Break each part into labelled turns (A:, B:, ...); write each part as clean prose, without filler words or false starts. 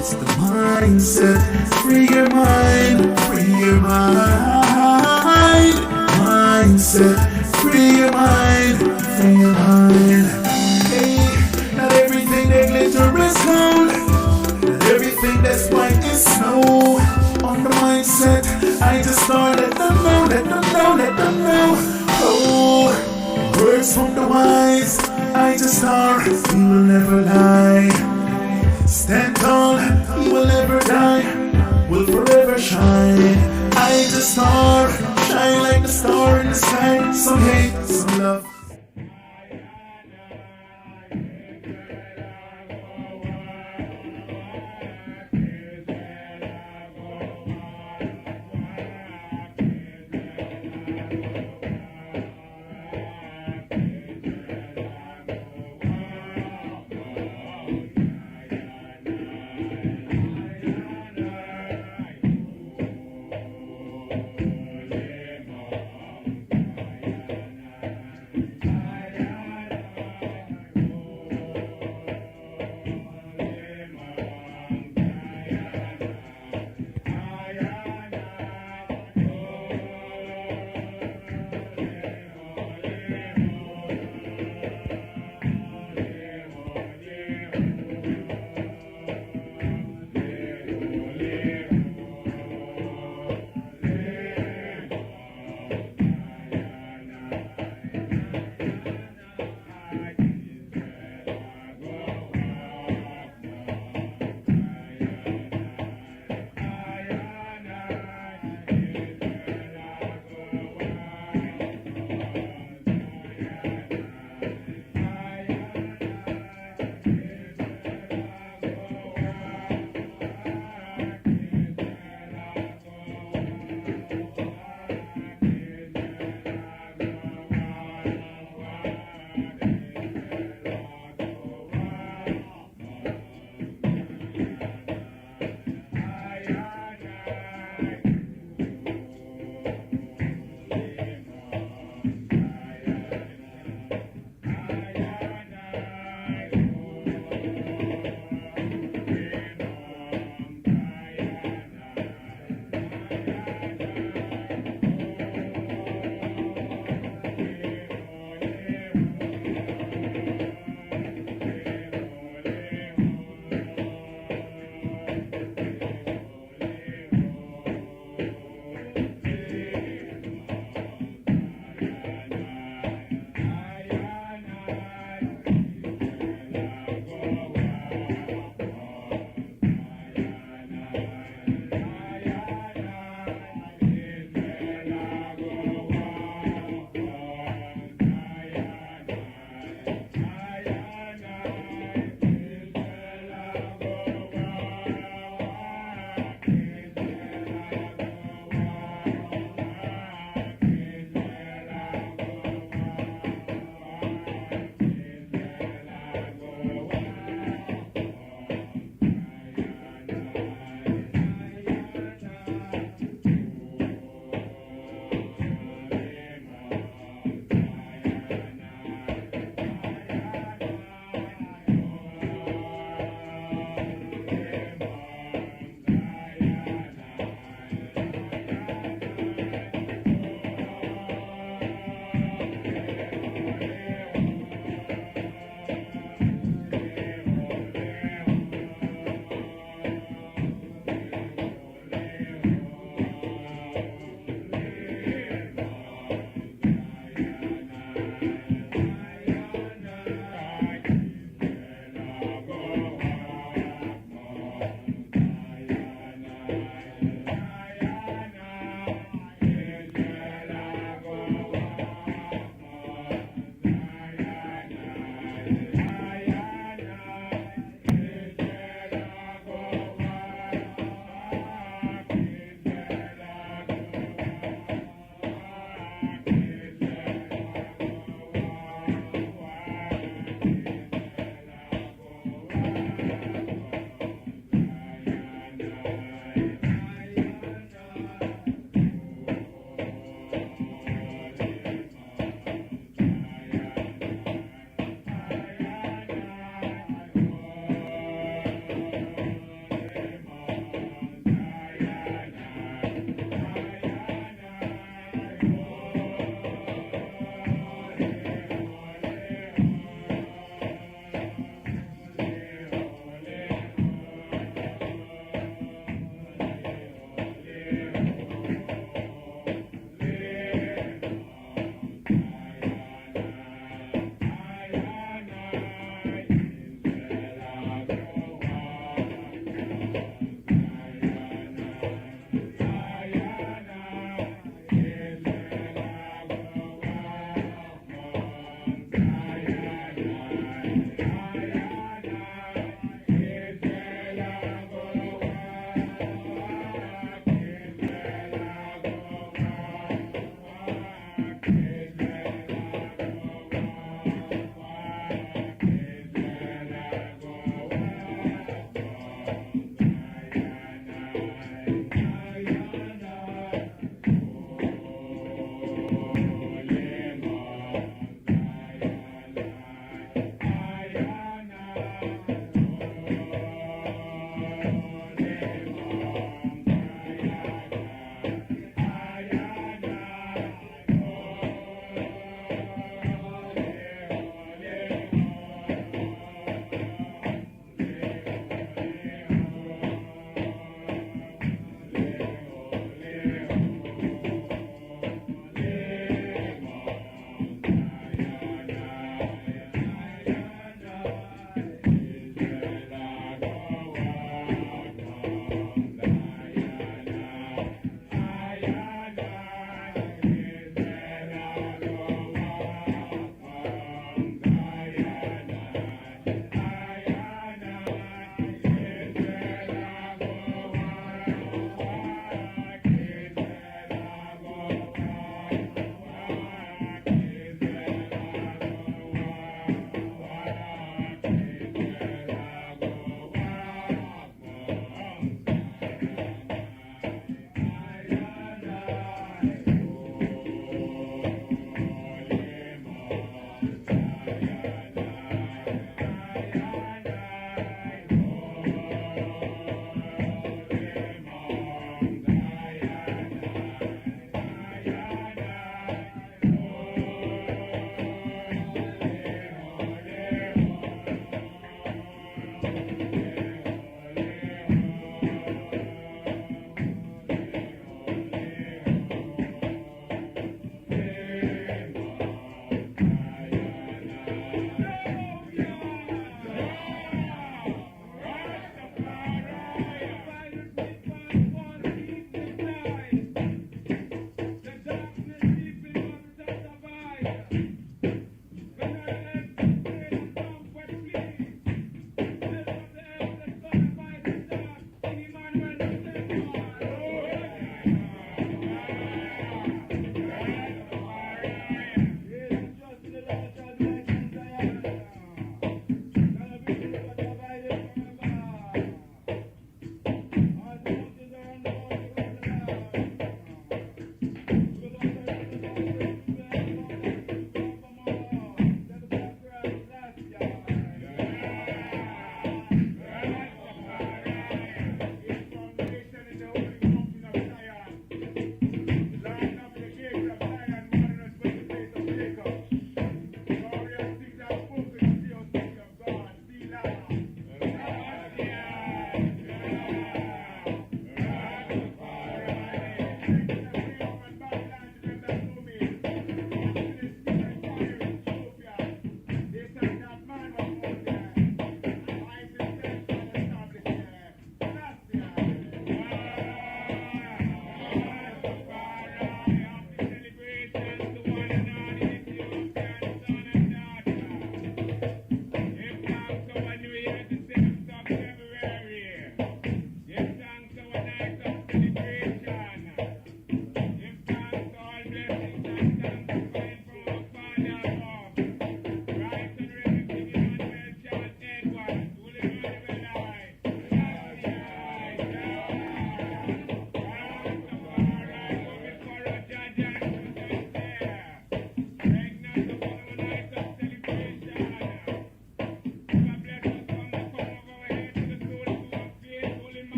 A: It's the mindset. Free your mind, free your mind. Mindset. Free your mind, free your mind. Hey, not everything that glitter is gold. Not everything that's white is snow. On the mindset, I just start let them know, let them know, let them know. Oh, words from the wise. I just start, he will never lie. Stand tall, he will never die, will forever shine. I just star, shine like the star in the sky. Some hate, some love.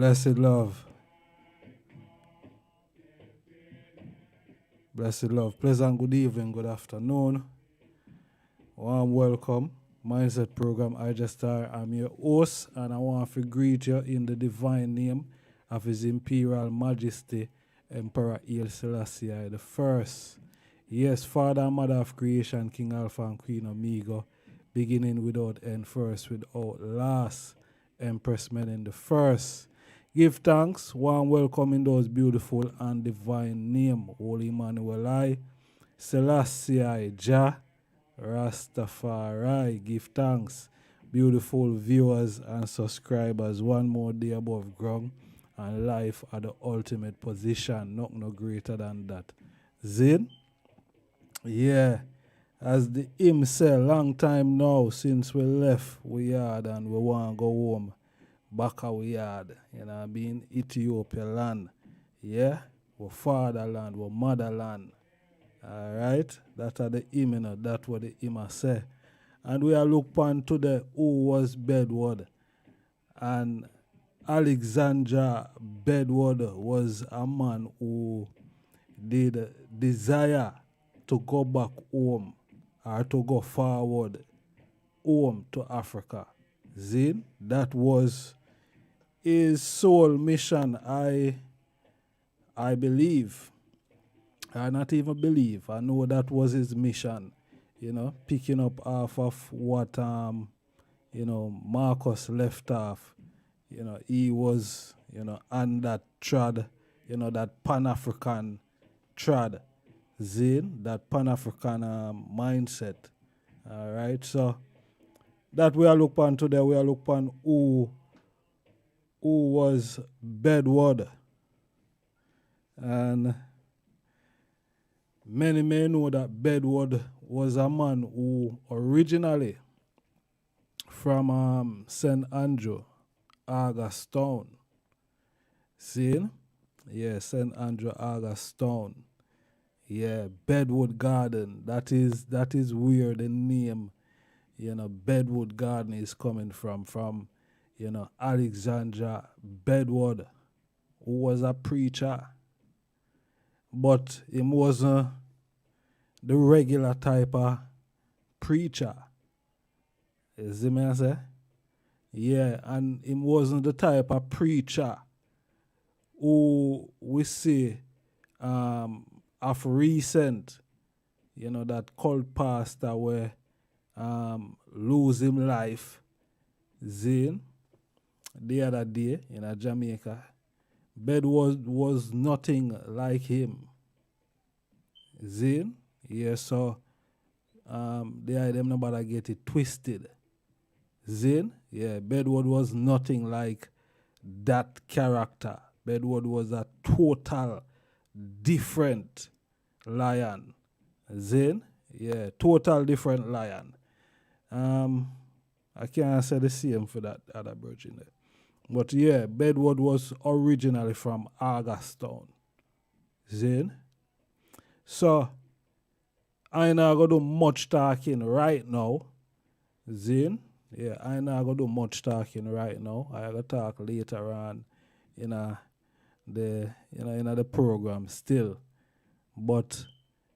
B: Blessed love. Blessed love. Pleasant good evening, good afternoon. Warm welcome. Mindset Program, I'm your host, and I want to greet you in the divine name of His Imperial Majesty, Emperor Haile Selassie the First. Yes, Father and Mother of Creation, King Alpha and Queen Omega, beginning without end, first without last, Empress Menen the First. Give thanks, warm welcome in those beautiful and divine name, Holy Emmanuel I, Selassie Jah, Rastafari. Give thanks, beautiful viewers and subscribers. One more day above ground and life at the ultimate position. Not no greater than that. Zin? Yeah. As the hymn said, long time now since we left we yard and we want to go home. Back our yard. You know, being Ethiopia land. Yeah? We fatherland, we motherland. Alright, that are the hymn, you know, that's what the hymn say. And we are look upon today who was Bedward. And Alexander Bedward was a man who did desire to go back home or to go forward home to Africa. Zin, that was his sole mission, I believe. I not even believe. I know that was his mission, you know, picking up half of what, Marcus left off. You know, he was, on that trad, that Pan-African trad, Zin, that Pan-African mindset. All right, so that we are looking on today, we are looking on who was Bedward. And many may know that Bedward was a man who originally from St. Andrew, Augustown. See? Yeah, St. Andrew, Augustown. Yeah, Bedward Garden. That is where the name, Bedward Garden is coming from, Alexander Bedward, who was a preacher. But he wasn't the regular type of preacher. You see me I say? Yeah, and he wasn't the type of preacher who we see of recent, that cult pastor where lose him life. Zane, the other day in Jamaica, Bedward was nothing like him. Zane, yeah, so them nobody get it twisted. Zane, yeah, Bedward was nothing like that character. Bedward was a total different lion. Zane, yeah, total different lion. I can't say the same for that other virgin there. But yeah, Bedward was originally from Augustown. Zane. So, I ain't not going to do much talking right now. Zane. Yeah, I ain't not going to do much talking right now. I going to talk later on in the program still. But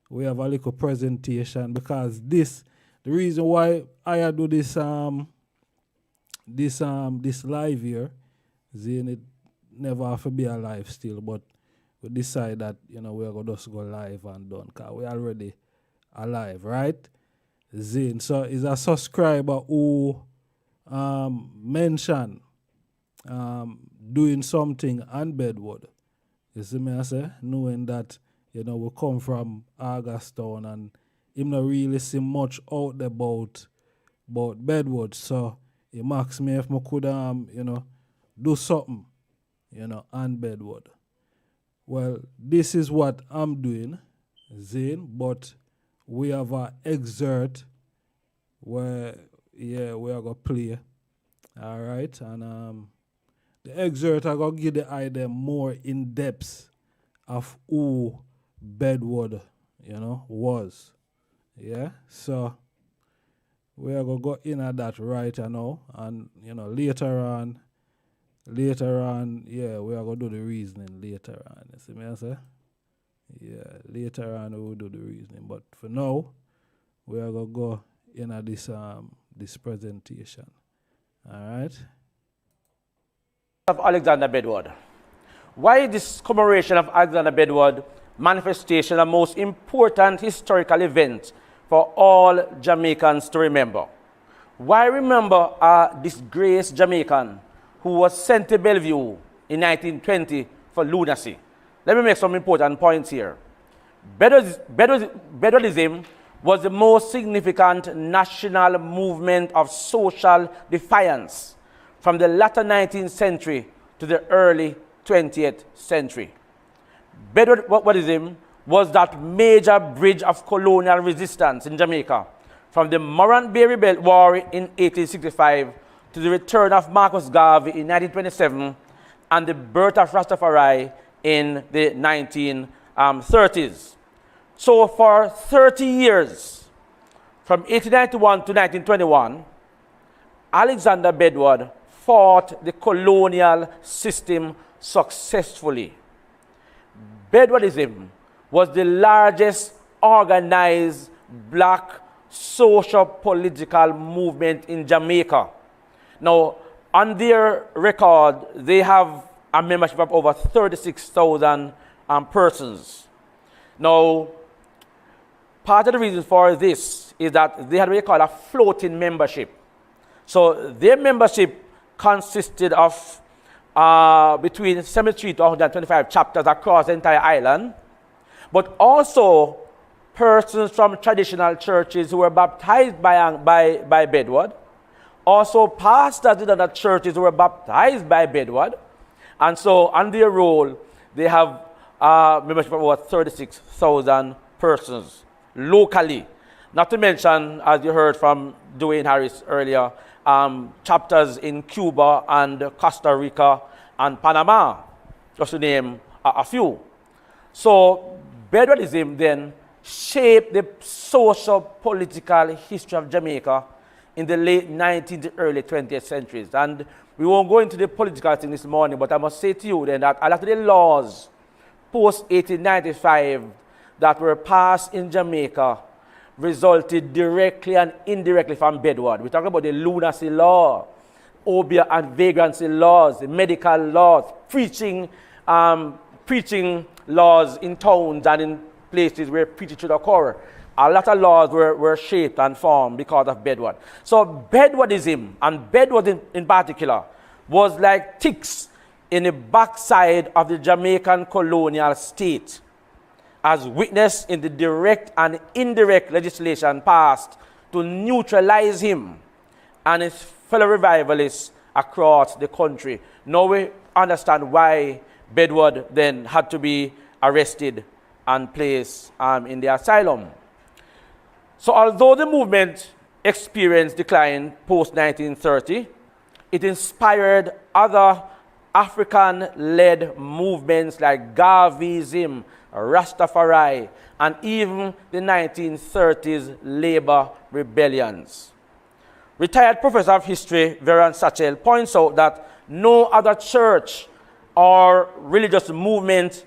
B: we have a little presentation because the reason why I do this live here, Zane, it never have to be a live still, but we decide that, we're going to just go live and done because we already alive, right? Zane. So is a subscriber who mentioned doing something on Bedward. You see me I say? Knowing that, we come from Augustown and him not really see much out there about Bedward. So he asks me if I could do something, on Bedward. Well, this is what I'm doing, Zane, but we have an excerpt where we are going to play. All right, and the excerpt I going to give the idea more in depth of who Bedward, was. Yeah, so we are going to go in at that right now, and, later on, later on, yeah, we are going to do the reasoning later on. You see me, I say? Yeah, later on we will do the reasoning. But for now, we are going to go in at this presentation. All right?
C: Of Alexander Bedward. Why is this commemoration of Alexander Bedward manifestation the most important historical event for all Jamaicans to remember? Why remember a disgraced Jamaican who was sent to Bellevue in 1920 for lunacy? Let me make some important points here. Bedwardism was the most significant national movement of social defiance from the latter 19th century to the early 20th century. Bedwardism was that major bridge of colonial resistance in Jamaica from the Morant Bay War in 1865 to the return of Marcus Garvey in 1927 and the birth of Rastafari in the 1930s. So for 30 years, from 1891 to 1921, Alexander Bedward fought the colonial system successfully. Bedwardism was the largest organized black social political movement in Jamaica. Now, on their record, they have a membership of over 36,000 persons. Now, part of the reason for this is that they had what they call a floating membership. So their membership consisted of between 73 to 125 chapters across the entire island, but also persons from traditional churches who were baptized by Bedward, also pastors in other churches who were baptized by Bedward, and so on their roll, they have membership of over 36,000 persons locally. Not to mention, as you heard from Dwayne Harris earlier, chapters in Cuba and Costa Rica and Panama, just to name a few. So Bedwardism then shaped the social political history of Jamaica in the late 19th to early 20th centuries. And we won't go into the political thing this morning, but I must say to you then that a lot of the laws post-1895 that were passed in Jamaica resulted directly and indirectly from Bedward. We're talking about the lunacy law, obeah and vagrancy laws, the medical laws, preaching laws in towns and in places where preaching should occur. A lot of laws were shaped and formed because of Bedward. So Bedwardism, and Bedward in particular, was like ticks in the backside of the Jamaican colonial state, as witnessed in the direct and indirect legislation passed to neutralize him and his fellow revivalists across the country. Now we understand why Bedward then had to be arrested and placed in the asylum. So although the movement experienced decline post-1930, it inspired other African-led movements like Garveyism, Rastafari, and even the 1930s labor rebellions. Retired professor of history Veron Satchel points out that no other church or religious movement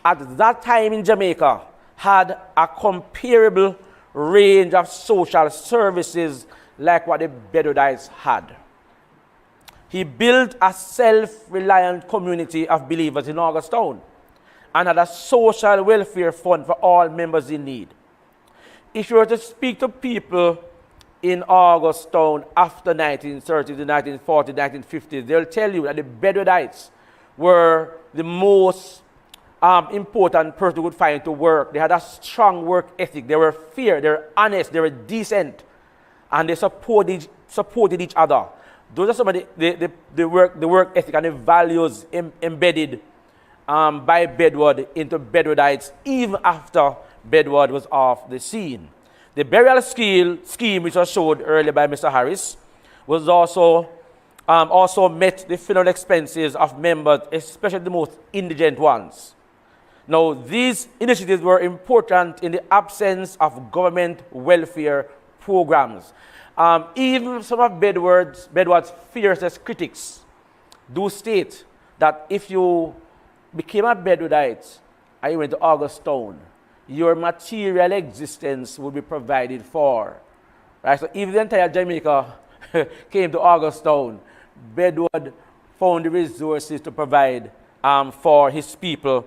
C: at that time in Jamaica had a comparable range of social services like what the Bedwardites had. He built a self-reliant community of believers in Augustown and had a social welfare fund for all members in need. If you were to speak to people in Augustown after 1930s, the 1940s, 1950s, they'll tell you that the Bedwardites were the most important person who would find to work. They had a strong work ethic. They were fair, they were honest, they were decent, and they supported each other. Those are some of the work ethic and the values embedded by Bedward into Bedwardites even after Bedward was off the scene. The burial scheme, which was showed earlier by Mr. Harris, was also met the funeral expenses of members, especially the most indigent ones. Now, these initiatives were important in the absence of government welfare programs. Even some of Bedward's fiercest critics do state that if you became a Bedwardite and you went to Augustown, your material existence would be provided for. Right? So if the entire Jamaica came to Augustown, Bedward found the resources to provide for his people,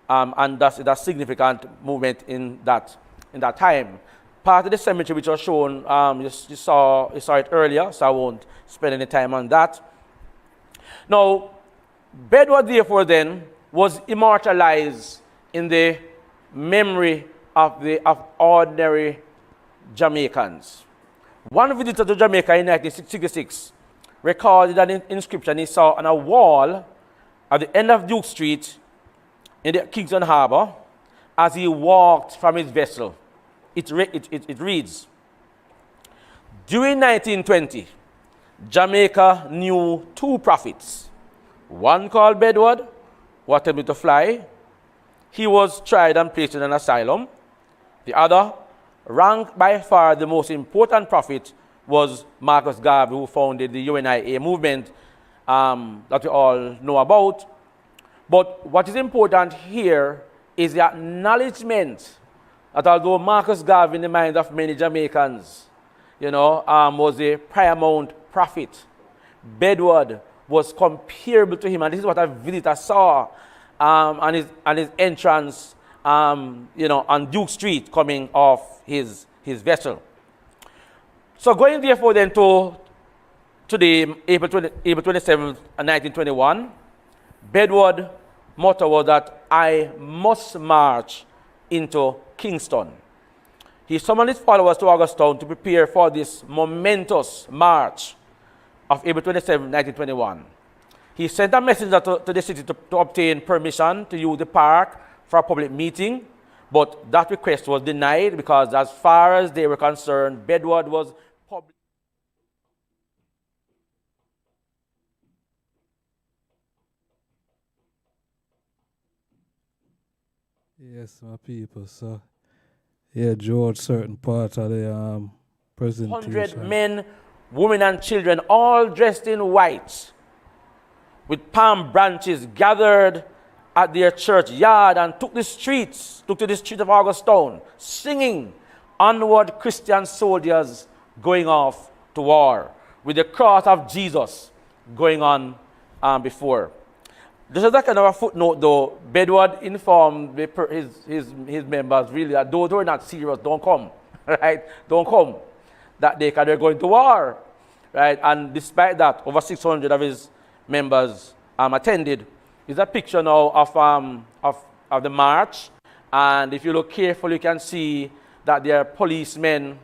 C: and that's a significant movement in that time. Part of the cemetery which was shown, you saw it earlier, so I won't spend any time on that. Now, Bedward, therefore, then, was immortalized in the memory of ordinary Jamaicans. One visitor to Jamaica in 1966 recorded an inscription he saw on a wall at the end of Duke Street in the Kingston Harbor as he walked from his vessel. It reads, "During 1920, Jamaica knew two prophets, one called Bedward, who attempted to fly. He was tried and placed in an asylum. The other, ranked by far the most important prophet, was Marcus Garvey, who founded the UNIA movement that we all know about. But what is important here is the acknowledgement that although Marcus Garvey, in the minds of many Jamaicans, was a paramount prophet, Bedward was comparable to him, and this is what a visitor saw on his entrance, on Duke Street, coming off his vessel. So going therefore then to the April 27th, 1921, Bedward's motto was that I must march into Kingston. He summoned his followers to Augustown to prepare for this momentous march of April 27, 1921. He sent a messenger to the city to obtain permission to use the park for a public meeting, but that request was denied because as far as they were concerned, Bedward was public.
B: Yes, my people. So, yeah, George, certain part of the presentation.
C: 100 men, women, and children, all dressed in white, with palm branches, gathered at their church yard and took to the streets of Augustown, singing, "Onward, Christian soldiers going off to war," with the cross of Jesus going on before. This is a kind of a footnote, though. Bedward informed his members really that those who are not serious don't come, right? Don't come that day because they're going to war, right? And despite that, over 600 of his members attended. There's a picture now of the march, and if you look carefully, you can see that there are policemen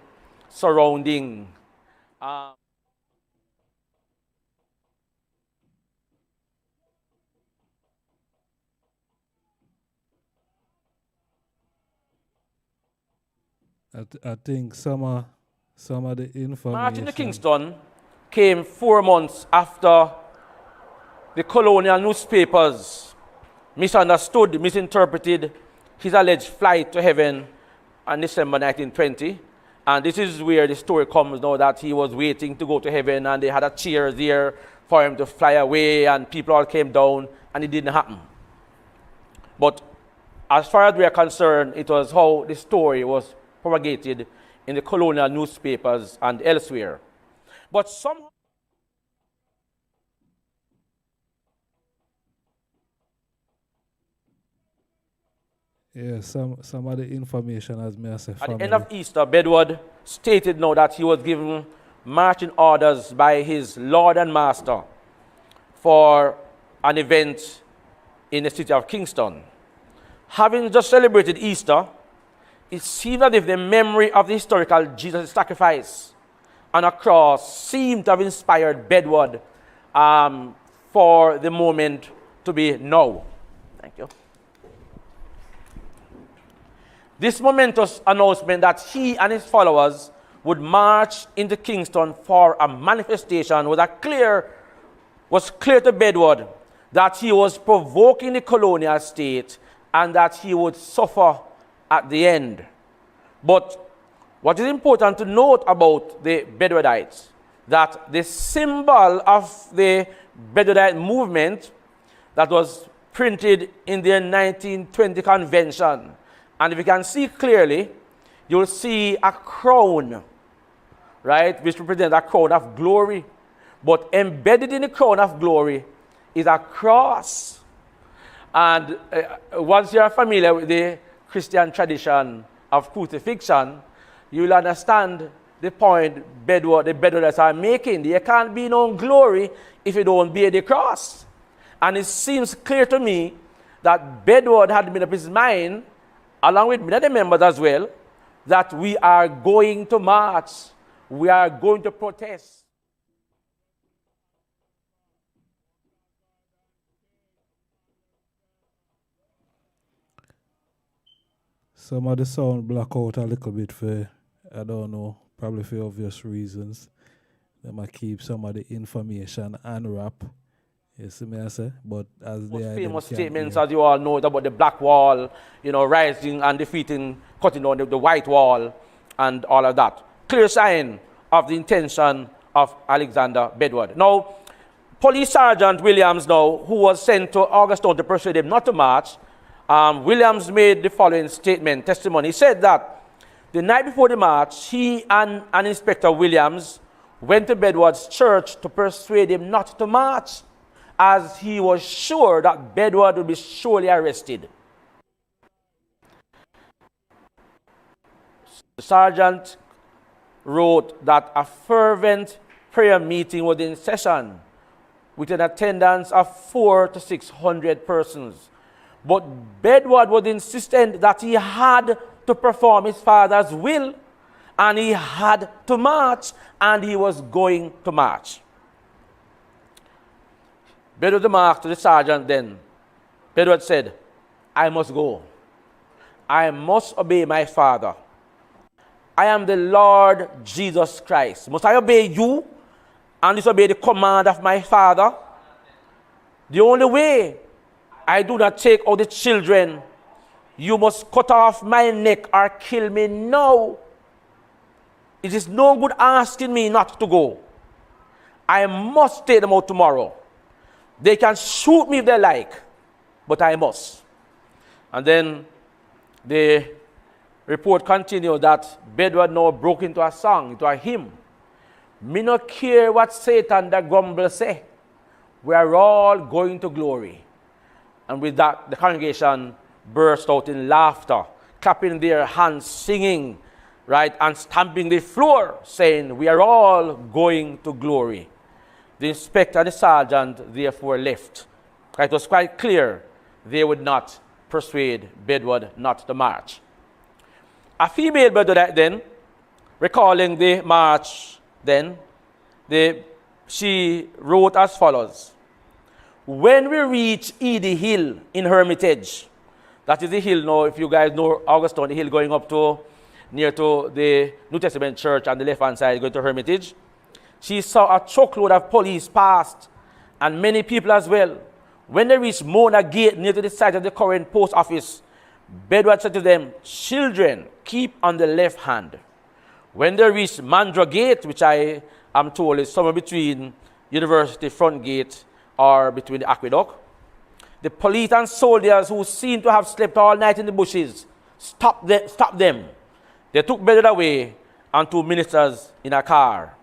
C: surrounding.
B: I think some of the information.
C: Marching to Kingston came 4 months after the colonial newspapers misinterpreted his alleged flight to heaven on December 1920. And this is where the story comes now that he was waiting to go to heaven and they had a chair there for him to fly away and people all came down and it didn't happen. But as far as we are concerned, it was how the story was propagated in the colonial newspapers and elsewhere. But somehow,
B: yeah, some of the information as me as a family.
C: at the end of Easter, Bedward stated now that he was given marching orders by his Lord and Master for an event in the city of Kingston. Having just celebrated Easter, it seemed as if the memory of the historical Jesus' sacrifice on a cross seemed to have inspired Bedward for the moment to be now. Thank you. This momentous announcement that he and his followers would march into Kingston for a manifestation was clear to Bedward that he was provoking the colonial state and that he would suffer at the end. But what is important to note about the Bedwardites, that the symbol of the Bedwardite movement that was printed in their 1920 convention. And if you can see clearly, you'll see a crown, right, which represents a crown of glory. But embedded in the crown of glory is a cross. And once you're familiar with the Christian tradition of crucifixion, you'll understand the point the Bedwardites are making. There can't be no glory if you don't bear the cross. And it seems clear to me that Bedward had made up his mind, along with many other members as well, that we are going to march, we are going to protest.
B: Some of the sound black out a little bit for, I don't know, probably for obvious reasons. They might keep some of the information unwrapped. You see me I say? But as they are
C: famous statements, as you all know, about the black wall, rising and defeating, cutting down the white wall and all of that. Clear sign of the intention of Alexander Bedward. Now, Police Sergeant Williams now, who was sent to Augustine to persuade him not to march, Williams made the following statement, testimony. He said that the night before the march, he and Inspector Williams went to Bedward's church to persuade him not to march, as he was sure that Bedward would be surely arrested. The sergeant wrote that a fervent prayer meeting was in session with an attendance of 400 to 600 persons. But Bedward was insistent that he had to perform his father's will, and he had to march, and he was going to march. Bedward remarked to the sergeant then. Bedward said, I must go. I must obey my father. I am the Lord Jesus Christ. Must I obey you and disobey the command of my father? The only way I do not take out the children, you must cut off my neck or kill me now. It is no good asking me not to go. I must take them out tomorrow. They can shoot me if they like, but I must. And then the report continued that Bedward now broke into a song, into a hymn. Me no care what Satan the grumble say. We are all going to glory. And with that, the congregation burst out in laughter, clapping their hands, singing, right, and stamping the floor, saying, we are all going to glory. The inspector and the sergeant therefore left. It was quite clear they would not persuade Bedward not to march. A female Bedwardite then, recalling the march then, she wrote as follows. When we reach Edie Hill in Hermitage, that is the hill now, if you guys know Augustine, the hill going up to near to the New Testament church on the left-hand side going to Hermitage, she saw a truckload of police passed and many people as well. When they reached Mona Gate near to the site of the current post office, Bedward said to them, children, keep on the left hand. When they reached Mandra Gate, which I am told is somewhere between University Front Gate or between the aqueduct, the police and soldiers who seemed to have slept all night in the bushes stopped them. They took Bedward away and two ministers in a car.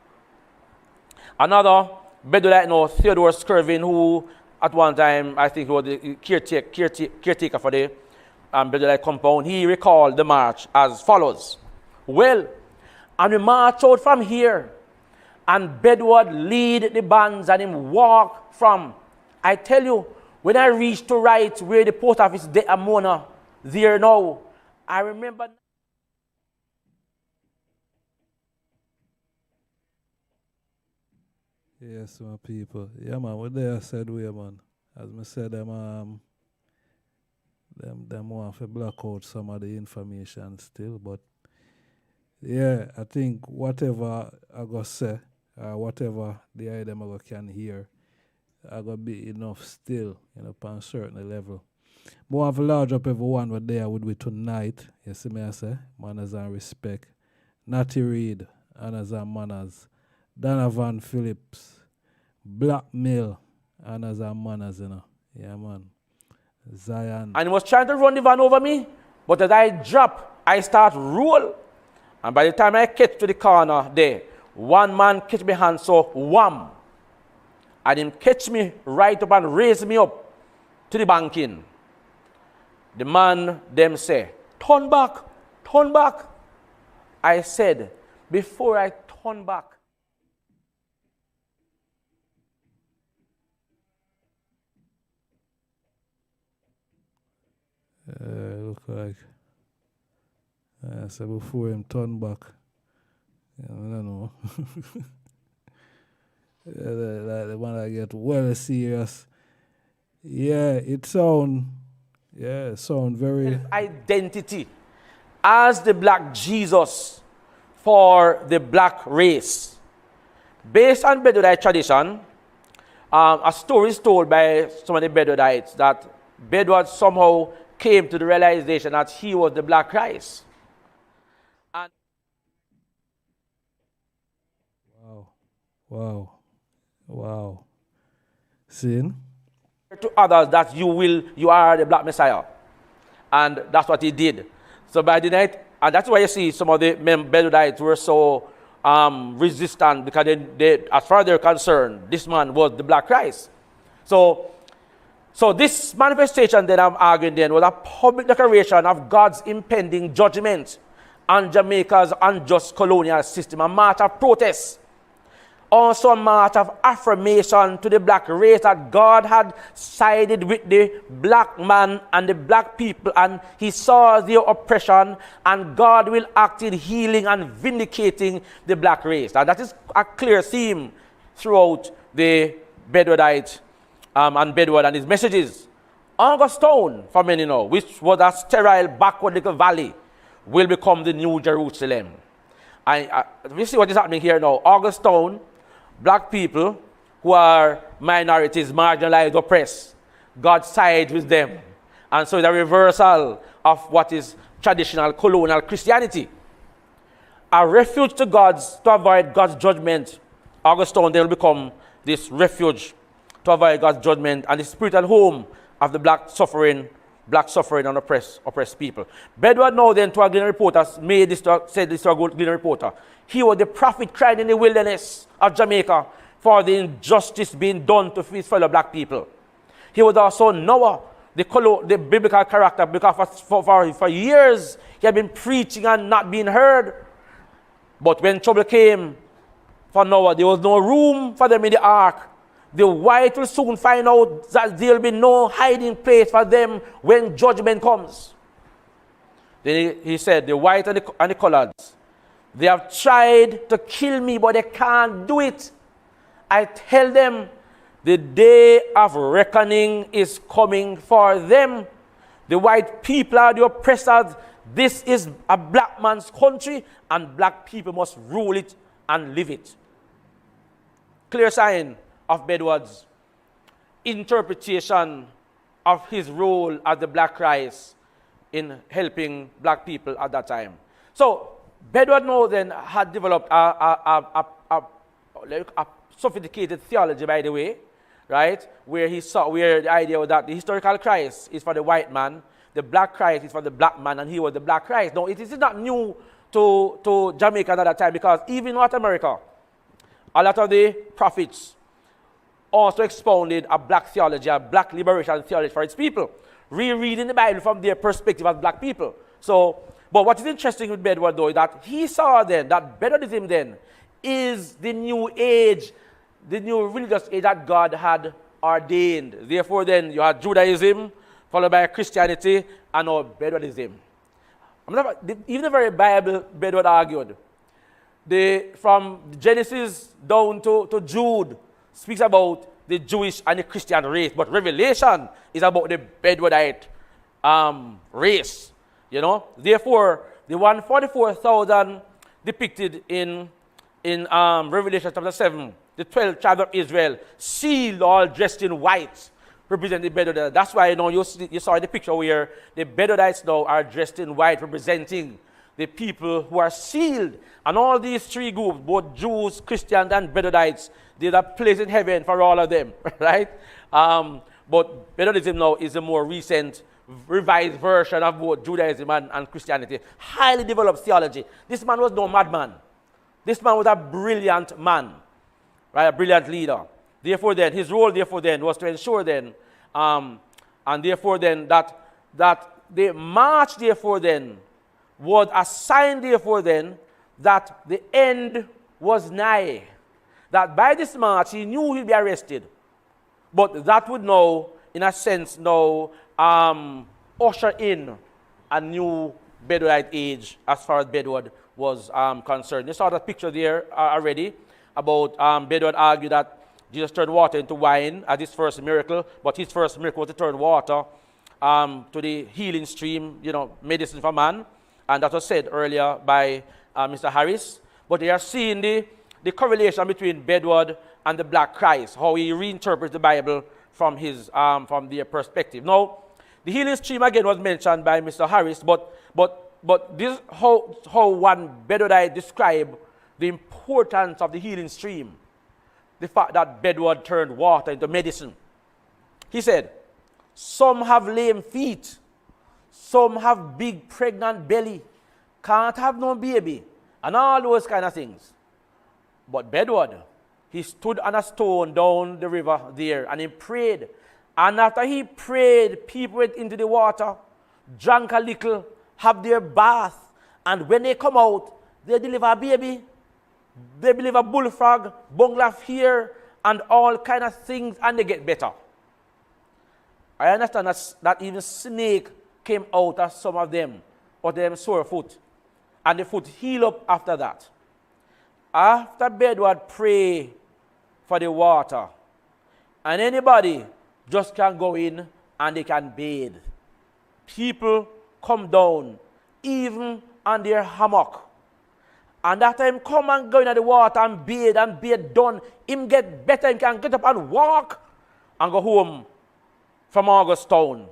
C: Another Bedwardite, Theodore Skirvin, who at one time I think was the caretaker for the Bedwardite compound, he recalled the march as follows. Well, and we march out from here, and Bedward lead the bands and him walk from. I tell you, when I reached to right where the post office de Amona, there now, I remember.
B: Yes, my people. Yeah, man, what they said, we, man. As I said, them want to block out some of the information still, but yeah, I think whatever I go say, whatever the item I can hear, I go be enough still, upon a certain level. More have a large up everyone what there would be tonight. You see me I say? Manners and respect. Natty Reed, Manners and Manners. Donovan Phillips. Blackmail. Honors and manners, you know. Yeah, man. Zion.
C: And he was trying to run the van over me, but as I drop, I start roll. And by the time I get to the corner there, one man catch my hand, so wham. And him catch me right up and raise me up to the banking. The man them say, turn back, turn back. I said, before I turn back,
B: Look like. So before him turn back. Yeah, I don't know. The one I get well serious. Yeah, it sound very
C: identity as the black Jesus for the black race. Based on Bedwardite tradition, a story is told by some of the Bedwardites that Bedward somehow came to the realization that he was the black Christ. And
B: Wow. Sin?
C: to others that you are the black Messiah. And that's what he did. So by the night, and that's why you see some of the Bedwardites were so resistant, because they, as far as they're concerned, this man was the black Christ. So this manifestation that I'm arguing then was a public declaration of God's impending judgment on Jamaica's unjust colonial system, a march of protest. Also a march of affirmation to the black race that God had sided with the black man and the black people, and he saw their oppression, and God will act in healing and vindicating the black race. And that is a clear theme throughout the Bedwardite and Bedward and his messages. Augustine, for many know, which was a sterile backward little valley, will become the new Jerusalem. And we see what is happening here now. Augustine, black people who are minorities, marginalized, oppressed, God sides with them. And so it's a reversal of what is traditional colonial Christianity. A refuge to avoid God's judgment. Augustine, they will become this refuge to avoid God's judgment and the spiritual home of the black suffering and oppressed people. Bedward now then, to a Glen reporter, said this to a Glen reporter. He was the prophet crying in the wilderness of Jamaica for the injustice being done to his fellow black people. He was also Noah, the biblical character, because for years he had been preaching and not being heard. But when trouble came for Noah, there was no room for them in the ark. The white will soon find out that there will be no hiding place for them when judgment comes. Then he said, the white and the coloreds, they have tried to kill me, but they can't do it. I tell them, the day of reckoning is coming for them. The white people are the oppressors. This is a black man's country, and black people must rule it and live it. Clear sign of Bedward's interpretation of his role as the black Christ in helping black people at that time. So Bedward now then had developed a sophisticated theology, by the way, right? Where the idea was that the historical Christ is for the white man, the black Christ is for the black man, and he was the black Christ. Now, it is not new to Jamaica at that time, because even North America, a lot of the prophets also expounded a black theology, a black liberation theology for its people, rereading the Bible from their perspective as black people. So, but what is interesting with Bedward, though, is that he saw then that Bedwardism then is the new age, the new religious age that God had ordained. Therefore, then you had Judaism, followed by Christianity, and now Bedwardism. Even the very Bible, Bedward argued, from Genesis down to Jude, speaks about the Jewish and the Christian race, but Revelation is about the Bedwardite race. You know, therefore, the 144,000 depicted in Revelation chapter 7, the 12 tribes of Israel, sealed, all dressed in white, represent the Bedouinites. That's why you saw the picture where the Bedouinites now are dressed in white, representing the people who are sealed. And all these three groups, both Jews, Christians, and Bedouinites, there's a place in heaven for all of them, right? But Bedouinism now is a more recent, revised version of both Judaism and Christianity. Highly developed theology. This man was no madman. This man was a brilliant man, right? A brilliant leader. Therefore then, his role therefore then was to ensure then, and therefore then that the march therefore then was a sign therefore then that the end was nigh. That by this march he knew he'd be arrested. But that would now, in a sense, now usher in a new Bedouinite age as far as Bedward was concerned. You saw that picture there already about Bedward argued that Jesus turned water into wine as his first miracle, but his first miracle was to turn water to the healing stream, medicine for man. And that was said earlier by Mr. Harris. But they are seeing the correlation between Bedward and the Black Christ, how he reinterprets the Bible from their perspective. Now, the healing stream again was mentioned by Mr. Harris, but this is how one Bedouinite described the importance of the healing stream. The fact that Bedward turned water into medicine. He said, some have lame feet, some have big pregnant belly, can't have no baby, and all those kind of things. But Bedward, he stood on a stone down the river there and he prayed. And after he prayed, people went into the water, drank a little, have their bath, and when they come out, they deliver a baby. They deliver bullfrog, bunglaff here, and all kind of things, and they get better. I understand that even snake came out of some of them, or them sore foot, and the foot healed up after that. After Bedward pray for the water, and anybody just can go in and they can bathe. People come down, even on their hammock. And that time come and go into the water and bathe done. Him get better, him can get up and walk and go home from Augustown.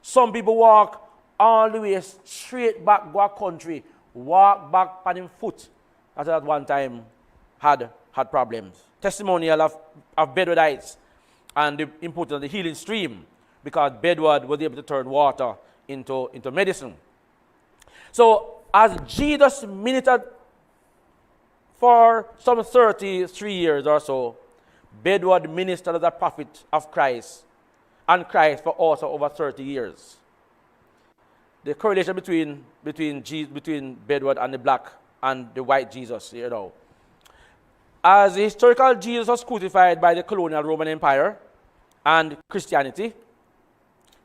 C: Some people walk all the way straight back to our country, walk back on him foot. After that one time had problems. Testimonial of Bedwardites and the importance of the healing stream, because Bedward was able to turn water into medicine. So as Jesus ministered for some 33 years or so, Bedward ministered as a prophet of Christ, and Christ for also over 30 years. The correlation between Bedward and the black and the white Jesus, As the historical Jesus was crucified by the colonial Roman Empire and Christianity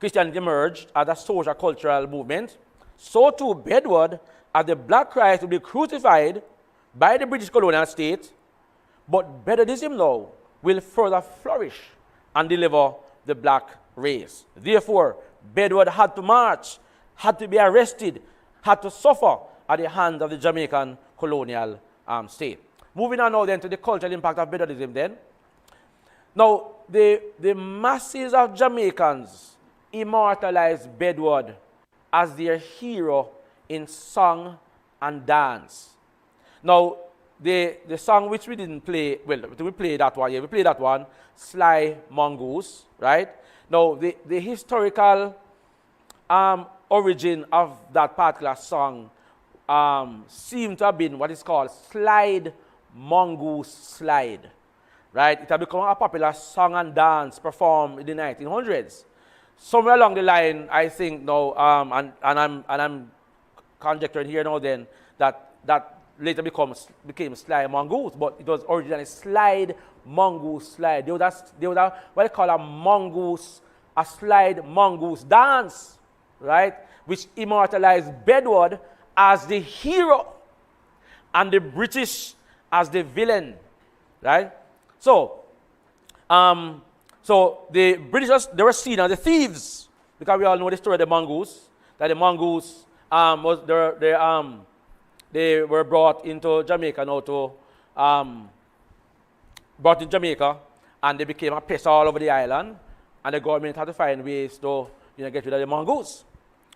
C: emerged as a social cultural movement, so too Bedward, as the black Christ, will be crucified by the British colonial state, but Bedwardism now will further flourish and deliver the black race. Therefore, Bedward had to march, had to be arrested, had to suffer at the hands of the Jamaican colonial state. Moving on now then to the cultural impact of Bedwardism then. Now, the masses of Jamaicans immortalized Bedward as their hero in song and dance. Now, the song which we didn't play, well, we played that one, we played that one, Sly Mongoose, right? Now, the historical origin of that particular song seemed to have been what is called Slide Mongoose Slide, right? It had become a popular song and dance performed in the 1900s. Somewhere along the line, I think now, and I'm conjecturing here now then, that later became Sly Mongoose, but it was originally Slide Mongoose Slide. They would have what they call a slide mongoose dance, right? Which immortalized Bedward as the hero and the British as the villain, right? So the British, they were seen as the thieves, because we all know the story of the mongoose, that the mongoose they were brought into Jamaica brought in Jamaica, and they became a pest all over the island, and the government had to find ways to get rid of the mongoose,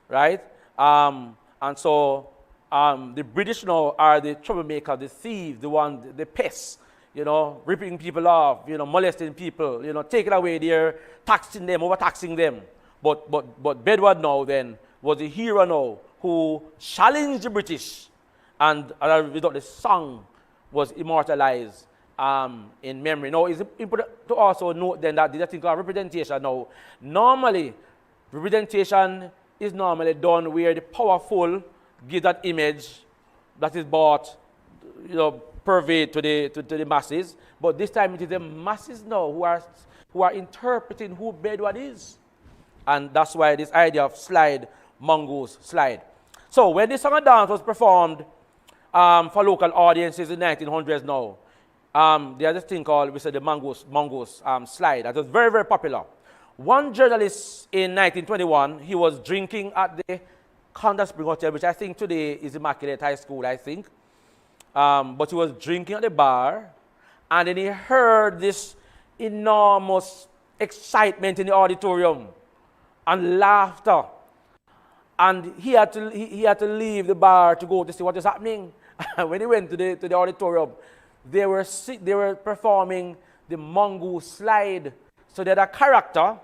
C: right? And so the British now are the troublemaker, the thief, the pests, ripping people off, molesting people, taking away their, taxing them, overtaxing them. But Bedward now then was the hero now who challenged the British, and as a result, the song was immortalized in memory. Now, it's important to also note then that this thing called representation now. Normally, representation is normally done where the powerful give that image that is bought, purveyed to the masses. But this time it is the masses now who are interpreting who Bedward is. And that's why this idea of mongoose slide. So when this song and dance was performed for local audiences in the 1900s now, there's this thing called, we said, the mongoose slide. That was very, very popular. One journalist in 1921, he was drinking at the Conda Spring Hotel, which I think today is Immaculate High School, I think. But he was drinking at the bar, and then he heard this enormous excitement in the auditorium and laughter. And he had to leave the bar to go to see what is happening. When he went to the auditorium, they were performing the mongoose slide. So they had a character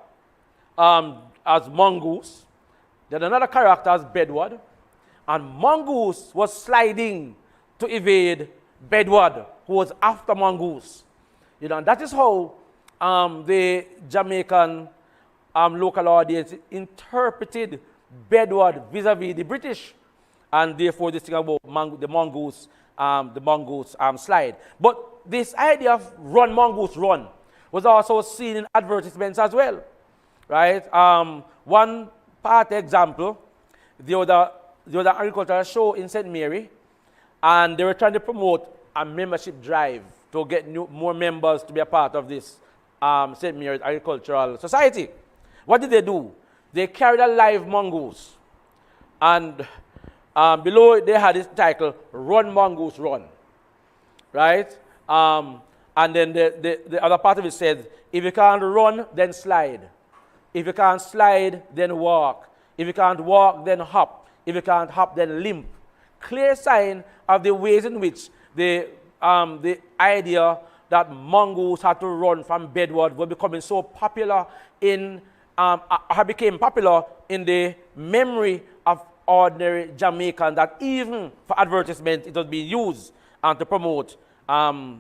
C: as mongoose. They had another character as Bedward. And mongoose was sliding to evade Bedward, who was after mongoose. And that is how the Jamaican local audience interpreted Bedward vis-a-vis the British, and therefore this thing about the mongoose slide. But this idea of run mongoose run was also seen in advertisements as well, right? One part example, there was an agricultural show in St. Mary, and they were trying to promote a membership drive to get more members to be a part of this St. Mary's Agricultural Society. What did they do? They carried a live mongoose, and below they had this title, Run Mongoose Run, right? And then the other part of it said, if you can't run, then slide. If you can't slide, then walk. If you can't walk, then hop. If you can't hop, then limp. Clear sign of the ways in which the idea that mongoose had to run from Bedward was becoming so popular became popular in the memory of ordinary Jamaican, that even for advertisement it was being used to promote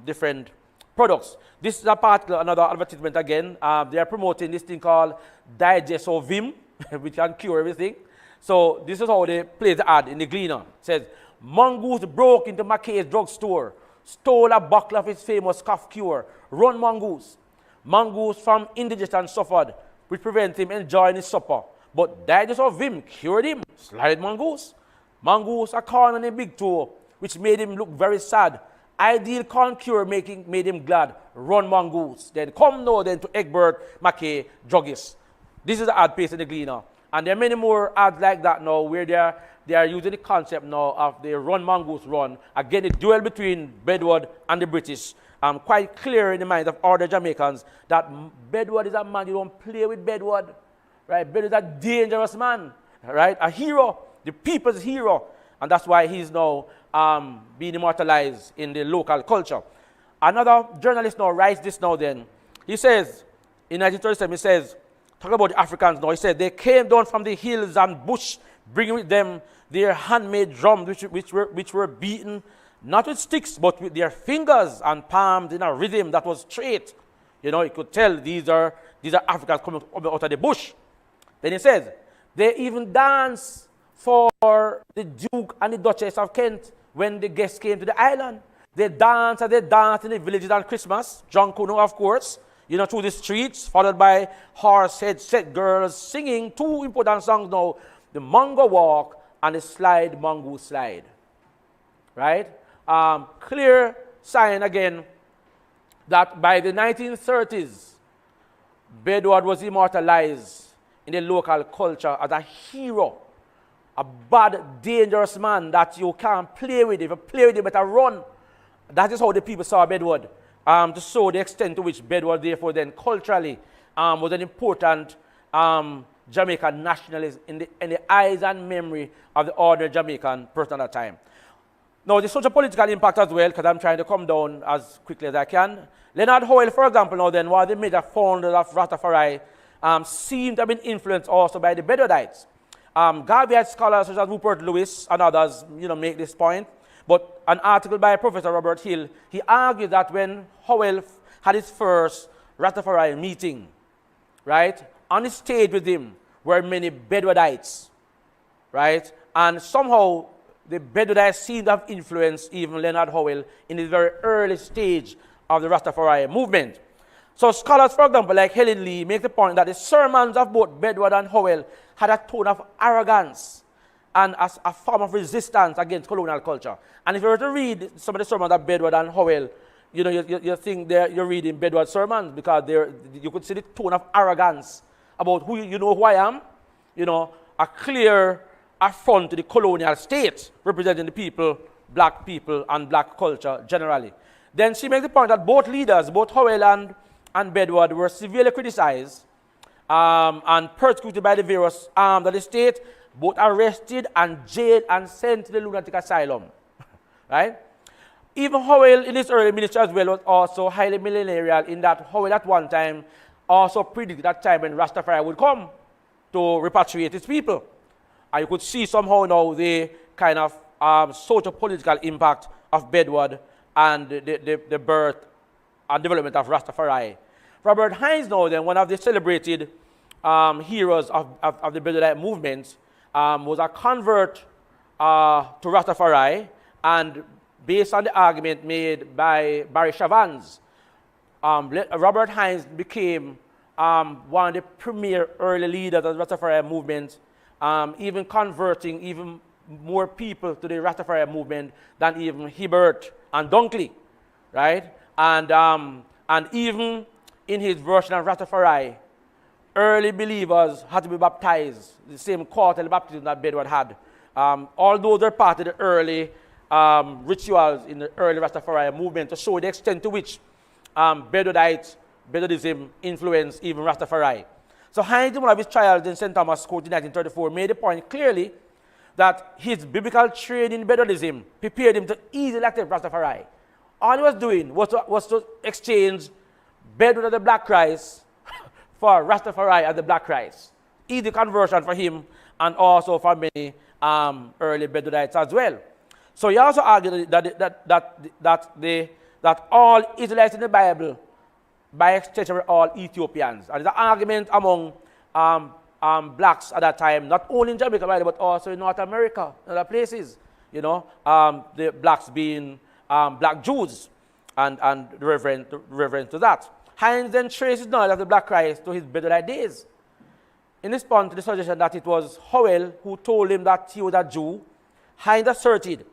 C: different products. This is another advertisement again. They are promoting this thing called Digest or Vim, which can cure everything. So this is how they play the ad in the Gleaner. It says, mongoose broke into McKay's drugstore, stole a bottle of his famous cough cure. Run mongoose. Mongoose from indigestion suffered, which prevents him enjoying his supper. But Digest of Vim cured him. Slide mongoose. Mongoose, a corn and a big toe, which made him look very sad. Ideal corn cure made him glad. Run mongoose. Then come now then to Egbert McKay, druggist. This is the ad paste in the Gleaner. And there are many more ads like that now where they are using the concept now of the run mongoose run. Again, the duel between Bedward and the British. Quite clear in the minds of other Jamaicans that Bedward is a man, you don't play with Bedward. Right? Bedward is a dangerous man. Right? A hero. The people's hero. And that's why he's now being immortalized in the local culture. Another journalist now writes this now then. He says, in 1937, he says, talk about the Africans now, he said, they came down from the hills and bush, bringing with them their handmade drums, which were beaten, not with sticks, but with their fingers and palms in a rhythm that was straight. You could tell these are Africans coming out of the bush. Then he says, they even danced for the Duke and the Duchess of Kent when the guests came to the island. They danced in the villages on Christmas, John Kuno, of course, through the streets, followed by horse-head set girls singing two important songs now, the Mongo Walk and the Slide Mongoose Slide. Right? Clear sign again that by the 1930s, Bedward was immortalized in the local culture as a hero, a bad, dangerous man that you can't play with. If you play with him, you better run. That is how the people saw Bedward. To show the extent to which Bedward, therefore, then culturally was an important Jamaican nationalist in the eyes and memory of the ordinary Jamaican person at that time. Now, the social political impact as well, because I'm trying to come down as quickly as I can. Leonard Howell, for example, now then, one of the major founders of Rastafari, seemed to have been influenced also by the Bedwardites. Garveyite scholars such as Rupert Lewis and others, make this point. But an article by Professor Robert Hill, he argued that when Howell had his first Rastafari meeting, right, on the stage with him were many Bedwardites, right? And somehow the Bedwardites seemed to have influenced even Leonard Howell in the very early stage of the Rastafari movement. So scholars, for example, like Helen Lee, make the point that the sermons of both Bedward and Howell had a tone of arrogance and as a form of resistance against colonial culture. And if you were to read some of the sermons of Bedward and Howell, you think you're reading Bedward's sermons because you could see the tone of arrogance about who who I am, a clear affront to the colonial state representing the people, black people, and black culture generally. Then she makes the point that both leaders, both Howell and Bedward, were severely criticized and persecuted by the various arms of the state, both arrested and jailed and sent to the lunatic asylum. Right? Even Howell in his early ministry as well was also highly millenarial in that Howell at one time also predicted that time when Rastafari would come to repatriate his people. And you could see somehow now the kind of social political impact of Bedward and the birth and development of Rastafari. Robert Hines now then, one of the celebrated heroes of the Bedouinite movement, was a convert to Rastafari, and based on the argument made by Barry Chavans, Robert Hines became one of the premier early leaders of the Rastafari movement, even converting even more people to the Rastafari movement than even Hibbert and Dunkley, right? And even in his version of Rastafari, early believers had to be baptized, the same quarterly baptism that Bedward had. All those are part of the early rituals in the early Rastafari movement to show the extent to which Bedwardism influenced even Rastafari. So Hines, in one of his trials in St. Thomas Court in 1934, made the point clearly that his biblical training in Bedwardism prepared him to easily accept Rastafari. All he was doing was to exchange Bedward as the Black Christ for Rastafari as the Black Christ. Easy conversion for him and also for many early Bedouinites as well. So he also argued that all Israelites in the Bible, by extension, were all Ethiopians. And there's an argument among blacks at that time, not only in Jamaica, but also in North America and other places. The blacks being black Jews and the reverence to that. Hines then traces knowledge of the Black Christ to his Bedouinite days. In response to the suggestion that it was Howell who told him that he was a Jew, Hines asserted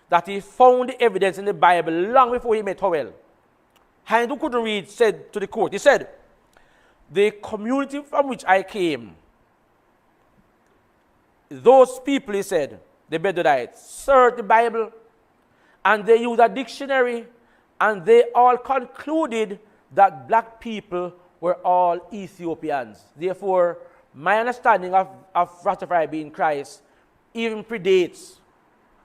C: that he found the evidence in the Bible long before he met Howell. Hines, who couldn't read, said to the court, he said, "The community from which I came, those people," he said, the Bedouinites, searched the Bible and they used a dictionary and they all concluded that black people were all Ethiopians. Therefore, my understanding of Rastafari being Christ even predates,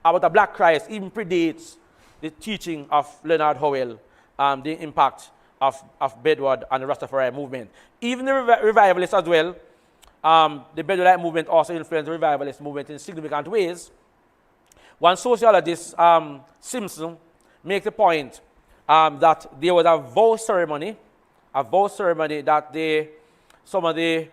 C: about the Black Christ, even predates the teaching of Leonard Howell, the impact of Bedward and the Rastafari movement. Even the revivalists as well, the Bedouinite movement also influenced the revivalist movement in significant ways. One sociologist, Simpson, makes the point that there was a vow ceremony that some of the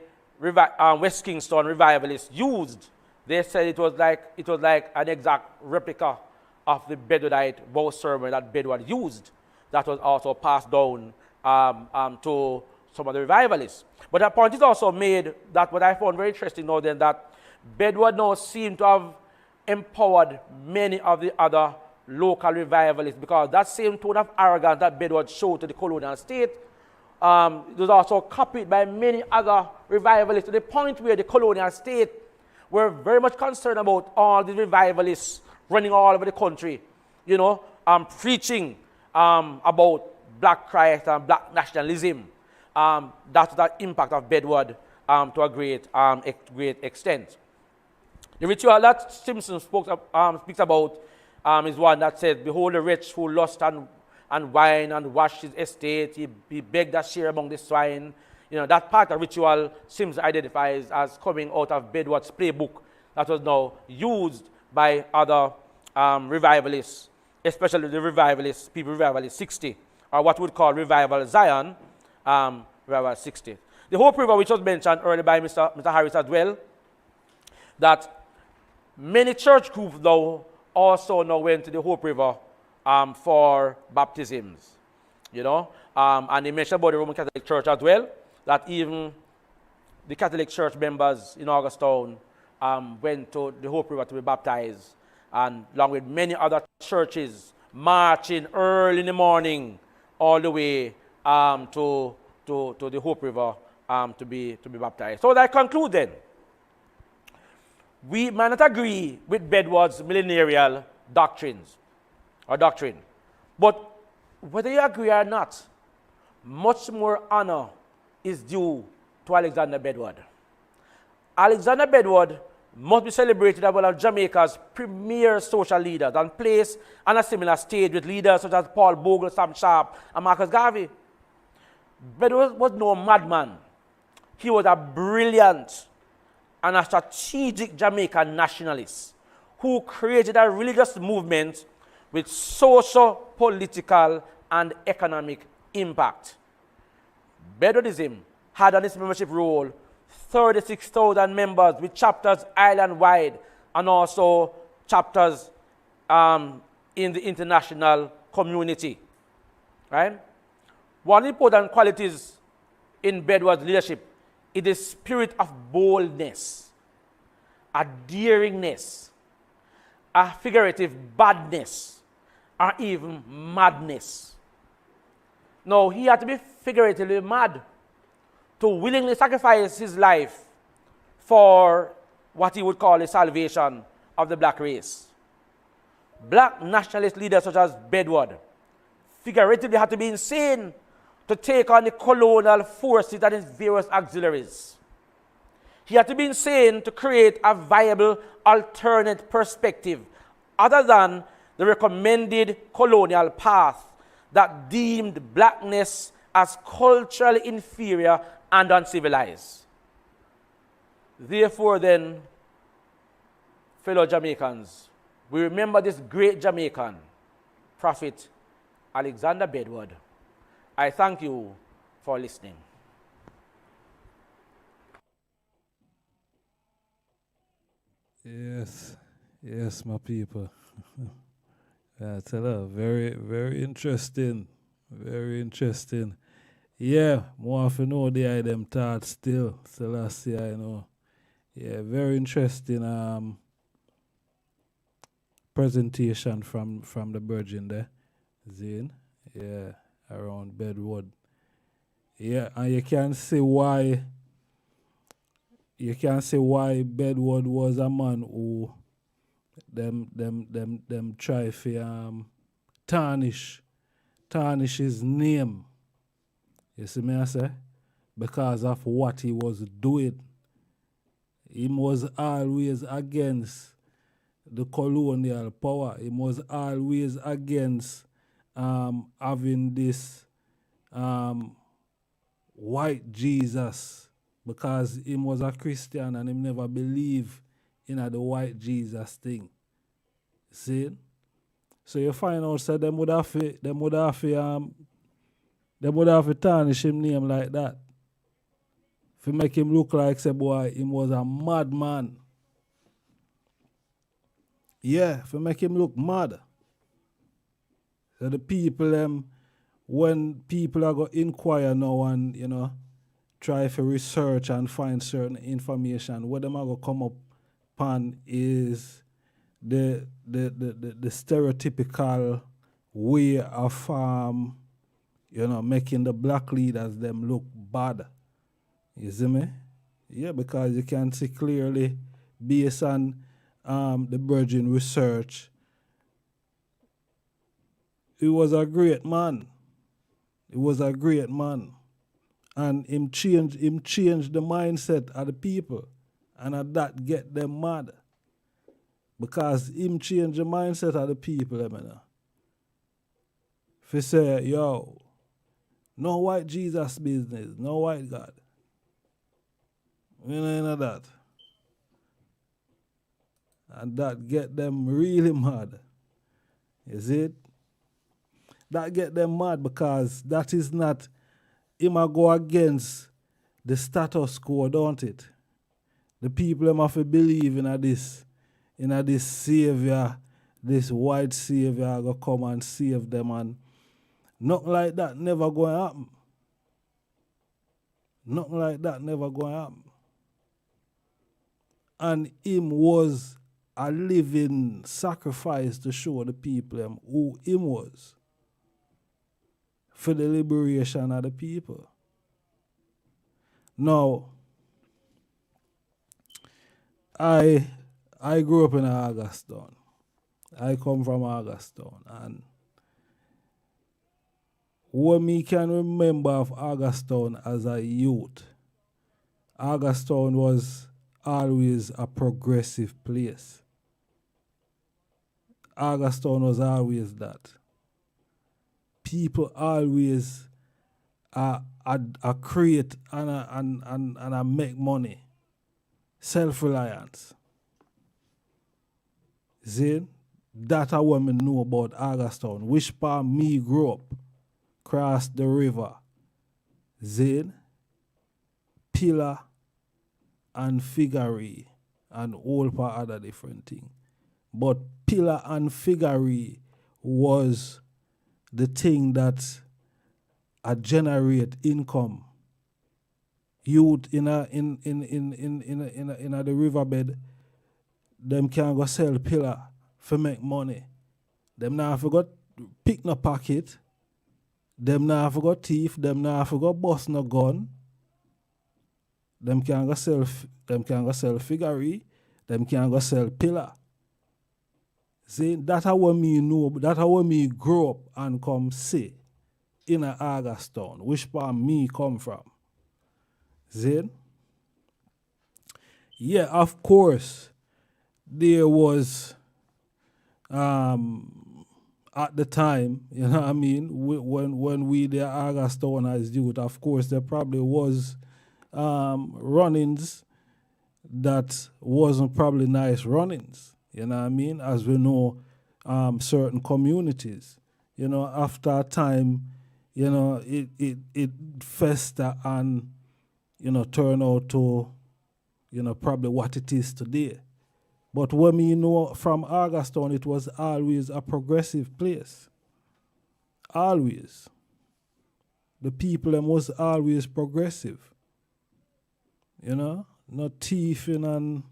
C: West Kingston revivalists used. They said it was like an exact replica of the Bedouinite vow ceremony that Bedward used. That was also passed down to some of the revivalists. But a point is also made that what I found very interesting now then, that Bedward now seemed to have empowered many of the other local revivalists, because that same tone of arrogance that Bedward showed to the colonial state was also copied by many other revivalists, to the point where the colonial state were very much concerned about all the revivalists running all over the country, preaching about Black Christ and Black nationalism. That's the impact of Bedward to a great extent. The ritual that Simpson speaks about is one that says, "Behold, the rich who lust and wine and wash his estate, he begged a share among the swine." That part of ritual Simpson identifies as coming out of Bedward's playbook that was now used by other revivalists, especially the revivalists, people Revivalist 60, or what we would call Revival Zion, Revival 60. The Hope River, which was mentioned earlier by Mr. Harris as well, that many church groups now also now went to the Hope River for baptisms, and they mentioned about the Roman Catholic Church as well, that even the Catholic Church members in Augustown went to the Hope River to be baptized, and along with many other churches marching early in the morning all the way to the Hope River to be baptized. So that conclude then. We might not agree with Bedward's millenarial doctrine, but whether you agree or not, much more honor is due to Alexander Bedward. Alexander Bedward must be celebrated as one of Jamaica's premier social leaders and placed on a similar stage with leaders such as Paul Bogle, Sam Sharp, and Marcus Garvey. Bedward was no madman. He was a brilliant and a strategic Jamaican nationalist who created a religious movement with social, political, and economic impact. Bedwardism had on its membership roll 36,000 members with chapters island-wide and also chapters in the international community. Right? One important qualities in Bedward's leadership is the spirit of boldness, a daringness, a figurative badness, or even madness. No, he had to be figuratively mad to willingly sacrifice his life for what he would call the salvation of the black race. Black nationalist leaders such as Bedward figuratively had to be insane to take on the colonial forces and its various auxiliaries. He had to be insane to create a viable alternate perspective other than the recommended colonial path that deemed blackness as culturally inferior and uncivilized. Therefore then, fellow Jamaicans, we remember this great Jamaican, Prophet Alexander Bedward. I thank you for listening.
B: Yes, my people. That's very, very interesting. Very interesting. Yeah, more of know the them thoughts still last year, Yeah, very interesting presentation from the Virgin there. Zane. Yeah, around Bedward. Yeah, and you can see why Bedward was a man who them try to tarnish his name. You see me I say? Because of what he was doing. He was always against the colonial power. He was always against having this white Jesus, because he was a Christian and he never believed in the white Jesus thing. See? So you find out that them would have to tarnish him name like that. To make him look like say boy, he was a madman. Yeah, to make him look mad. So the people when people are going to inquire now and try to research and find certain information, what them are going to come up upon is the stereotypical way of making the black leaders them look bad. You see me? Yeah, because you can see clearly based on the Virgin research, he was a great man. He was a great man. And him change the mindset of the people. And that get them mad. Because him change the mindset of the people, If he say, yo, no white Jesus business, no white God. We know that. And that get them really mad. Is it? That get them mad because that is not, him a go against the status quo, don't it? The people them have to believe in this savior, this white savior go come and save them, and nothing like that never going to happen. Nothing like that never going to happen. And him was a living sacrifice to show the people them who him was for the liberation of the people. Now, I grew up in Augustown. I come from Augustown, and what me can remember of Augustown as a youth, Augustown was always a progressive place. Augustown was always that. People always create and make money. Self-reliance. See? That's what I know about Augustown. Which part me grew up, cross the river. Zane, Pillar, and Figure, and all part other different thing. But Pillar and Figure was the thing that generate income. Youth in the riverbed, them can go sell pillar for make money. Them now forgot pick no pocket. Them now forgot thief. Them now forgot bust no gun. Them can go sell figure. Them can go sell pillar. See, that's how me know. That's how me grow up and come see in a Augustown, which part me come from. See? Yeah, of course, there was at the time, you know what I mean, when we the Augustown as youth, of course, there probably was runnings that wasn't probably nice runnings, you know what I mean, as we know, certain communities, you know, after a time, you know, it fester and, you know, turn out to, you know, probably what it is today. But when we know from Augustown, it was always a progressive place. Always. The people them was always progressive. You know? No thieving and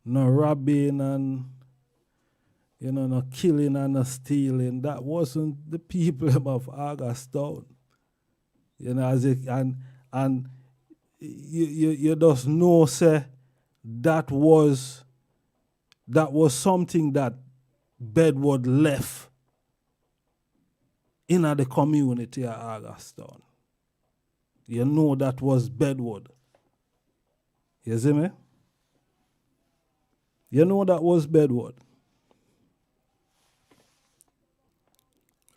B: no robbing and, you know, no killing and no stealing. That wasn't the people of Augustown. You know, and you just know, say, that was something that Bedward left in the community of Augustown. You know that was Bedward. You see me? You know that was Bedward.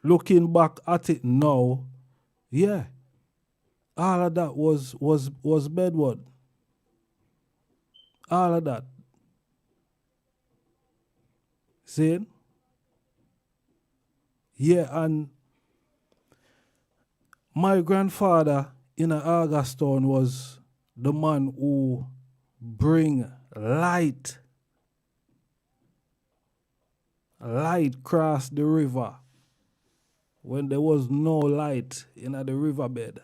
B: Looking back at it now, yeah, all of that was Bedward. All of that. See? Yeah, and my grandfather in Augustown was the man who bring light across the river when there was no light in the riverbed.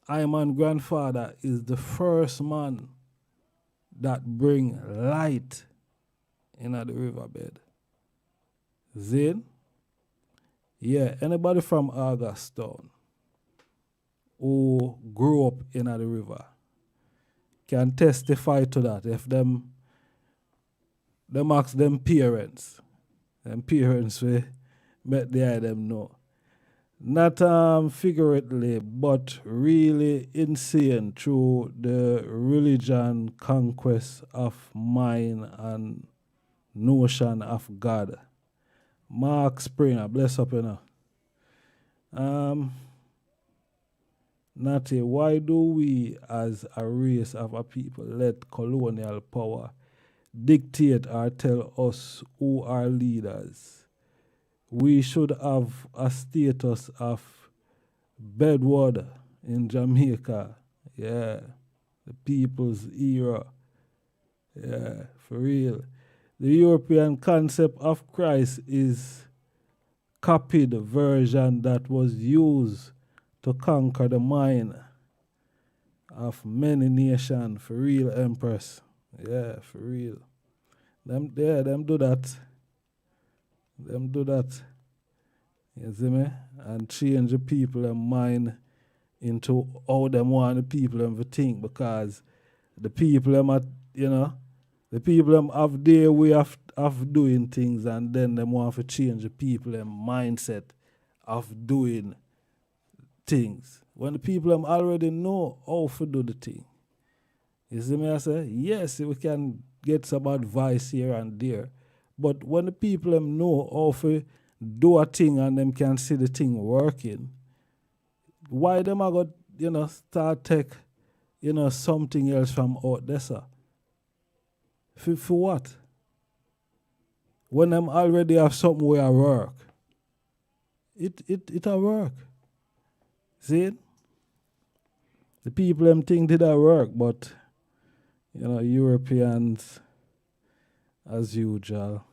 B: I, my grandfather, is the first man that bring light in the riverbed. Zane? Yeah, anybody from Augustown who grew up in the river can testify to that. If them ask them parents we met the eye them know. not figuratively, but really insane through the religion conquest of mind and notion of God. Mark Springer, bless up, you know. Natty, why do we as a race of a people let colonial power dictate or tell us who are leaders? We should have a status of Bedward in Jamaica. Yeah. The people's era. Yeah, for real. The European concept of Christ is copied version that was used to conquer the mind of many nations. For real, Empress. Yeah, for real. Them do that. Them do that. You see me? And change the people and mind into how them want the people them to think, because the people them are, the people them have their way of doing things, and then them want to change the people them mindset of doing things. When the people them already know how to do the thing. You see me? I say, yes, we can get some advice here and there. But when the people them know how to do a thing and them can see the thing working, why them I got, start take, something else from out there, sir? For what? When them already have something where I work. It a work. See it? The people them think did a work, but Europeans, as usual,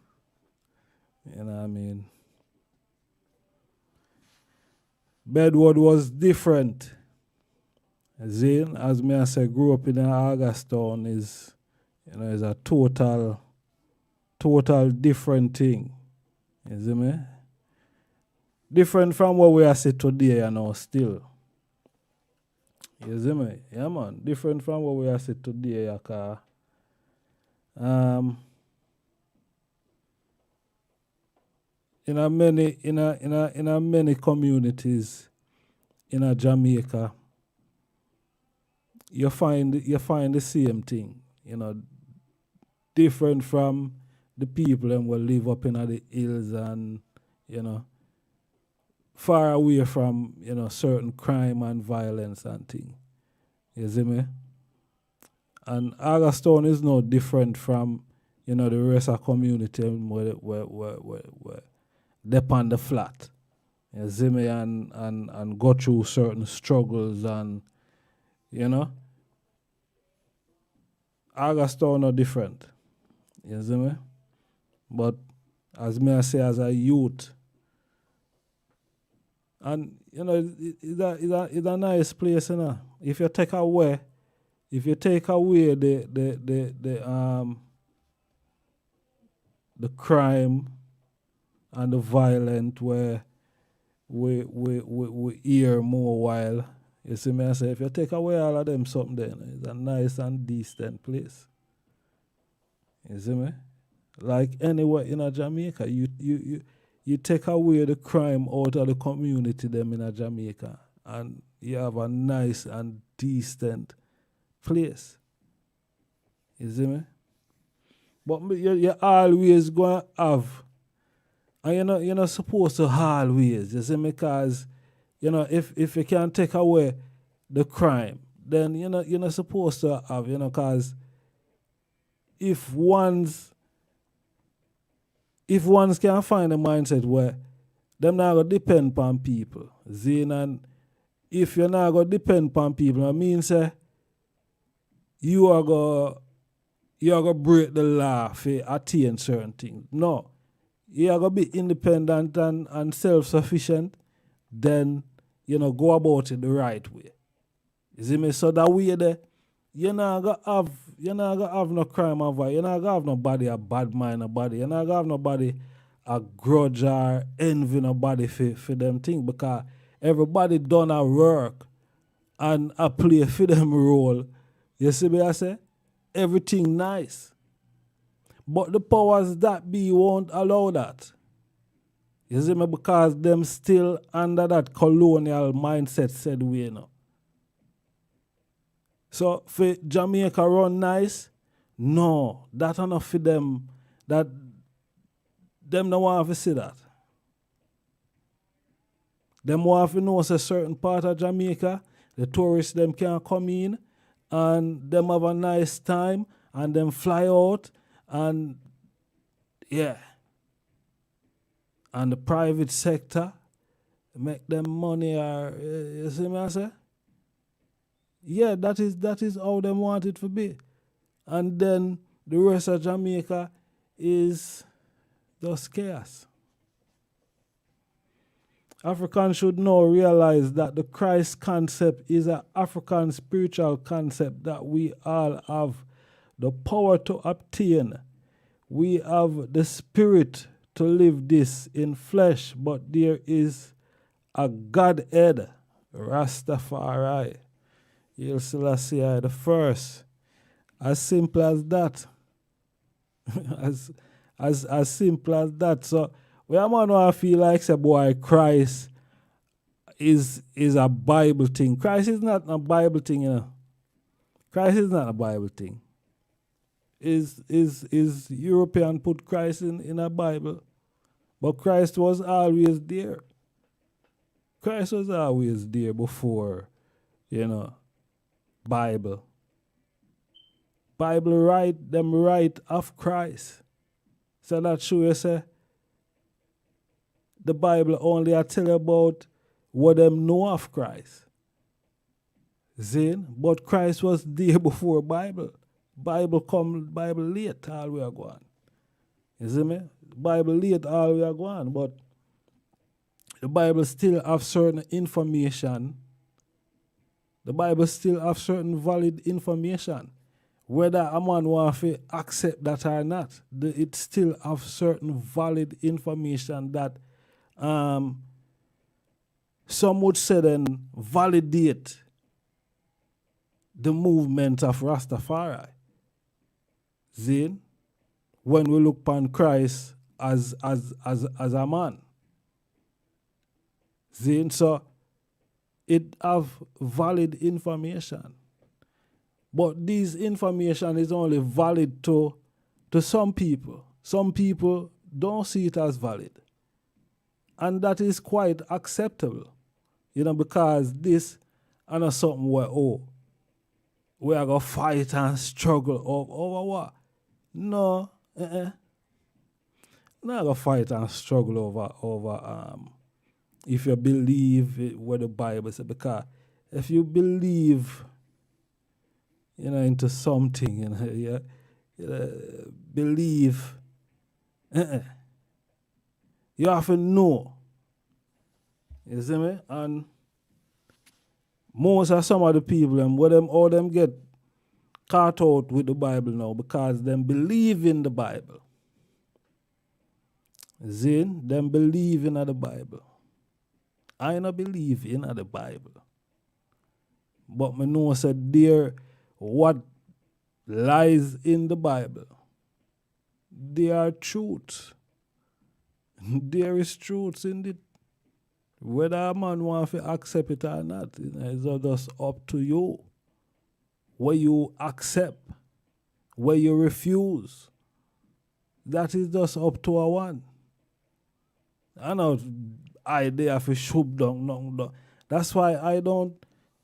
B: you know what I mean? Bedward was different. Zane, as me I say, grew up in Augustown is a total different thing. You see me? Different from what we are see today, still. You see me? Yeah, man. Different from what we are see today, yaka. In a many communities in Jamaica, you find the same thing, different from the people them will live up in the hills and far away from certain crime and violence and thing. You see me? And Augustown is no different from the rest of the community where dip on the flat. You see me? And go through certain struggles and Augustown are different. You see me? But as me I say, as a youth, and it's a nice place, If you take away the crime and the violent, where we hear more while. You see me I say, if you take away all of them something, then it's a nice and decent place. You see me? Like anywhere in Jamaica, you take away the crime out of the community them in Jamaica, and you have a nice and decent place. You see me? But you always going to have, and you're not supposed to always, you see me, because if you can take away the crime, then you're not supposed to have, because if one's can find a mindset where them not gonna depend upon people, and if you're not gonna depend upon people, it means you are gonna break the law to attain certain things. No. You are gonna be independent and self-sufficient, then go about it the right way. You see me? So that way there, you're not gonna have no crime and violence. You're not gonna have nobody a bad mind nobody. You're not gonna have nobody a grudge or envy nobody for them things, because everybody done a work and a play for them role. You see me I say? Everything nice. But the powers that be won't allow that. You see me? Because them still under that colonial mindset said we, you know. So for Jamaica run nice, no, that enough for them. That them don't want to see that. Them want to know a certain part of Jamaica, the tourists them can come in and them have a nice time and them fly out and yeah. And the private sector make them money or you see me I say? Yeah, that is how them want it to be. And then the rest of Jamaica is just chaos. Africans should now realize that the Christ concept is an African spiritual concept that we all have the power to obtain. We have the spirit to live this in flesh, but there is a Godhead, Rastafari, Haile Selassie the first. As simple as that. as simple as that. So we am on I feel like say boy Christ is a Bible thing. Christ is not a Bible thing, you know. Christ is not a Bible thing. Is European put Christ in a Bible. But Christ was always there. Christ was always there before, you know, Bible. Bible write them right of Christ. So that show you say the Bible only I tell you about what them know of Christ. See? But Christ was there before Bible. Bible late all we are going. You see me? Bible late all we are going, but the Bible still have certain information. The Bible still have certain valid information. Whether a man want to accept that or not, it still have certain valid information that some would say then validate the movement of Rastafari. Zin, when we look upon Christ as a man. Zin, so it have valid information. But this information is only valid to some people. Some people don't see it as valid. And that is quite acceptable. You know, because this is not something where, we are going to fight and struggle over what? No. Not going to fight and struggle over if you believe what the Bible says. Because if you believe into something, believe. You have to know. You see me? And most of some of the people, all them get caught out with the Bible now because them believe in the Bible. Zin, them believe in the Bible. I don't believe in the Bible. But me know said there what lies in the Bible. They are truth. There is truth in it. Whether a man wants to accept it or not, it's just up to you. What you accept, what you refuse, that is just up to a one. I know I there for shoot down. That's why I don't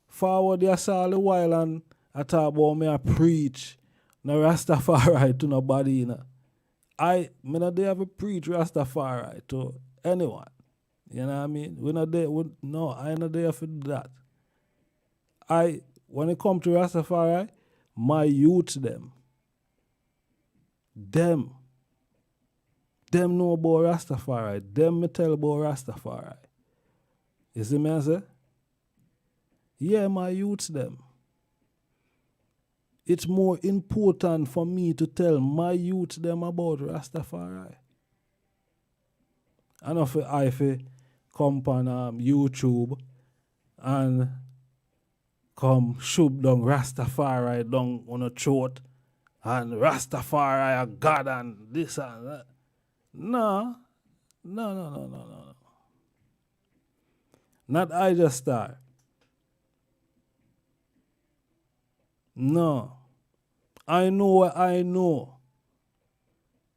B: forward this all a while and I talk about me I preach no Rastafari to nobody, you know. I not there to preach Rastafari to anyone. You know what I mean? We're not there. I'm not there for that. When it comes to Rastafari, my youth them know about Rastafari. Them me tell about Rastafari. You see me I say? Yeah, my youth them. It's more important for me to tell my youth them about Rastafari. I know if I come on YouTube and come shoot down Rastafari down on a throat and Rastafari a God and this and that. No, No. Not I just star. No. I know what I know.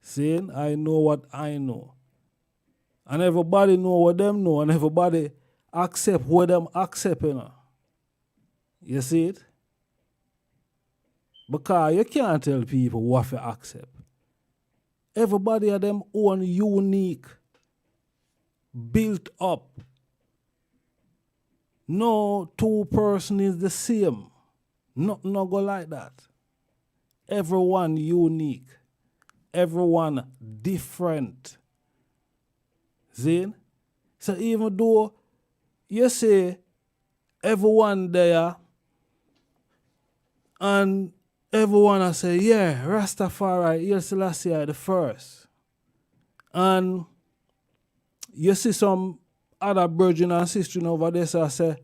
B: Saying I know what I know. And everybody know what them know, and everybody accept what them accept, you know. You see it? Because you can't tell people what to accept. Everybody have them own unique, built up. No two person is the same. Nothing no go like that. Everyone unique. Everyone different. See? So even though you say everyone there and everyone I say, yeah, Rastafari, Haile Selassie the first. And you see some other brethren and sisters over there, so I say,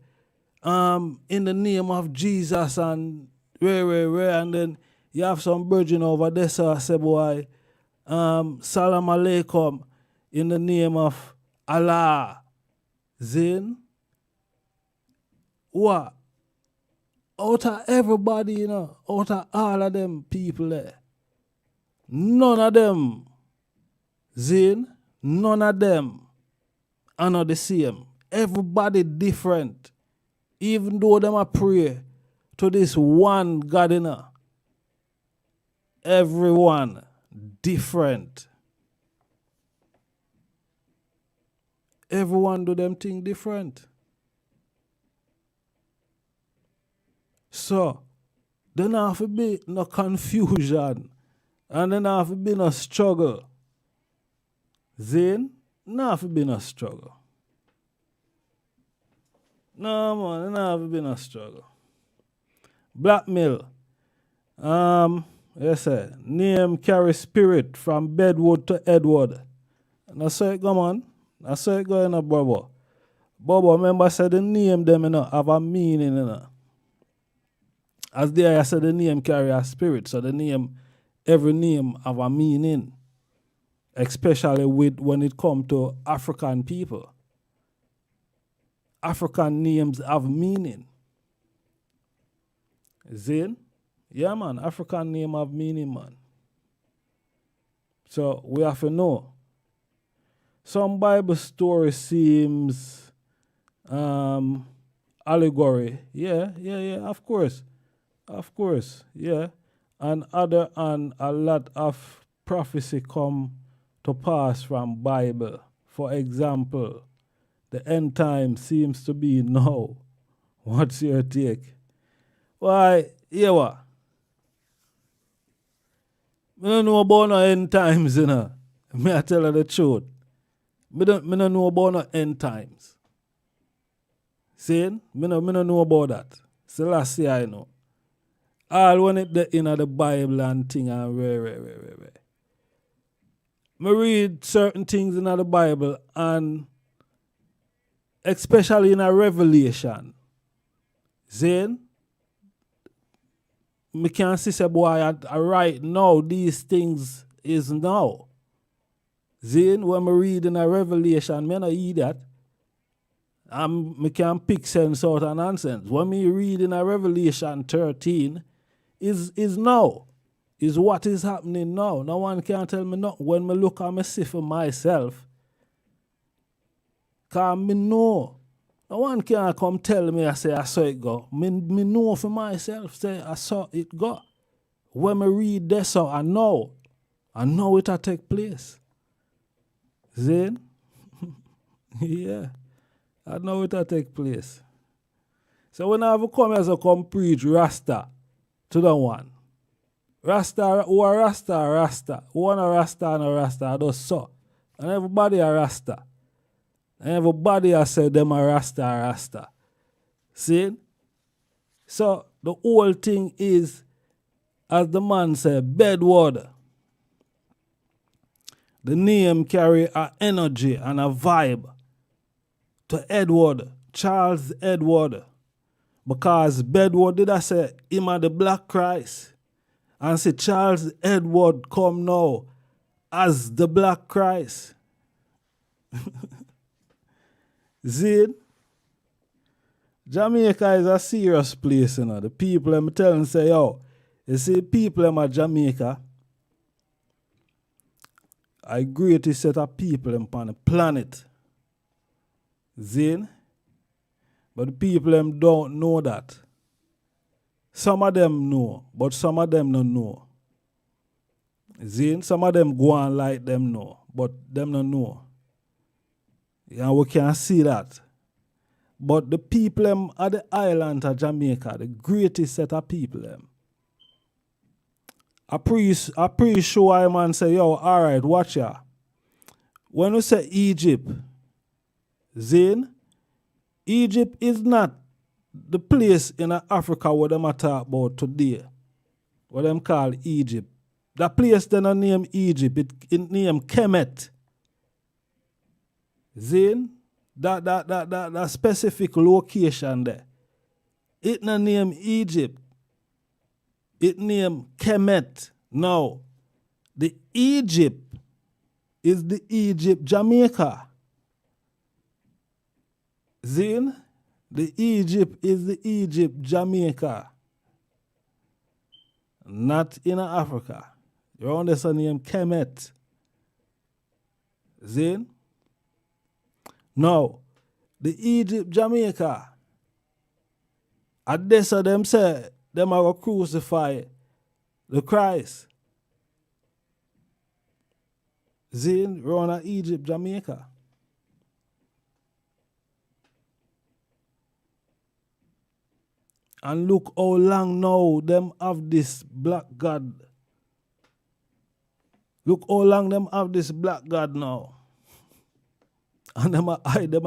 B: in the name of Jesus and where, and then you have some brethren over there, so I say, boy, salam alaikum, in the name of Allah. Zin? What? Out of everybody, you know, out of all of them people there, none of them, Zin, none of them are not the same. Everybody different. Even though them are pray to this one God, you know, everyone different. Everyone do them thing different. So, there not have to be no confusion and there not have to be no struggle. Zane, not have to be no struggle. No man, there not have to be no struggle. Blackmail. Yes sir. Name carry spirit from Bedward to Edward. And I say it go on. I say it go in a Bobo. Bobo, remember I said the name them, you know, have a meaning, you know. As there I said the name carry a spirit, so the name, every name have a meaning. Especially with when it comes to African people. African names have meaning. Zane? Yeah man, African name have meaning, man. So we have to know. Some Bible story seems allegory. Yeah, of course. Of course, yeah. And a lot of prophecy come to pass from Bible. For example, the end time seems to be now. What's your take? Why, yeah what? I don't know about no end times, you know. May I tell you the truth? I don't know about no end times. See? I don't know about that. Selassie I know. All when it in the Bible and thing and where. I read certain things in the Bible and especially in a Revelation. Then I can see say boy right now these things is now. Then when I read in a Revelation, I don't eat that. I can pick sense out of nonsense. When me read in a Revelation 13 is now. Is what is happening now. No one can tell me not when I look at me see for myself. Cause me know. No one can come tell me I say I saw it go. Me know for myself say I saw it go. When I read this so I know it will take place. Then yeah. I know it will take place. So when I have come as a come preach Rasta to the one. Rasta, who are Rasta. Who are Rasta and a Rasta, I just saw. And everybody are Rasta. And everybody has said them are Rasta. See? So the whole thing is, as the man said, Bedward. The name carry a energy and a vibe to Edward, Charles Edward. Because Bedward did I say him are the Black Christ. And say Charles Edward come now as the Black Christ. Zin, Jamaica is a serious place, you know. The people I'm telling say, yo, you see people in Jamaica, a greatest set of people on the planet. Zin, but the people them don't know that. Some of them know, but some of them don't know. Zin, some of them go on like them know, but them don't know. And we can see that. But the people them at the island of Jamaica, the greatest set of people them. I pretty sure I man say, yo, alright, watch ya. When we say Egypt, Zin, Egypt is not the place in Africa where them talk about today. What them call Egypt. That place they don't name Egypt, it name Kemet. Zin, that specific location there. It not name Egypt. It name Kemet. Now, the Egypt is the Egypt Jamaica. Zin, the Egypt is the Egypt Jamaica. Not in Africa. You understand the name Kemet. Zin? Now, the Egypt Jamaica, at this of them say, them are going to crucify the Christ. Zin, around Egypt Jamaica. And look how long now them have this black God. Look how long them have this black God now. And them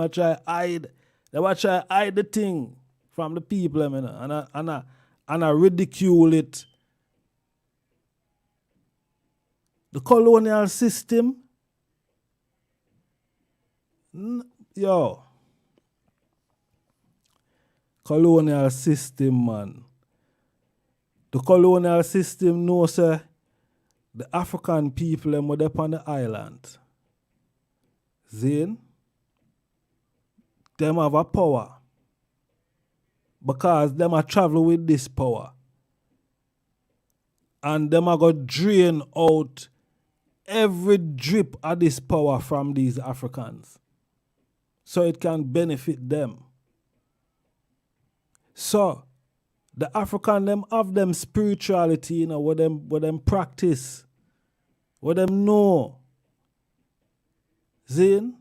B: a try hide. Them a try hide the thing from the people, you know, and I ridicule it. The colonial system, yo. Colonial system, man. The colonial system knows the African people them were up on the island. Zin, them have a power. Because them are travel with this power. And them are going to drain out every drip of this power from these Africans. So it can benefit them. So, the African them have them spirituality, you know, what them practice, what them know. Zin?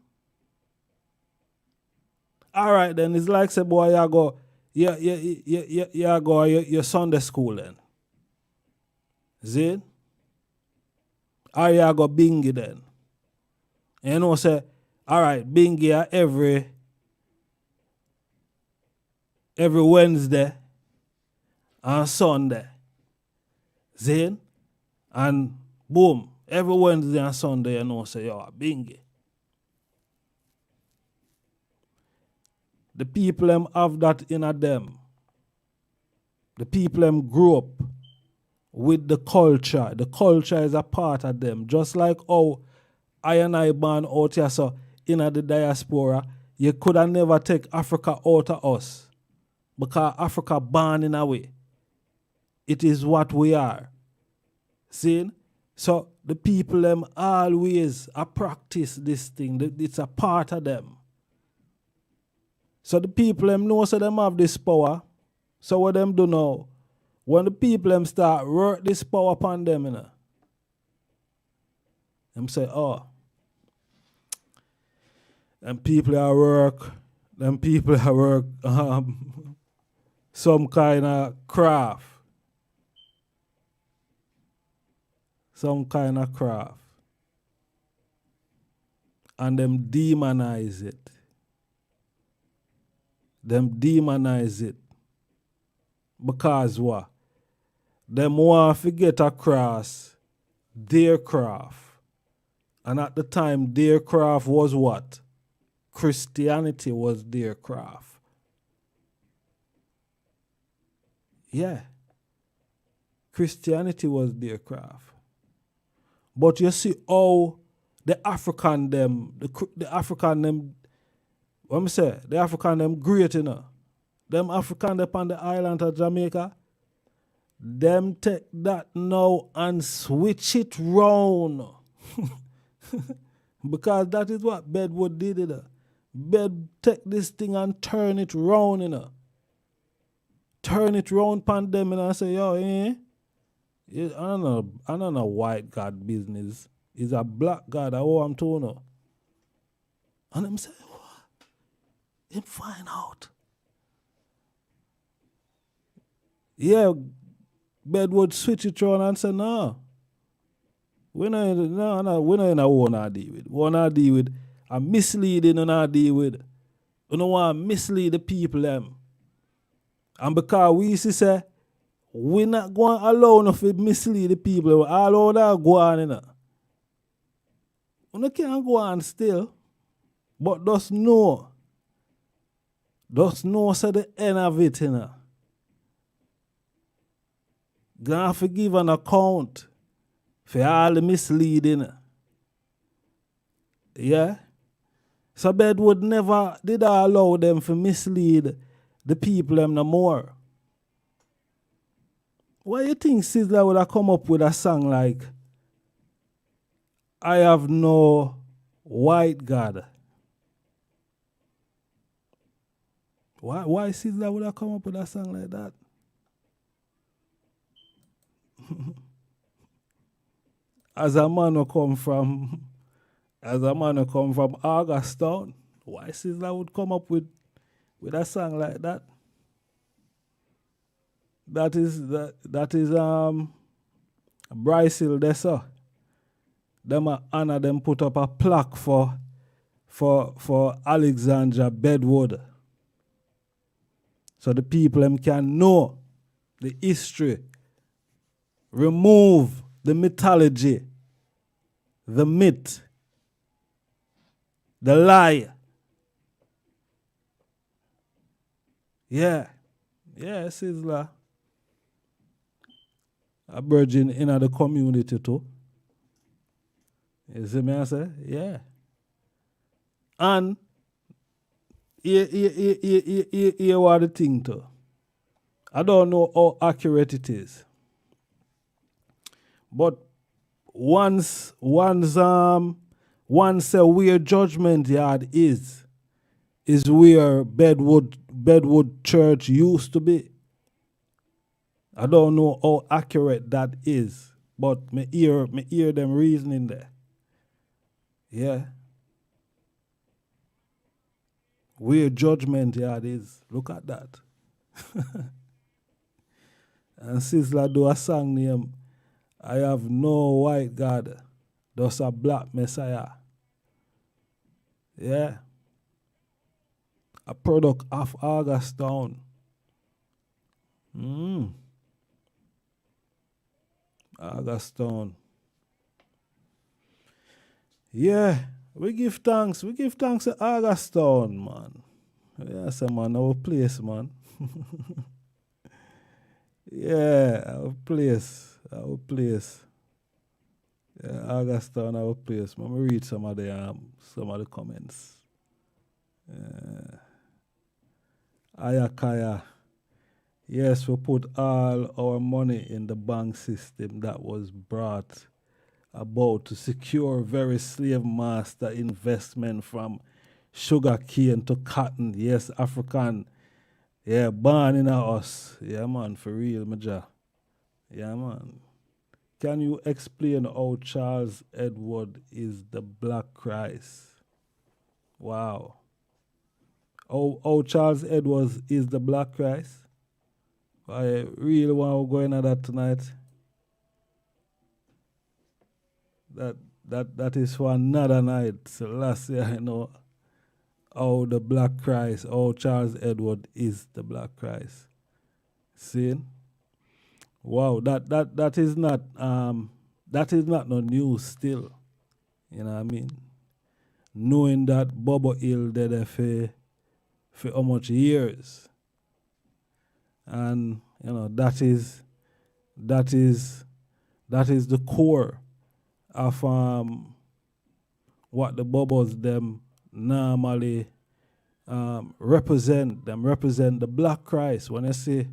B: Alright then, it's like say boy you go your Sunday school then. Zin? Or you go bingy then. And you know say, alright, bingy every Wednesday and Sunday. Zin? And boom, every Wednesday and Sunday, you know, say, yo, bingy. The people them have that in them. The people them grew up with the culture. The culture is a part of them. Just like how I and I born out here, so in the diaspora, you could have never take Africa out of us. Because Africa born in a way. It is what we are. See? So the people them always practice this thing. It's a part of them. So the people them know so them have this power. So what them do now? When the people them start work this power upon them, you know, them say, oh, them people are work some kind of craft. Some kind of craft. And them demonize it. Because what? Them want to get across their craft. And at the time, their craft was what? Christianity was their craft. Yeah. Christianity was their craft. But you see how the African them, the African them, what me say, the African them great, you know. Them African them on the island of Jamaica, them take that now and switch it round. Because that is what Bedward did, you know. Bed take this thing and turn it round, you know. Turn it round pan them and say, yo, I don't know white God business. It's a black God, I I'm told no. And them say, what? Him find out. Yeah, Bedward switch it around and say, no. We not in a wanna deal with. Wanna deal with a misleading and I deal with. You don't want to mislead the people them. And because we used to say, we're not going to allow enough to mislead the people. All that go on, you know. You can't go on still. But just know. Just know so the end of it, you know. Gonna have to give an account for all the misleading. Yeah? So Bedward never did allow them to mislead the people them no more. Why you think Sizzla would have come up with a song like I have no white God? Why Sizzla would have come up with a song like that? As a man who come from Augustown, why Sizzla would come up with a song like that? That is Bryce Hill there, sir. Them a honor them put up a plaque for Alexandra Bedward. So the people them can know the history. Remove the mythology, the myth, the lie. Yeah, Sizzla. A virgin in the community too. You see me I say? Yeah. And here what the thing too. I don't know how accurate it is. But once a where Judgment Yard is where Bedward Church used to be. I don't know how accurate that is, but me hear them reasoning there. Yeah. Where Judgment Yard is. Look at that. And Sizzla do a song named I have no white God, just a black Messiah. Yeah. A product of Augustown. Augustown. Yeah, we give thanks. We give thanks to Augustown, man. Yes, man, our place, man. Yeah, our place. Yeah, Augustown, our place. Let me read some of the comments. Ayakaya. Yes, we put all our money in the bank system that was brought about to secure very slave master investment from sugar cane to cotton. Yes, African. Yeah, born in us. Yeah, man, for real, Maja. Yeah, man. Can you explain how Charles Edward is the Black Christ? Wow. How Charles Edwards is the Black Christ? I really want to go into that tonight. That is for another night. So last year I know how the Black Christ, how Charles Edward is the Black Christ. See? Wow, that is not no news still. You know what I mean? Knowing that Bobo Hill did it for how much years. And you know that is the core of what the bubbles them normally represent. Them represent the black Christ. When I say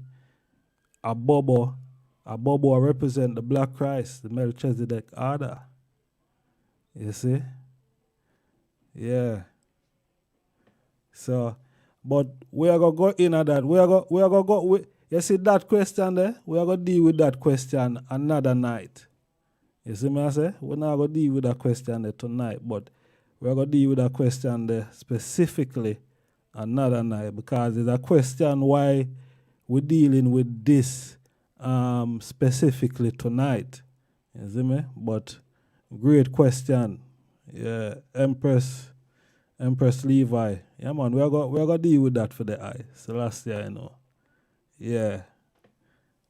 B: a bubble represent the black Christ, the Melchizedek order. You see? Yeah. So, but we are gonna go in at that. We are gonna go with, you see that question there? We are gonna deal with that question another night. You see me I say? We're not gonna deal with that question there tonight, but we're gonna deal with that question there specifically another night, because it's a question why we're dealing with this specifically tonight. You see me? But great question. Yeah, Empress Levi. Yeah, man, we're gonna deal with that for the eye. So last year, you know. Yeah.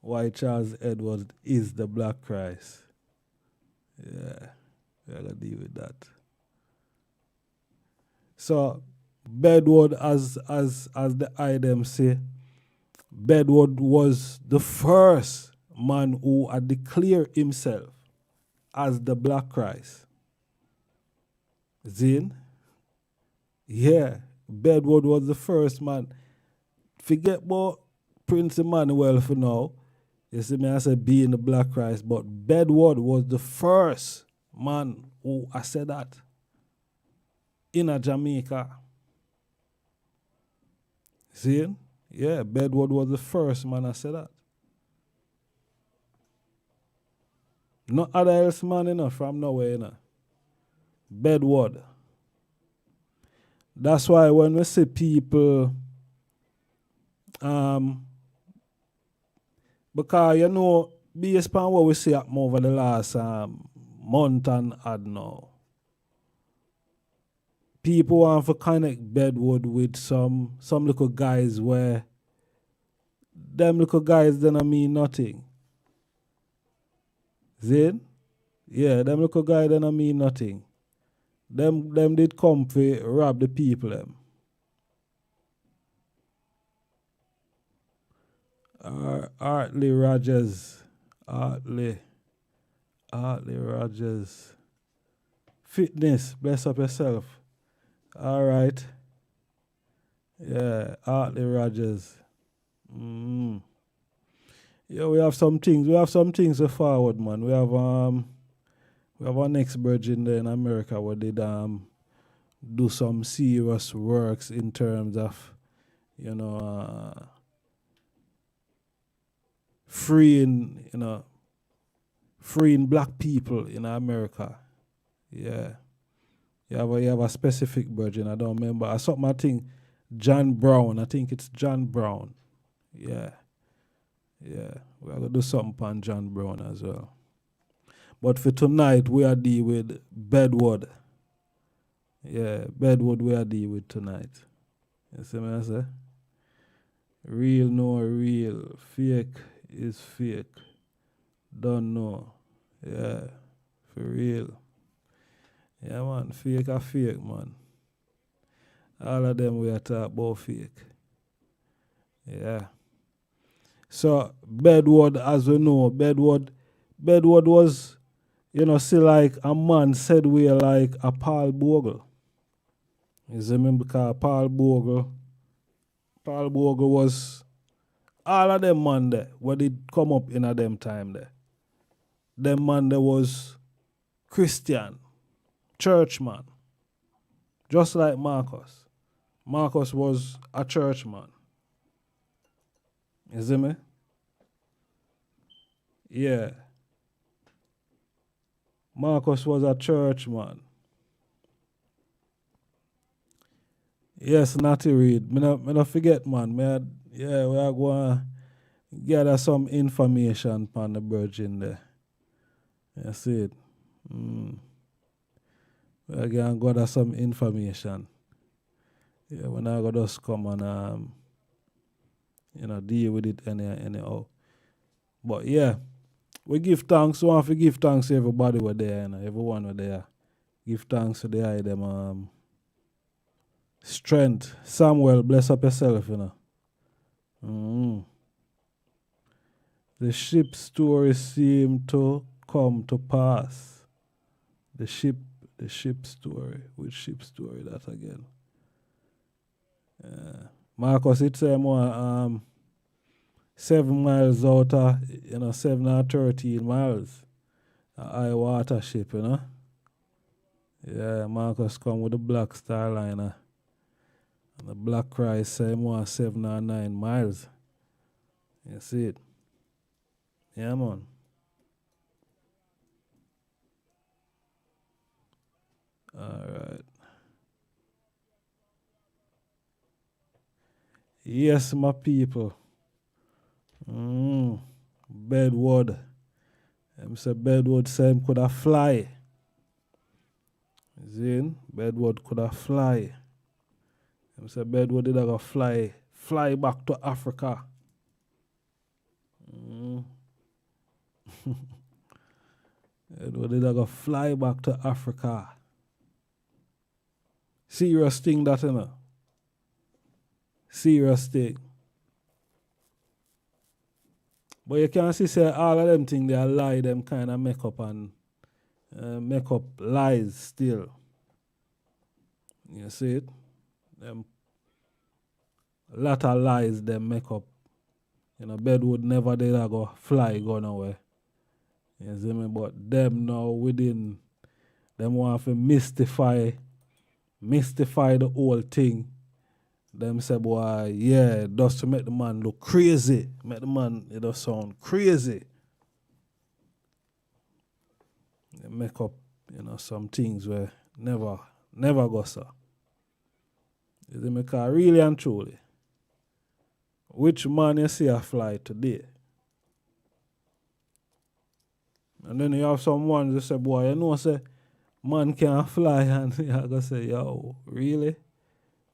B: Why Charles Edward is the Black Christ. Yeah. We're gonna deal with that. So Bedward, as the item say, Bedward was the first man who had declared himself as the Black Christ. Zin? Yeah, Bedward was the first man. Forget about Prince Emmanuel for now. You see me, I said being the Black Christ, but Bedward was the first man who I said that in a Jamaica. See? Yeah, Bedward was the first man I said that. No other else man, you know, from nowhere, you know. Bedward. That's why when we see people, because, you know, based upon what we see happen over the last month and odd now, people want to connect Bedward with some little guys where them little guys don't mean nothing. Zin? Yeah, them little guys don't mean nothing. Them did come to rob the people them. Hartley Rogers. Hartley Rogers. Fitness, bless up yourself. All right. Yeah, Hartley Rogers. Yeah, we have some things. We have some things to forward, man. We have our next virgin there in America where they do some serious works in terms of, you know, freeing black people in America. Yeah. You have a specific virgin, I don't remember. I think John Brown. I think it's John Brown. Yeah. Yeah. We're gonna do something on John Brown as well. But for tonight, we are dealing with Bedward. Yeah, Bedward we are dealing with tonight. You see what I say? Real no real. Fake is fake. Don't know. Yeah, for real. Yeah, man, fake are fake, man. All of them we are talking about fake. Yeah. So, Bedward, as we know, Bedward was, you know, see like a man said we are like a Paul Bogle. You see me? Because Paul Bogle was all of them man there, what did come up in a them time there. Them man there was Christian, churchman. Just like Marcus. Marcus was a churchman. You see me? Yeah. Marcus was a churchman. Yes, Natty Reed. Me not forget, man. We are going to gather some information on the virgin there. You see it? We are going to gather some information. Yeah, we're not going to just come and deal with it anyhow. But yeah, we give thanks. We want to give thanks to everybody who there, everyone who there. Give thanks to the them strength. Samuel, bless up yourself, The ship story seemed to come to pass. The ship The ship story. Which ship story that again? Marcus, it say more 7 miles out of, 7 or 13 miles. A high water ship, Yeah, Marcus come with the black starliner. And the black cry say more 7 or 9 miles. You see it? Yeah, man. Alright. Yes, my people. Bedward. Say Bedward say him could have fly. Zin, Bedward could have fly. Say Bedward did have fly back to Africa. Bedward did have fly back to Africa. Serious thing that, Serious thing. But you can see say all of them things they are lie, them kind of make up and make up lies still. You see it? Them a lot of lies them make up. Bedwood never did go fly go nowhere. You see me? But them now within them want to mystify the whole thing. Them say, boy, yeah, just to make the man look crazy. Make the man, sound crazy. They make up, some things where never go so. They make her really and truly. Which man you see a fly today? And then you have someone that say, boy, say, man can't fly, and you go say, yo, really?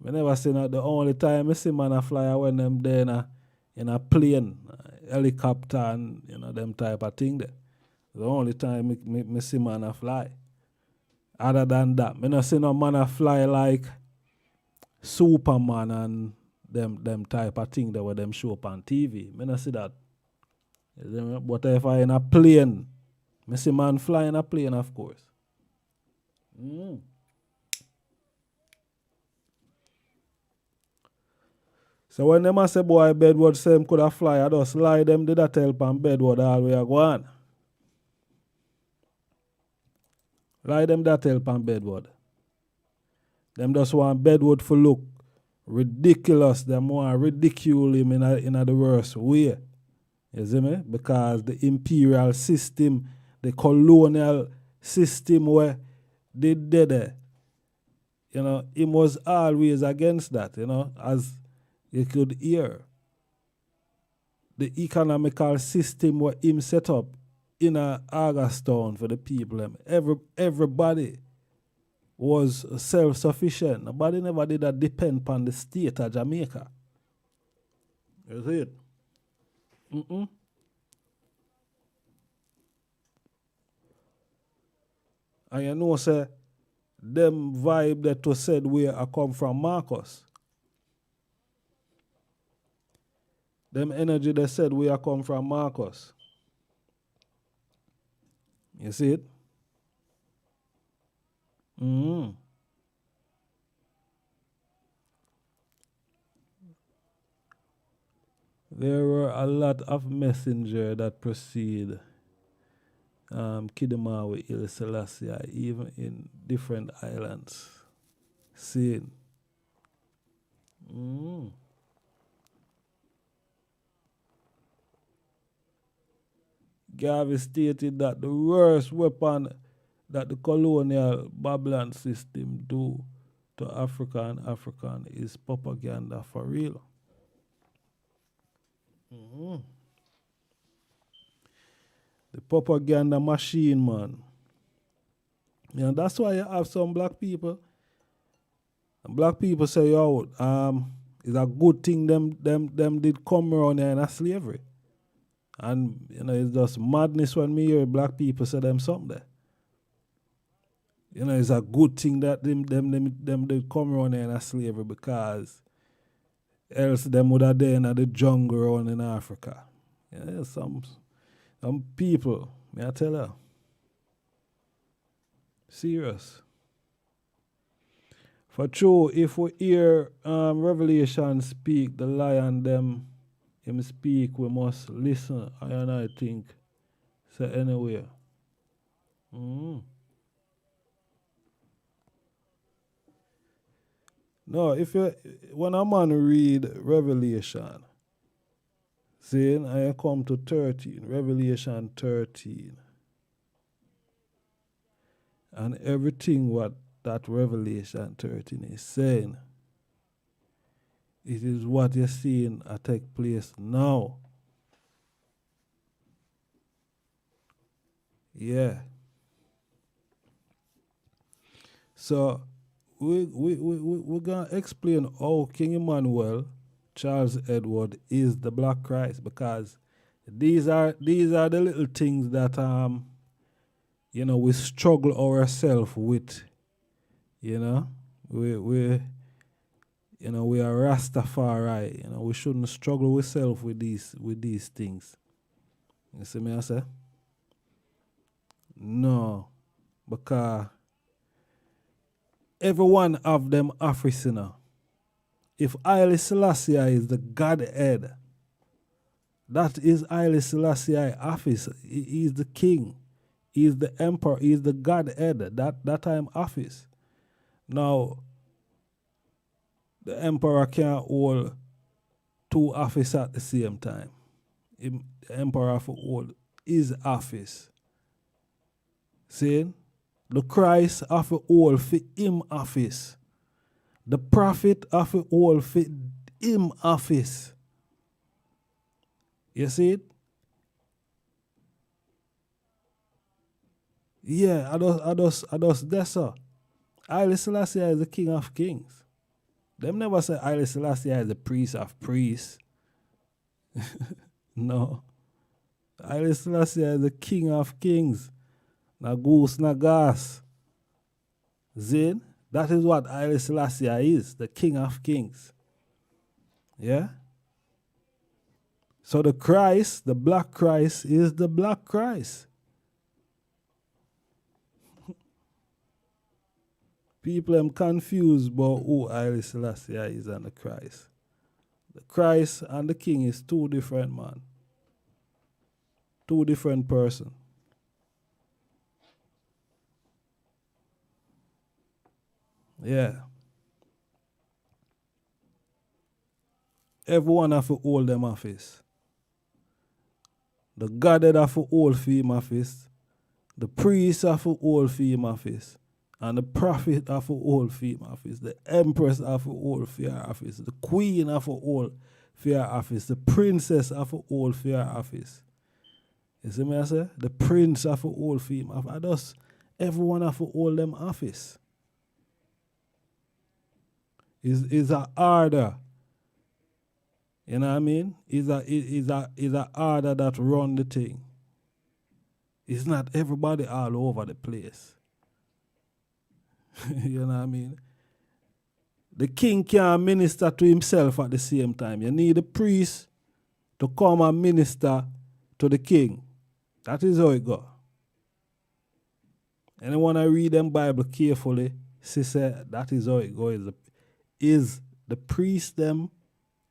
B: I never seen that. The only time I see man fly when them there in a plane, helicopter, and them type of thing there. The only time me see man fly. Other than that, I not see no man fly like Superman and them type of thing that where them show up on TV. I not see that. But if I in a plane, I see man fly in a plane, of course. So when them say boy Bedward say him could have fly, I just lie them did that help and Bedward all way go on. Lie them that help and Bedward. Them just want Bedward for look ridiculous. Them want ridicule him in the worst way. You see me? Because the imperial system, the colonial system where they did it, he was always against that, as you could hear. The economical system where him set up in Augustown for the people. Everybody was self-sufficient. Nobody never did that depend upon the state of Jamaica. You see it? And say, them vibe that was said where I come from Marcus. Them energy they said where I come from Marcus. You see it? There were a lot of messengers that proceed Kidamawi Il Selassie, even in different islands. See? Garvey stated that the worst weapon that the colonial Babylon system do to Africa and African is propaganda for real. The propaganda machine, man. That's why you have some black people. And black people say, yo, it's a good thing them did come around here in a slavery. And it's just madness when me hear black people say them something there. It's a good thing that them did come around here in a slavery, because else them would have there in the jungle around in Africa. Some people, may I tell you. Serious. For true, if we hear Revelation speak, the lion them him speak, we must listen. I think. So anyway. No, if you when a man read Revelation, saying I come to 13, Revelation 13, and everything what that Revelation 13 is saying, it is what you're seeing take place now. Yeah. So we're gonna explain how King Emmanuel, Charles Edward, is the Black Christ, because these are the little things that we struggle ourselves with. We are Rastafari. We shouldn't struggle ourselves with these things. You see me I say? No, because every one of them office, If Haile Selassie is the Godhead, that is Haile Selassie office. He is the king. He is the emperor. He is the Godhead. That time office. Now, the emperor can't hold two offices at the same time. The emperor have to hold his office. See? The Christ have to hold for him office. The prophet have to hold for him office. You see it? Yeah, I just that's so. Haile Selassie is the king of kings. Them never say Haile Selassie is the priest of priests. No. Haile Selassie is the king of kings. Na goose, na gas. Zin, that is what Haile Selassie is, the king of kings. Yeah? So the Christ, the Black Christ, is the Black Christ. People are confused about who Haile Selassie is and the Christ. The Christ and the king is two different men. Two different persons. Yeah. Everyone have to hold them office. The Godhead have to hold for him office. The priest have to hold for him office. And the prophet have to hold for him office. The empress have to hold for her office. The queen have to hold for her office. The princess have to hold for her office. You see me I say? The prince have to hold for him office. Everyone have to hold them office. Is a order. You know what I mean? Is a order that run the thing. It's not everybody all over the place. You know what I mean? The king can't minister to himself at the same time. You need the priest to come and minister to the king. That is how it goes. And when I read them Bible carefully, she said that is how it goes. Is the priest them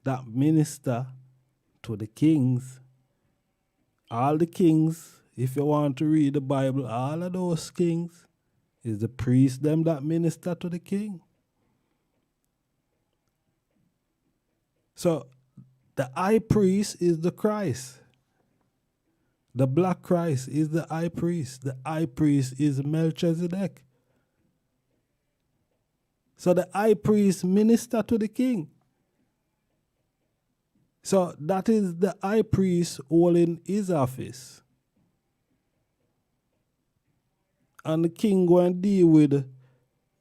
B: that minister to the kings. All the kings, if you want to read the Bible, all of those kings is the priest them that minister to the king. So the high priest is the Christ. The Black Christ is the high priest. The high priest is Melchizedek. So the high priest minister to the king. So that is the high priest holding his office. And the king go and deal with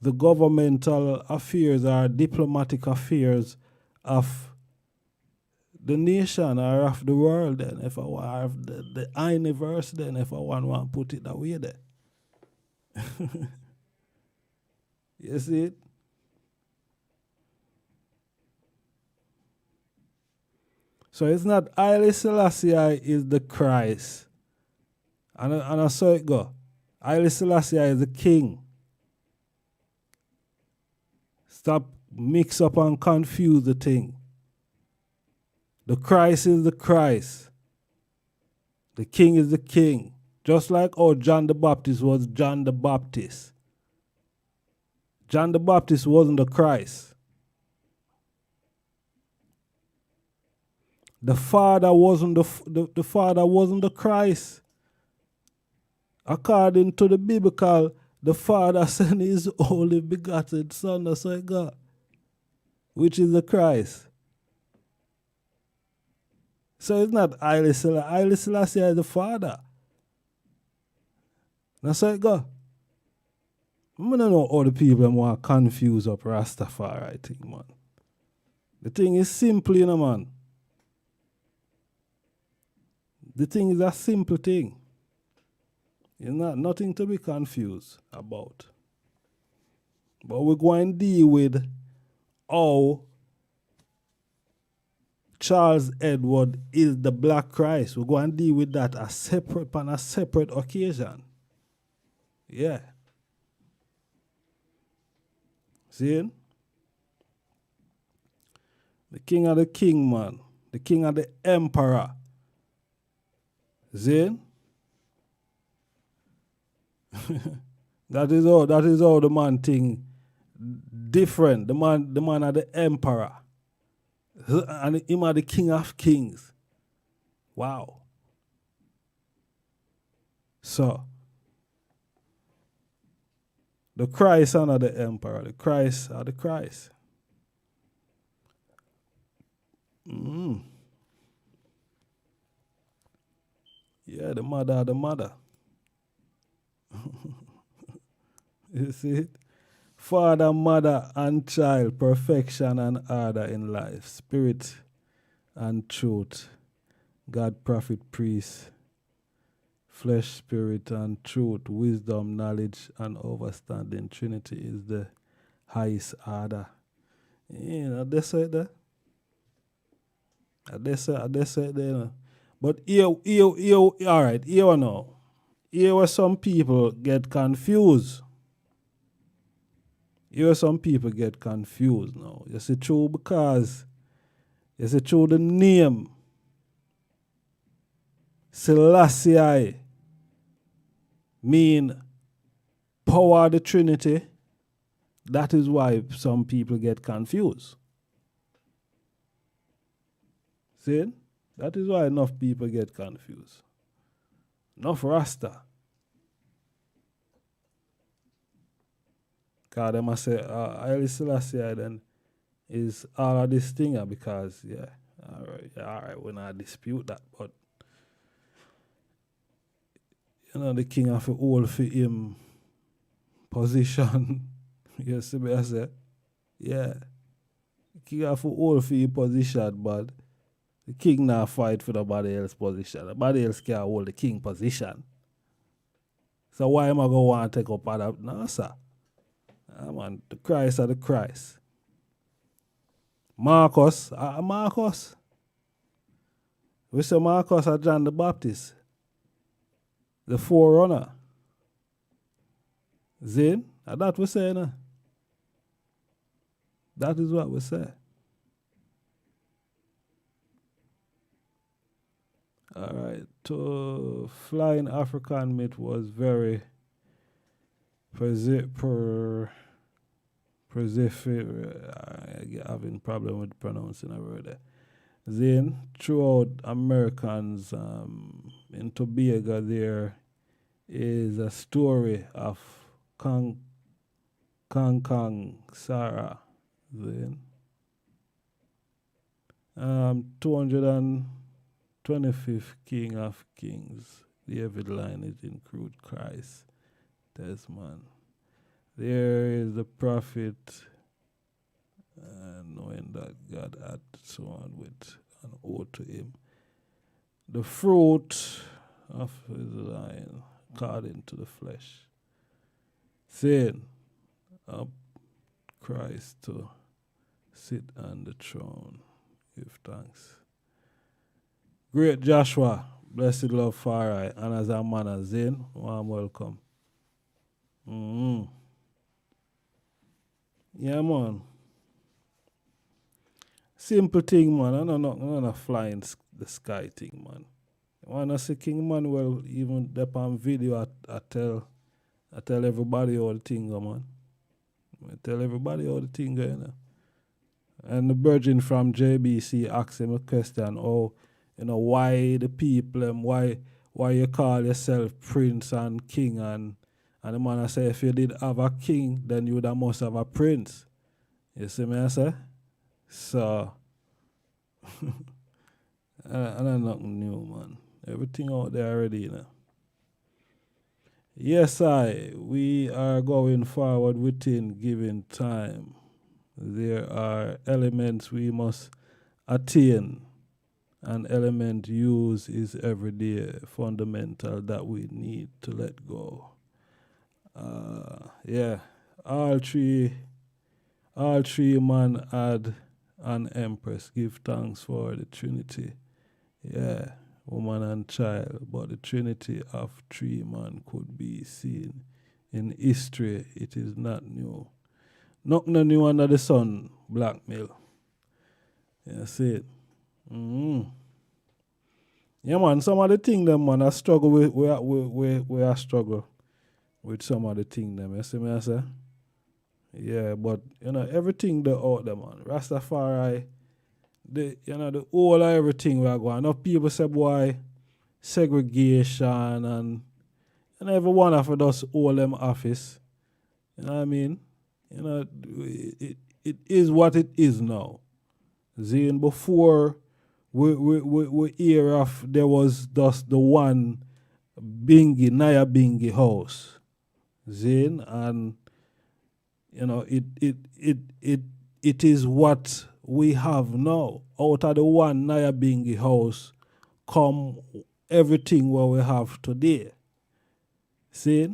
B: the governmental affairs or diplomatic affairs of the nation or of the world, then, if I want the universe, then, if I want to put it that way there. You see it? So it's not Haile Selassie is the Christ. And I saw it go. Haile Selassie is the king. Stop mix up and confuse the thing. The Christ is the Christ. The King is the King. Just like how John the Baptist was John the Baptist. John the Baptist wasn't the Christ. The Father wasn't the Father wasn't the Christ. According to the biblical, the Father sent his only begotten Son, the Son of God, which is the Christ. So it's not Haile Selassie. Haile Selassie is the Father. That's how it go. I don't know how the people want to confuse up Rastafari thing, man. The thing is simple, you know, man. The thing is a simple thing. It's not nothing to be confused about. But we're going to deal with how Charles Edward is the Black Christ. We're going to deal with that on a separate occasion. Yeah. See? The king of the king, man. The king of the emperor. See? That is all the man thing different. The man of the emperor. And him are the king of kings. Wow. So the Christ are not the emperor. The Christ are the Christ. Yeah, the mother are the mother. You see it? Father, mother, and child, perfection and order in life, spirit and truth, God, prophet, priest, flesh, spirit, and truth, wisdom, knowledge, and understanding. Trinity is the highest order. You know, they say that. They say that, you know. But here, all right, here now. Here where some people get confused. Here some people get confused now. You see, true because you see, through the name Selassie mean power of the Trinity. That is why some people get confused. See? That is why enough people get confused. Enough Rasta. Because they must say, Haile Selassie then is all of this thing because, yeah, all right, we're not dispute that, but, you know, the king have to hold for him position. You see me I say? Yeah. The king have to hold for his position, but the king not fight for nobody else's position. Nobody else can hold the king position. So why am I going to want to take up other? No, sir. Man, the Christ are the Christ. Marcus. We say Marcus are John the Baptist. The forerunner. Zin? That we say, no? That is what we say. All right. To flying African myth was very having problem with pronouncing a word there. Then throughout Americans in Tobago there is a story of Kang Sarah. Then 225th King of Kings. David line is include Christ. Desmond. There is the prophet, knowing that God had so on with an oath to him. The fruit of his line, according to the flesh, saying, up Christ to sit on the throne. Give thanks. Great Joshua, blessed love Farai, and as a man as Zane, warm welcome. Yeah, man. Simple thing, man. I know not a flying the sky thing, man. When I see King Manuel even up on video, I tell everybody all the thing, man. I tell everybody all the thing, you know. And the virgin from JBC asked him a question, oh, why the people, why you call yourself prince and king, and the man I say, if you did have a king, then you would have must have a prince. You see me I say? So, and that's nothing new, man. Everything out there already, you know. Yes, we are going forward within given time. There are elements we must attain. An element used is every day fundamental that we need to let go. Yeah, all three man had an empress. Give thanks for the Trinity. Yeah, woman and child, but the Trinity of three man could be seen in history. It is not new. Not new under the sun, blackmail. Yeah, see it. Yeah, man, some of the things them, man, I struggle with, we are struggle with some of the things them, you see me I say? Yeah, but, everything they out there, man. Rastafari, the whole of everything we are going. Enough people say, boy, segregation and every one of us all them office. You know what I mean? It is what it is now. Zine, before we hear of there was just the one Naya Bingi house. Zine, and it is what we have now. Out of the one Naya Bingi house come everything what we have today. See?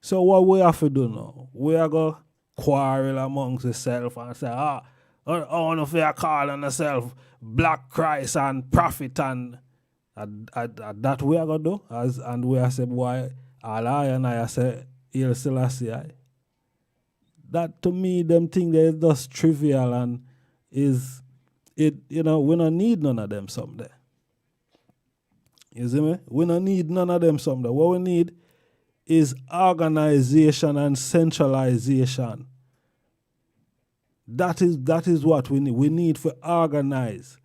B: So what we have to do now? We are going to quarrel amongst ourselves and say, I don't know if we are calling ourselves Black Christ and Prophet, and that we are going to do. And we are saying, why Allah and I say, Il Selassie. That to me, them things that is just trivial and is, we don't need none of them someday. You see me? We don't need none of them someday. What we need is organization and centralization. That is what we need. We need to organize.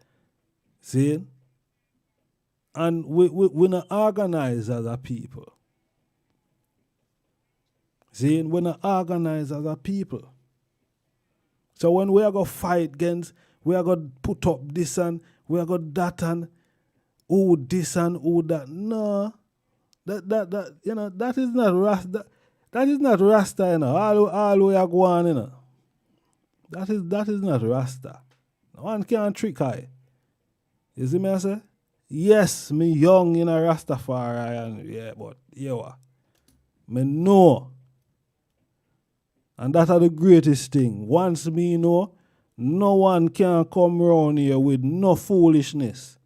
B: See? And we not organize as a people. See? We not organize as a people. So when we are going to fight against, we are going to put up this and we are going to that and who this and who that. No. That is not Rasta. That is not Rasta, All we are going, That is not Rasta. No one can trick I. You see me I say? Yes, me young in a Rastafari and but me know. And that are the greatest thing. Once me know, no one can come around here with no foolishness.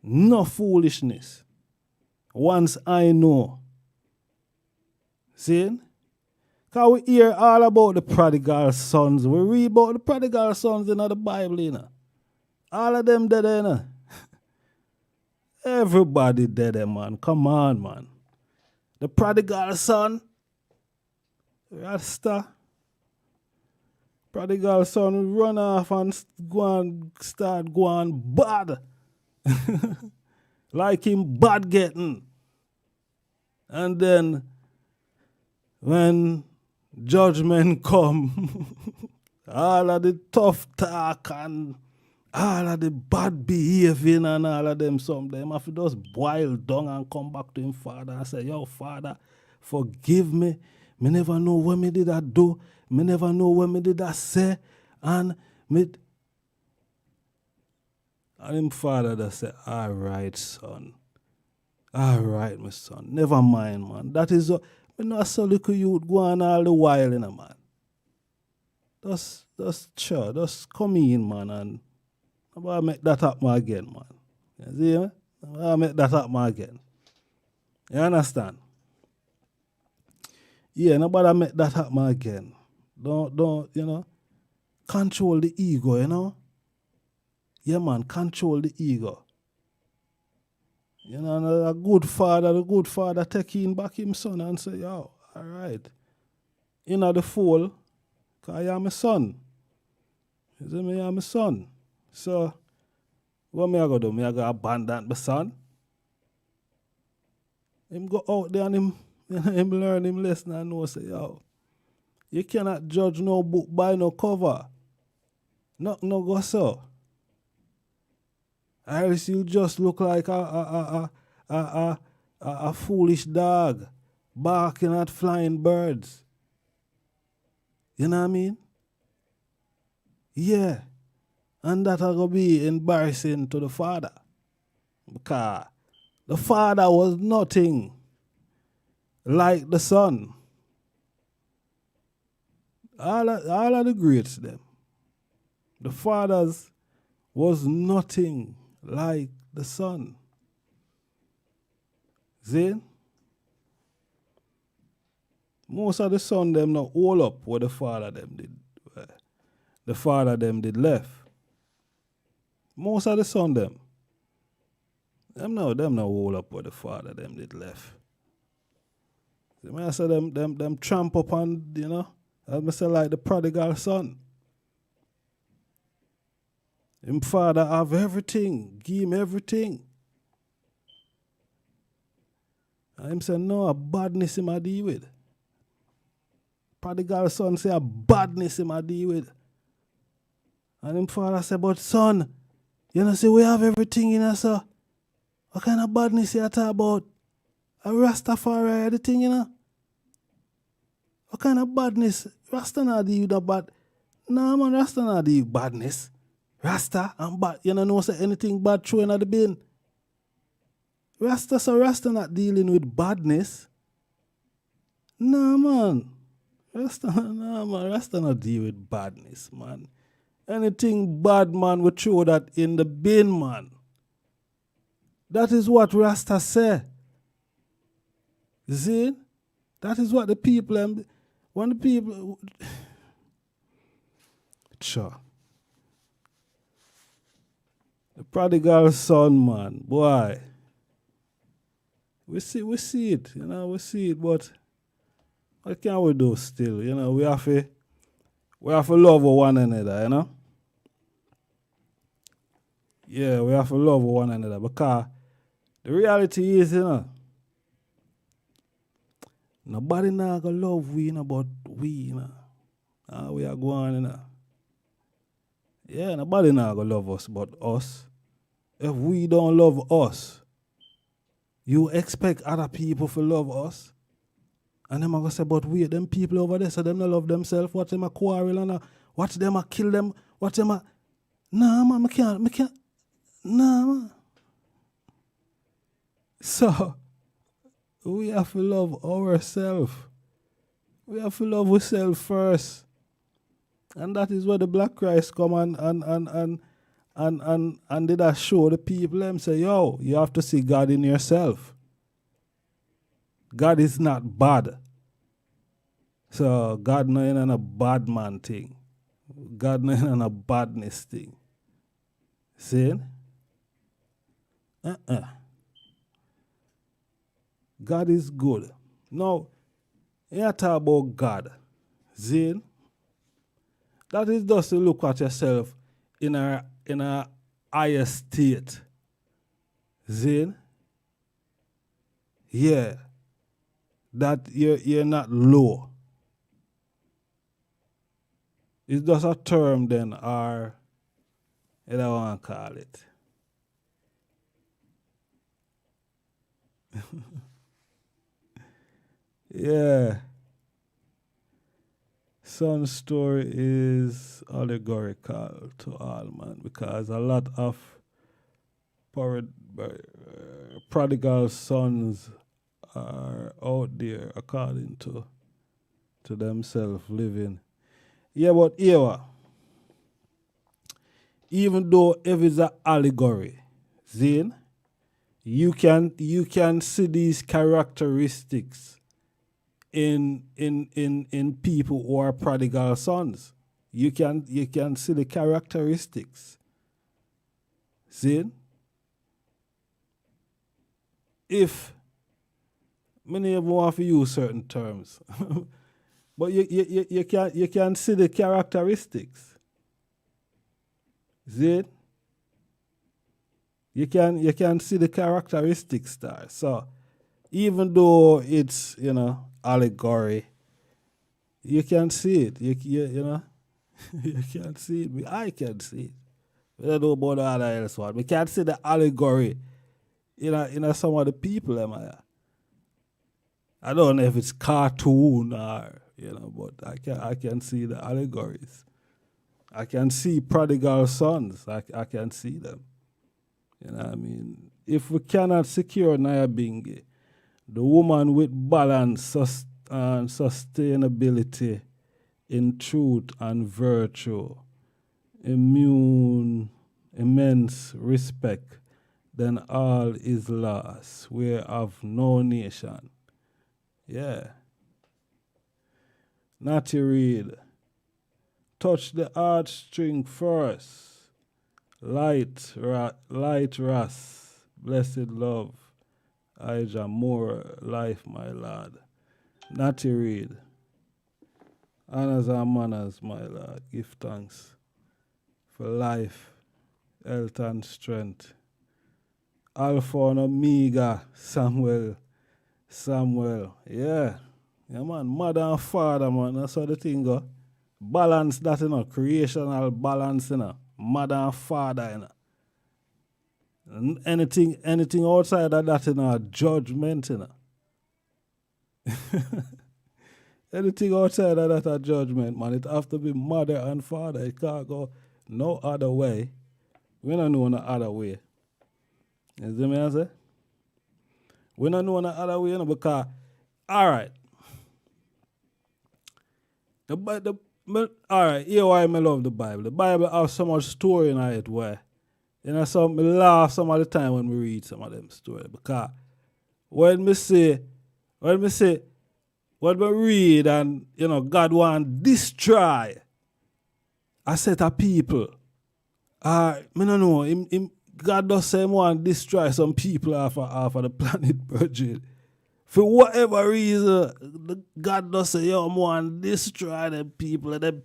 B: No foolishness. Once I know. See? Because we hear all about the prodigal sons. We read about the prodigal sons in the Bible, All of them dead, Everybody dead, man. Come on, man. The prodigal son, Rasta. Prodigal son run off and start going bad. Like him bad getting. And then when judgment come, all of the tough talk and all of the bad behaving and all of them, some of them have to just boil down and come back to him father and say, yo, father, forgive me. Me never know what me did that do. Me never know what me did that say. And him father that say, all right, son. All right, my son. Never mind, man. That is me not so little youth go on all the while, man. Just come in, man, and I'll make that happen again, man. You see me? I'll make that happen again. You understand? Yeah, nobody make that happen again. Don't, control the ego, Yeah, man, control the ego. And the good father take in back him son and say, yo, all right. The fold, because I am a son. You see me, I'm a son. So, what me I go do? Me I go abandon my son? Him go out there and him learn him lesson and know say, yo, you cannot judge no book by no cover. No go so. Else you just look like a foolish dog barking at flying birds. You know what I mean? Yeah. And that will be embarrassing to the father. Because the father was nothing like the son. All of the greats, them. The fathers was nothing like the son. See? Most of the son them not all up what the father them did. The father them did left. Most of the son them not all up what the father them did left. See, I say them tramp up on, as I say like the prodigal son. Him father have everything, give him everything. And him say, no, a badness him a deal with. Prodigal son say a badness him a deal with. And him father say, but son, see we have everything in us, sir. What kind of badness you talk about? A Rastafari, the thing, What kind of badness? Rasta not deal with that bad. Nah, man, Rasta not deal with badness. Rasta and bad, know say anything bad thrown at the bin. Rasta not dealing with badness. Nah, man. Rasta not deal with badness, man. Anything bad, man, we throw that in the bin, man. That is what Rasta say. You see? That is what the people, when the people, sure. The prodigal son, man, boy. We see it, we see it, but what can we do still? We have to love one another, Yeah, we have to love one another because the reality is, nobody not gonna love we, but we, we are going, Yeah, nobody not gonna love us but us. If we don't love us, you expect other people to love us? And them are going to say, but wait, them people over there, so them not love themselves, watch them a quarrel and watch them a kill them, watch them a... Nah, man, I can't. Nah, man. So, we have to love ourselves. We have to love ourselves first. And that is where the Black Christ come and did that show the people them say, yo, you have to see God in yourself. God is not bad. So God not in a bad man thing. God not in a badness thing. See? God is good. Now, here talk about God. See? That is just to look at yourself in a higher state. See? Yeah. That you're not low. It's just a term then, or I don't want to call it. Yeah. Son's story is allegorical to all, man, because a lot of prodigal sons are out there according to themselves living. Yeah, but here, even though if it's an allegory, Zane, you can see these characteristics in people who are prodigal sons. You can see the characteristics. See? If many of them want to use certain terms, but you can see the characteristics. See? You can see the characteristics there. So even though it's allegory, you can see it. You know you can see it. I can see it. I don't know about the other else one. We can't see the allegory in some of the people. I don't know if it's cartoon or but I can see the allegories. I can see prodigal sons. I can see them. You know what I mean? If we cannot secure Nyabingi, the woman with balance and sustainability in truth and virtue, immense respect, then all is lost. We have no nation. Yeah. Natty read. Touch the heartstring first. Light Ras, blessed love, Ijah more life, my lord. Natty read. Honors and manners, my lord. Give thanks for life, health and strength. Alpha and Omega, Samuel. Yeah. Yeah, man. Mother and father, man. That's how the thing go. Balance that, creational balance, Mother and father, And anything outside of that, judgment, Anything outside of that, judgment, man. It have to be mother and father. It can't go no other way. We don't know no other way. You see me I say? We don't know no other way, because, all right. All right, here why I love the Bible. The Bible has so much story in it where, some me laugh some of the time when we read some of them stories. Because when we read and, God want destroy a set of people, I don't know, God does say he want destroy some people off of the planet Virgin. For whatever reason, God does say, yo, I want to destroy them people. Them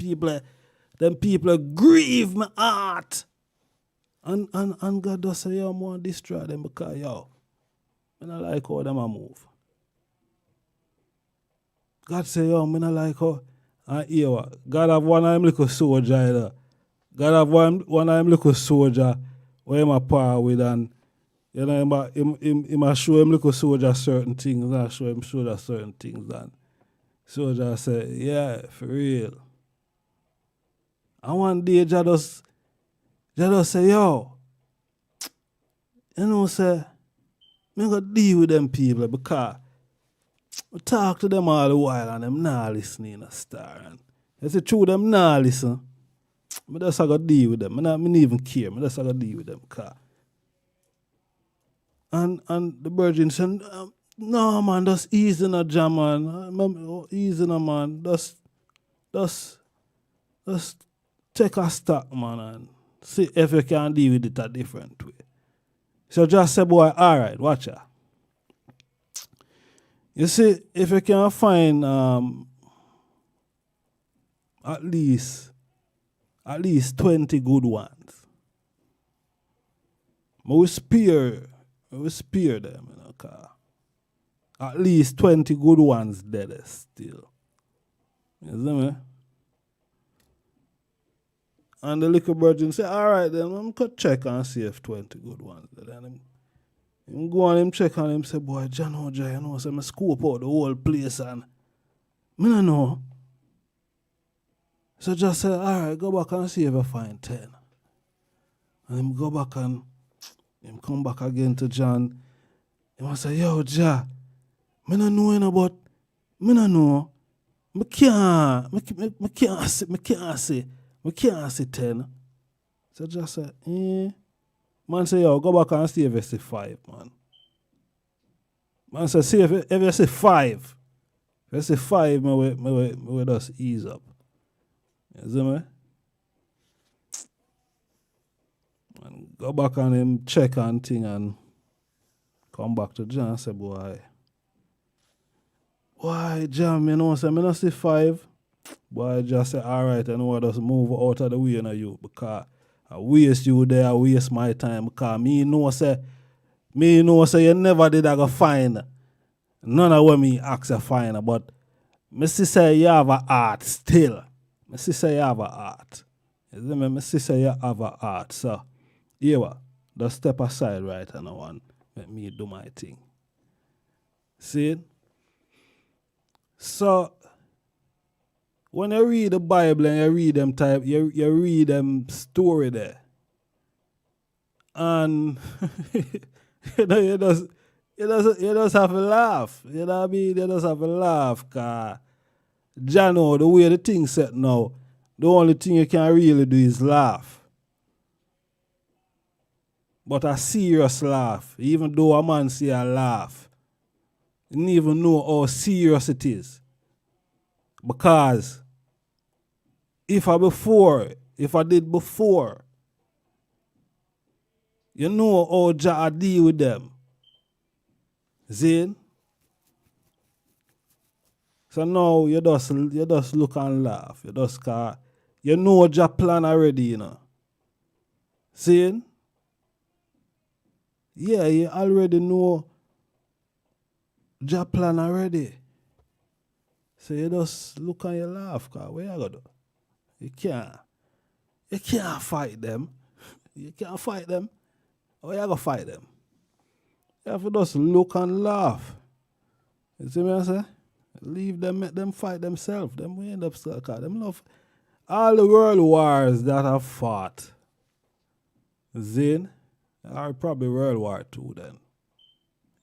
B: people grieve my heart. And God does say, yo, I want to destroy them because, yo, I don't like how them a move. God say, yo, I don't like how. And here what? God have one of them little soldier either. God have one of them little soldier where him a power with, and he might show him little soldier certain things and show him soldier certain things, and soldier say, yeah, for real. And one day just say, yo, say, I'm going to deal with them people because I talk to them all the while and them not listening a star. And I say, true, them not listen. I just going to deal with them. I don't even care. I just going to deal with them because. And the virgin said, no, man, just easy in a jam, man. Easy in a man. Just take a stock, man, and see if you can deal with it a different way. So just say, boy, all right, watch out. You see, if you can find at least 20 good ones, I will spare them, cause at least 20 good ones dead still. You see me? And the little virgin say, all right, then I'm going to check and see if 20 good ones dead. And him go on him check and him say, boy, John Oja, say, I scope out the whole place and I don't know. So just say, all right, go back and see if I find 10. And him go back and him come back again to John. He must say, yo, Ja, I don't know about, I don't know. I can't see 10. So just say, Man say, yo, go back and see if you see 5, man. Man say, see if you see 5. Let's say 5, me just ease up. You see me? And go back on him, check on thing and come back to John and say, boy, John, me know say me not see 5. Boy, just say, all right, I know I just move out of the way now you because I waste you there, I waste my time because me know say you never did I go find none of what me ask you find, but me see say you have a art still. Me see say you have a art. You see me? Me see say you have a art. So, here what? Just step aside right now and let me do my thing. See it? So, when you read the Bible and you read them you read them story there. And you just have to laugh. You know what I mean? You just have to laugh, cause Jano, the way the thing set now, the only thing you can really do is laugh. But a serious laugh, even though a man say a laugh, you don't even know how serious it is. Because if I did before, you know how Jah deal with them. Zin? So now you just look and laugh. You just cause you know Jah plan already, you know. Zin? Yeah, you already know Jah plan already. So you just look and you laugh, cause what you gonna do? You can't fight them. You can't fight them. How you gonna fight them? You have to just look and laugh. You see me I say? Leave them, make them fight themselves. Them we end up cause them love all the world wars that have fought. Zin are probably World War II then.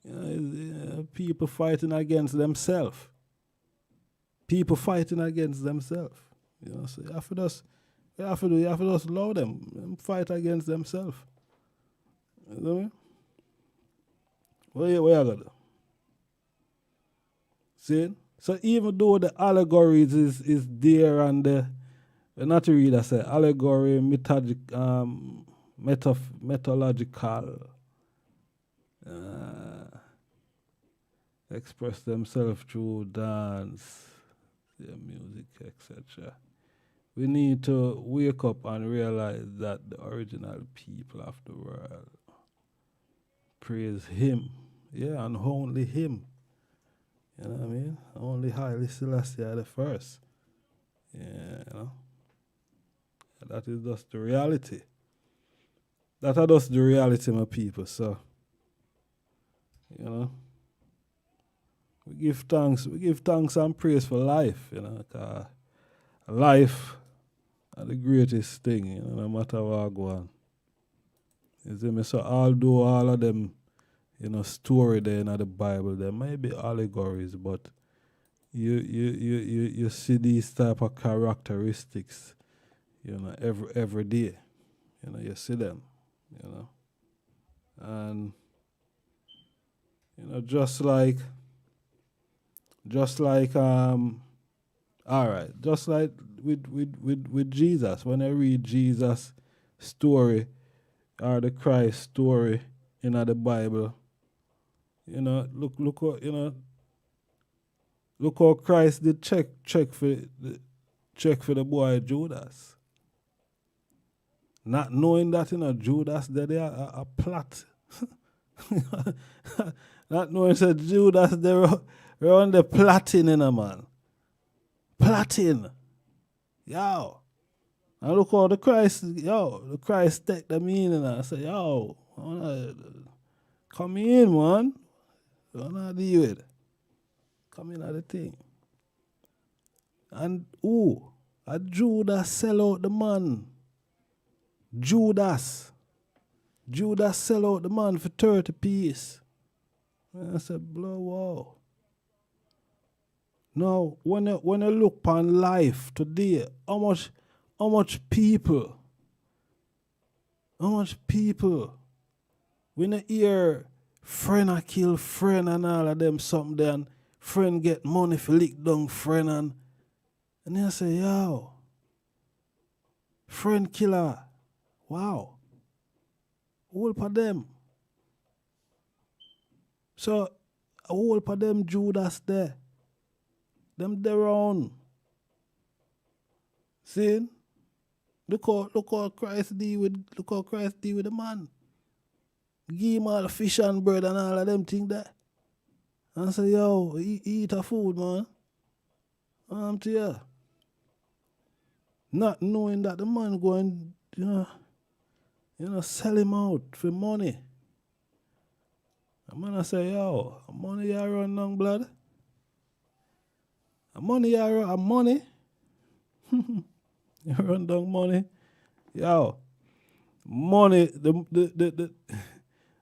B: You know, people fighting against themselves. People fighting against themselves. You know, so you have to just allow them fight against themselves. You know what I mean? What you gonna do? See? So even though the allegories is there and not to read I say allegory, methodological, express themselves through dance, their music, etc. We need to wake up and realize that the original people of the world praise Him. Yeah, and only Him. You know what I mean? Only Haile Selassie the first. Yeah, you know. That is just the reality. That is just the reality, my people. So, you know, we give thanks and praise for life, you know, 'cause life is the greatest thing, you know, no matter what go on. You see me? So although all of them, you know, story there in the Bible, there might be allegories, but you see these type of characteristics, you know, every day. You know, you see them, you know. And you know, just like with Jesus, when I read Jesus' story or the Christ story in the Bible, you know, look how Christ did check for the boy Judas. Not knowing that, you know, Judas that they are a plot. Not knowing that Judas they were on the plotting in a man. Plotting. Yo. And look how the Christ take the meaning and say, yo, come in, man. I wanna deal with it. Come in at the thing. And a Judas sell out the man. Judas sell out the man for 30 pieces. And I said, blow wow. Now, when you look upon life today, how much people, when you hear friend I kill friend and all of them something then Friend get money for lick down friend and then I say, yo, friend killer. Wow. All for them. So all for them Judas there. Them there on. See? Look how Christ deal with the man. Give him all the fish and bread and all of them things there. And say, yo, eat a food, man. I'm to you. Not knowing that the man going, sell him out for money. The man I say, yo, money you run down blood. Money you run money. You run down money. Yo, money, the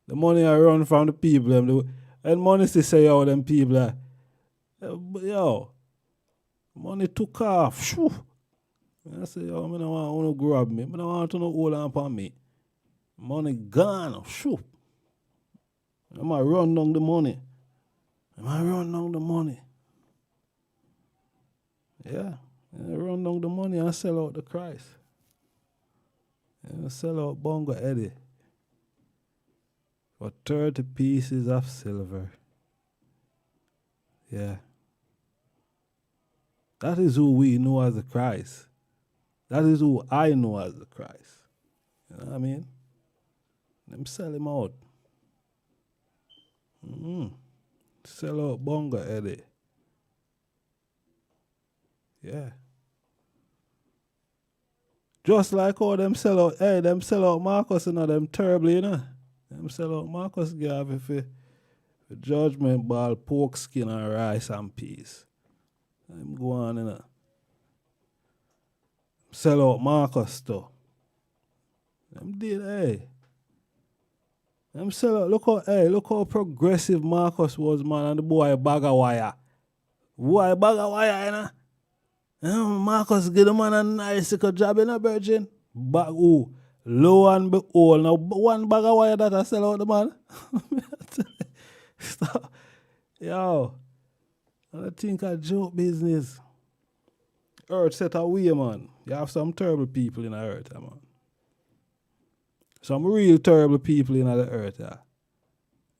B: money I run from the people, and money to say, yo, them people, yo, money took off. Shoo. I say, yo, I don't want to grab me. I don't want to hold on upon me. Money gone. Shoo. I might run down the money. Yeah. Run down the money and sell out the Christ. Sell out Bongo Eddie for 30 pieces of silver. Yeah. That is who we know as the Christ. That is who I know as the Christ. You know what I mean? Them sell him out. Sell out Bongo Eddie. Yeah. Just like how them sell out Marcus, them terribly, Them sell out Marcus Garvey for judgment ball, pork skin and rice and peas. Them go on, Sell out Marcus too. Them did, Them sell out, look how progressive Marcus was, man, and the boy bag of wire. Boy bag of wire, Marcus give the man a nice job in a virgin. But lo and behold, now one bag of wire that I sell out the man. Stop. Yo, I think a joke business. Earth set away, man. You have some terrible people in the earth, man. Some real terrible people in the earth, yeah.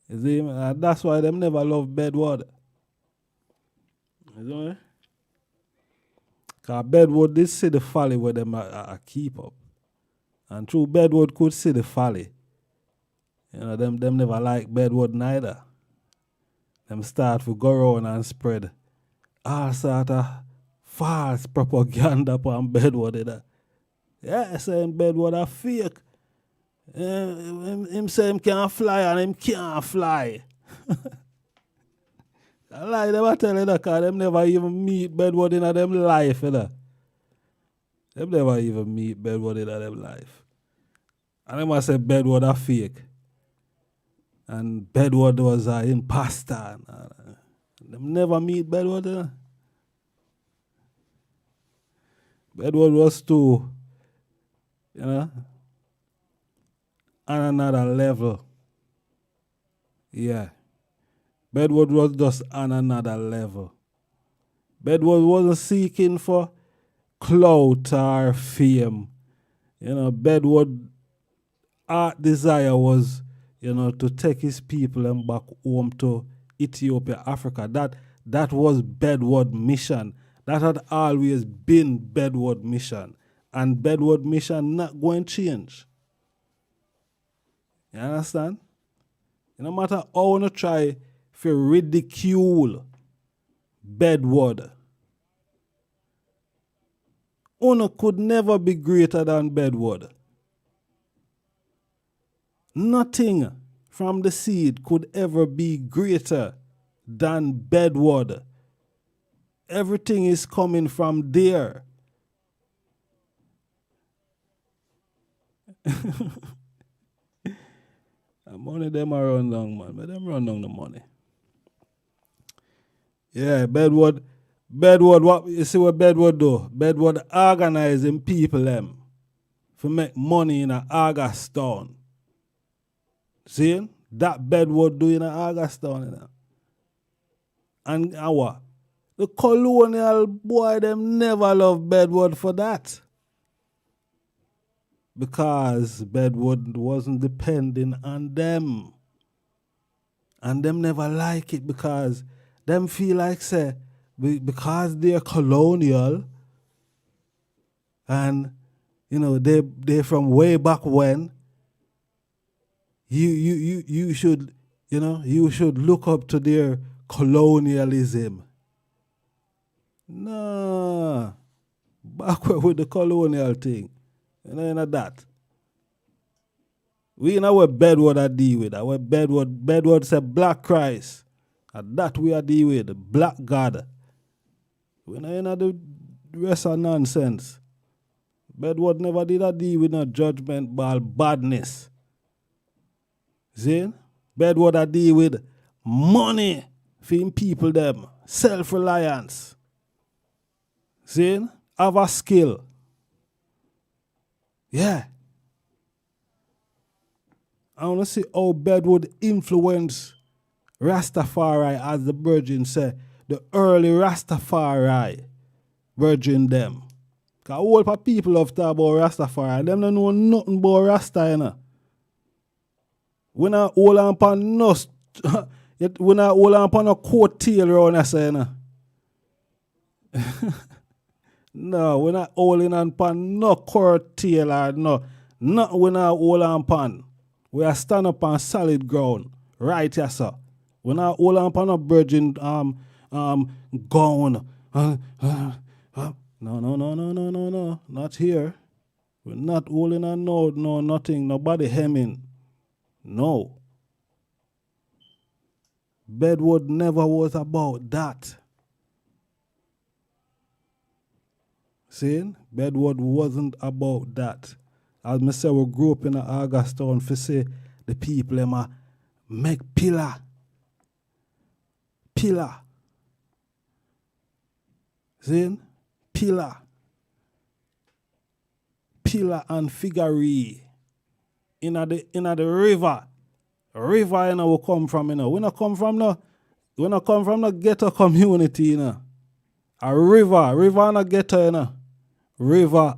B: You see, man? That's why them never love Bedward. You know? Because Bedward did see the folly where them keep up. And through Bedward could see the folly. Them never like Bedward neither. Them start to go around and spread all sort of false propaganda upon Bedward. Yeah, saying Bedward are fake. Him say him can't fly and him can't fly. I lie them I tell you that because them never even meet Bedward in them life, Them never even meet Bedward in them life. And them I say Bedward are fake. And Bedward was an imposter. Them never meet Bedward. Bedward was too, on another level. Yeah. Bedward was just on another level. Bedward wasn't seeking for clout or fame. Bedward art desire was, to take his people and back home to Ethiopia, Africa. That was Bedward mission. That had always been Bedward mission. And Bedward mission not going to change. You understand? No matter how you try to ridicule Bedward, Uno could never be greater than Bedward. Nothing from the seed could ever be greater than Bedward. Everything is coming from there. Money them are run down, man. But them run down the money. Yeah, Bedward, what you see what Bedward do? Bedward organizing people them for make money in August town. See? That Bedward do in August town. And our the colonial boy them never love Bedward for that. Because Bedward wasn't depending on them. And them never like it because them feel like say because they're colonial and you know they're from way back when you should you should look up to their colonialism. Nah. Backward with the colonial thing. You know that. We know what Bedward are deal with. Our Bedward said black Christ. And that we are deal with, the black God. We know the rest of nonsense. Bedward never did a deal with no judgment ball badness. See? Bedward a deal with money for him people them. Self-reliance. See? Have a skill. Yeah. I want to see how Bedward influence Rastafari, as the Virgin said, the early Rastafari Virgin them. Because a whole of people love talk about Rastafari. Them don't know nothing about Rasta, you know. We not hold on upon no, we not hold on upon a coat tail around us, you know. No, we're not holding on upon no coat tail or no. Nothing we not hold on upon. We are stand up on solid ground. Right, yes, sir. We're not holding on upon a virgin gown. No. Not here. We're not holding on no nothing. Nobody hemming. No. Bedward never was about that. See? Bedward wasn't about that. As I say, we grew up in Augustown for say the people them make pillar. See? Pillar and figuree. In the river. River, you know, we come from, you know. We not come from no ghetto community, you know. A river not ghetto, you know. River.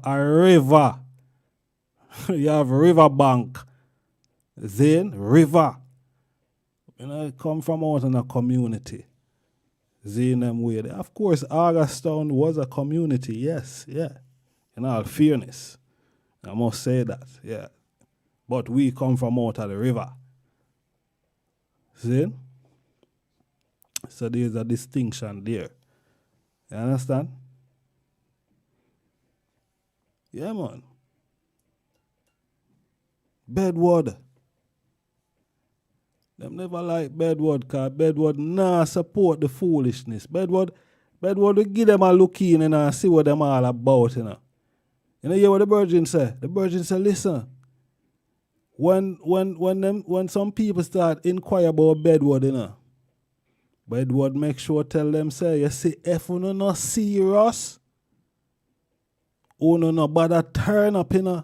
B: You have river bank. Then river. You know, come from out in a community. Then them way there. Of course, Augustown was a community, yes, yeah. In all fairness. I must say that, yeah. But we come from out of the river. See? So there's a distinction there. You understand? Yeah, man. Bedward. Them never like Bedward because Bedward nah support the foolishness. Bedward will give them a look in and see what them all about, you know. You know, hear what the Virgin say? The Virgin say, listen, when some people start inquire about Bedward, you know, Bedward make sure tell them, say, you see, if you not serious, you no bother turn up, you know.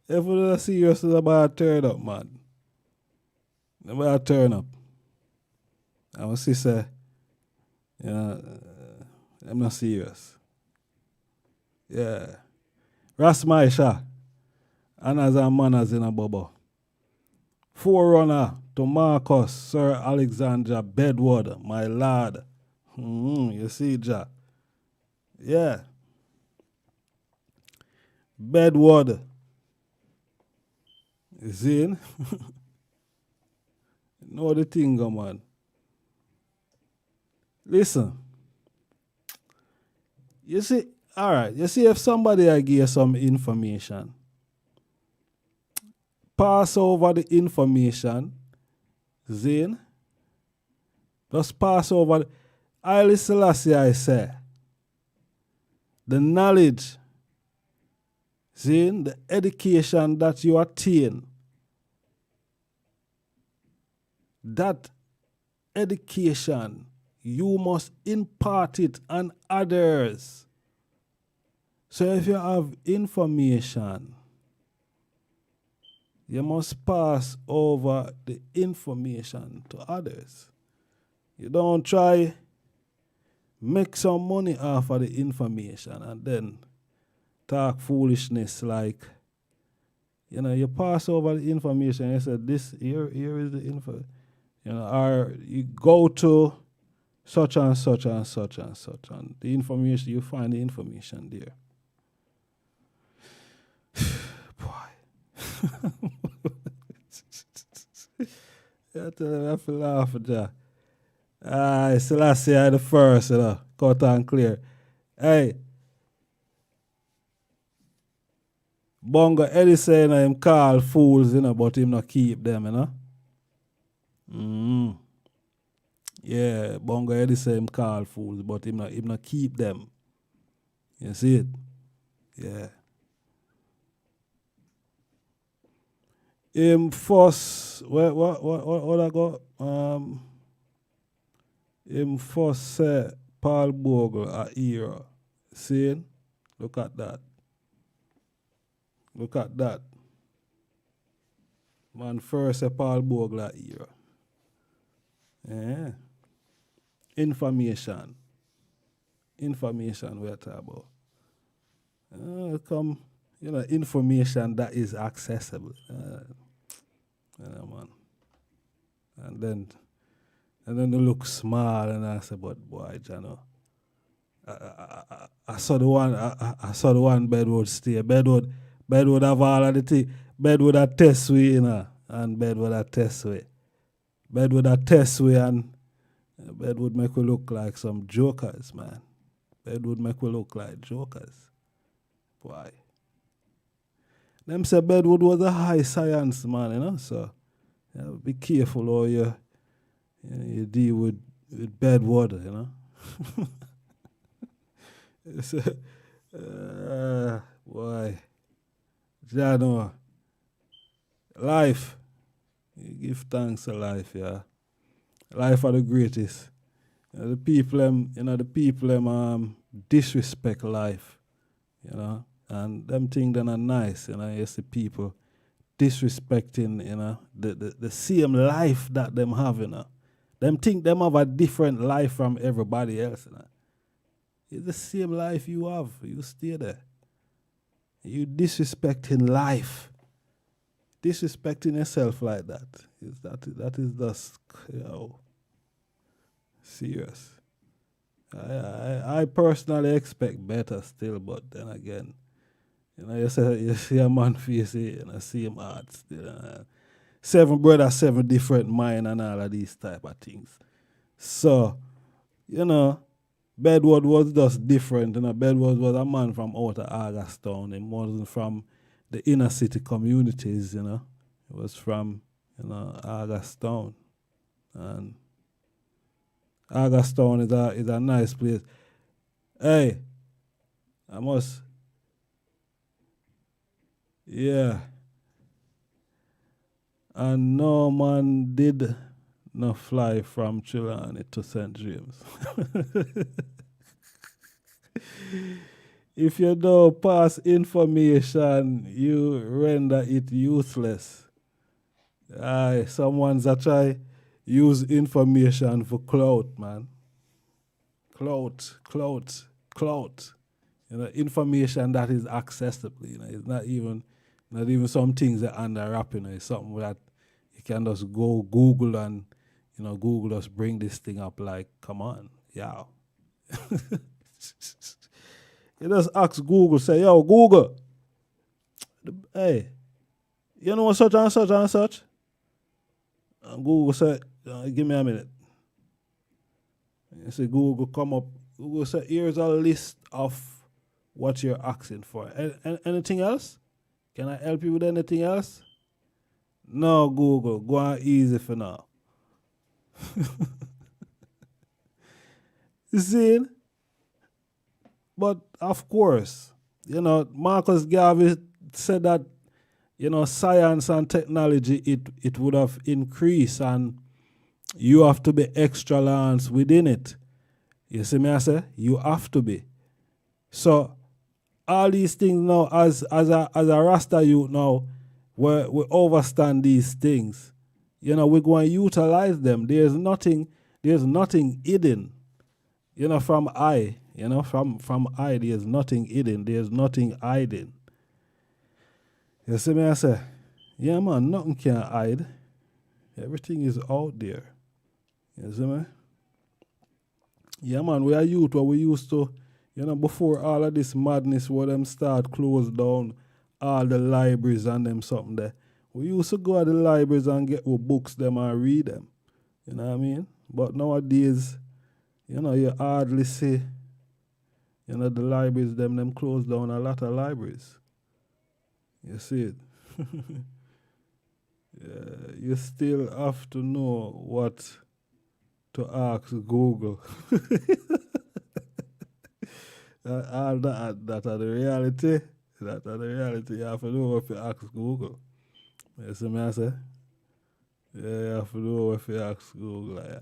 B: If you not serious, you about turn up, man. You about turn up. I will see, say, you know, I'm not serious. Yeah. Rasmaisha. Anners and manners in a bubble. Forerunner to Marcus, Sir Alexander Bedward, my lad. You see, Ja. Yeah. Bedward. You see? Know the thing, man. Listen. You see, all right, you see if somebody I give you some information, pass over the information, Zane, just pass over. I Selassie, I say, the knowledge, Zane, the education that you attain, that education, you must impart it on others. So if you have information, You must pass over the information to others. You don't try make some money off of the information and then talk foolishness like, you pass over the information, you say, this, here is the info, or you go to such and such and such and such, and the information, you find the information there. Boy. I tell you, I have to laugh at that. Selassie, I the first, cut and clear. Hey, Bongo Eddie saying him call fools, but him not keep them, Yeah, Bongo Eddie say him call fools, but him not keep them. You see it? Yeah. Him first, what I got? Him first say Paul Bogle a hero. See? Look at that. Look at that. Man first say Paul Bogle a hero. Yeah. Information we're talking about. Information that is accessible. Man. And then they look small and I say, but boy, Jano. I saw the one Bedward stay. Bedward have all of the thing. Bedward a test way, and Bedward a test way. Bedward a test way and Bedward make we look like some jokers, man. Bedward make we look like jokers. Boy. Them say Bedward was a high science man, so be careful how you deal with Bedward, boy. Jano, life. You give thanks to life, yeah. Life are the greatest. The people disrespect life, and them things that are nice, you see people disrespecting, the same life that them have, Them think them have a different life from everybody else, It's the same life you have. You stay there. You disrespecting life. Disrespecting yourself like that. That is just, serious. I personally expect better still, but then again, you see a man face it and I see him heart still. 7 brothers, 7 different mind and all of these type of things. So, Bedward was just different. Bedward was a man from outer Augustown. He wasn't from the inner city communities, He was from, Augustown. And Augustown is a nice place. Hey, yeah. And no man did not fly from Trelawney to St. James. If you don't pass information, you render it useless. Someone's a try use information for clout, man. Clout. Information that is accessible. It's not even some things that under wrapping. It's something that you can just go Google and Google just bring this thing up. Like, come on, yeah. You just ask Google, say, yo, Google, hey, you know such and such and such? And Google said, give me a minute. You say Google come up. Google said, here's a list of what you're asking for. Anything else? Can I help you with anything else? No, Google, go on easy for now. You see? But of course, Marcus Garvey said that, science and technology, it would have increased and you have to be extra large within it. You see me, I say? You have to be. So all these things now, as a Rasta youth now, we overstand these things. You know, we're going to utilize them. There's nothing hidden. You know, from I. You know, from I, there's nothing hidden. There's nothing hiding. You see me, I say, yeah, man, nothing can hide. Everything is out there. You see me? Yeah, man, we are youth where we used to, you know, before all of this madness where them start close down all the libraries and them something there. We used to go to the libraries and get our books them and read them. You know what I mean? But nowadays, you know, you hardly see, you know, the libraries them close down a lot of libraries. You see it? Yeah, you still have to know what to ask Google. All that are the reality. That are the reality. You have to know what you ask Google. You see me I say? Yeah, you have to know what you ask Google. Yeah.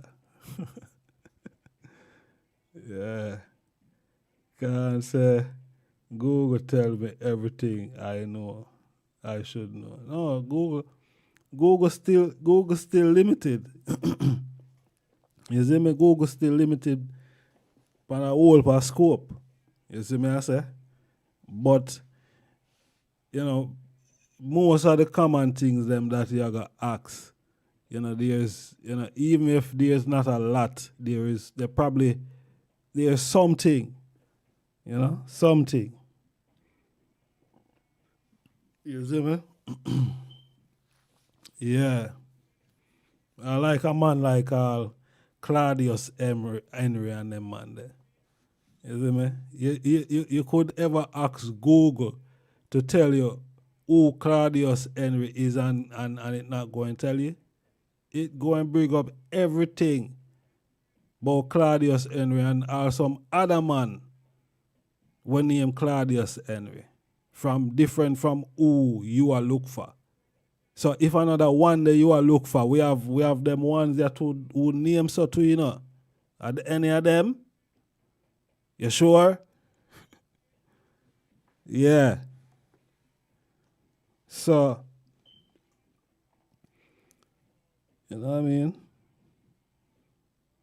B: Yeah. Can't say Google tell me everything I know. I should know. No, Google still limited. You see me? Google still limited on a whole per scope. You see me I say? But, you know, most of the common things them that you gotta ask, you know, there's, you know, even if there's not a lot, there's something, you know, something. You see me? Yeah. I like a man like Claudius Henry and them man there. You see me? You could ever ask Google to tell you who Claudius Henry is and it not going to tell you. It go and bring up everything about Claudius Henry and some other man when named Claudius Henry. Different from who you are look for. So if another one that you are look for, we have them ones that who name so too, you know. Are there any of them? You sure? Yeah. So, you know what I mean?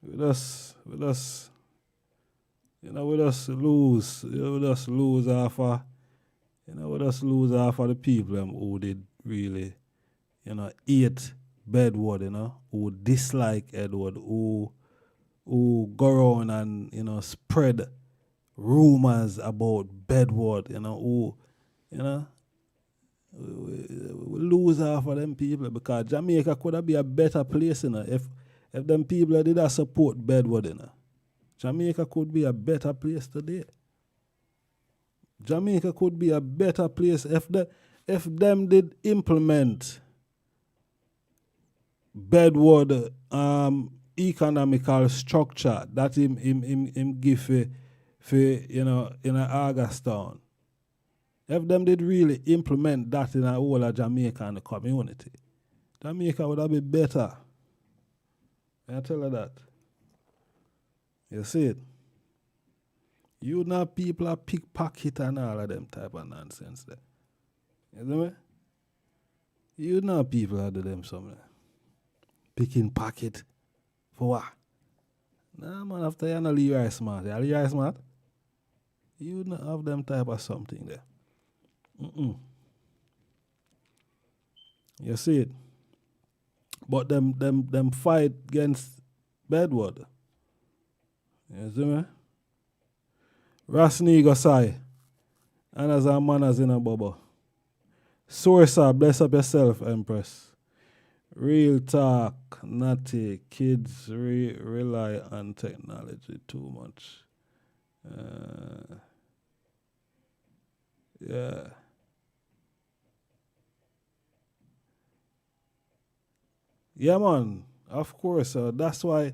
B: We just lose half of the people who did really, you know, hate Bedward, you know, who dislike Edward, who go around and, you know, spread rumors about Bedward, you know, who, you know, we lose half of them people because Jamaica could have been a better place, you know, if them people did not support Bedward, you know. Jamaica could be a better place today. Jamaica could be a better place if them did implement Bedward economical structure that him give for you know in Augustown. If them did really implement that in a whole of Jamaica and the community, Jamaica would have been better. I tell her that. You see it? You know people are pickpocket and all of them type of nonsense there. You see me? You know people are do them something. Picking pocket. For what? Nah man, after you know Leroy Smart. You Leroy Smart? You not have them type of something there. You see it? But them fight against Bedward. You see me? Rasni go say, and as a man as in a bubble. Sourcer, bless up yourself, Empress. Real talk, natty, kids rely on technology too much. Yeah. Yeah, man. Of course. That's why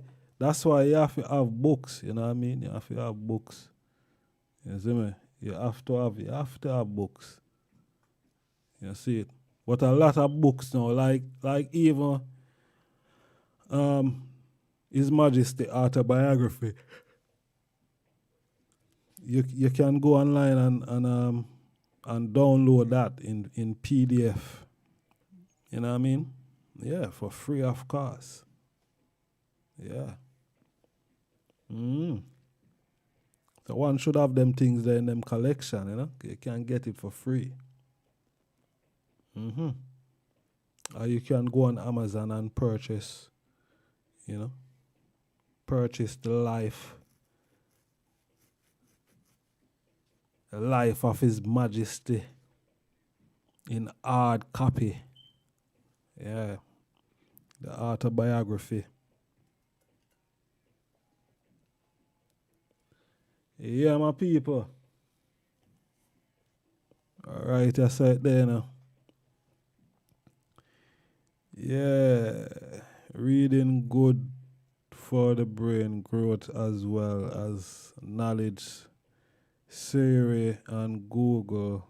B: you have to have books. You know what I mean? You have to have books. You see me? You have to have books. You see it? But a lot of books now, like even His Majesty autobiography. You can go online and download that in PDF. You know what I mean? Yeah, for free of course. Yeah. Mm. So one should have them things there in them collection, you know? You can get it for free. Mm-hmm. Or you can go on Amazon and purchase, you know, purchase the life of His Majesty in hard copy. Yeah. The autobiography. Yeah, my people. All right, I said there now. Yeah, reading good for the brain growth as well as knowledge. Siri and Google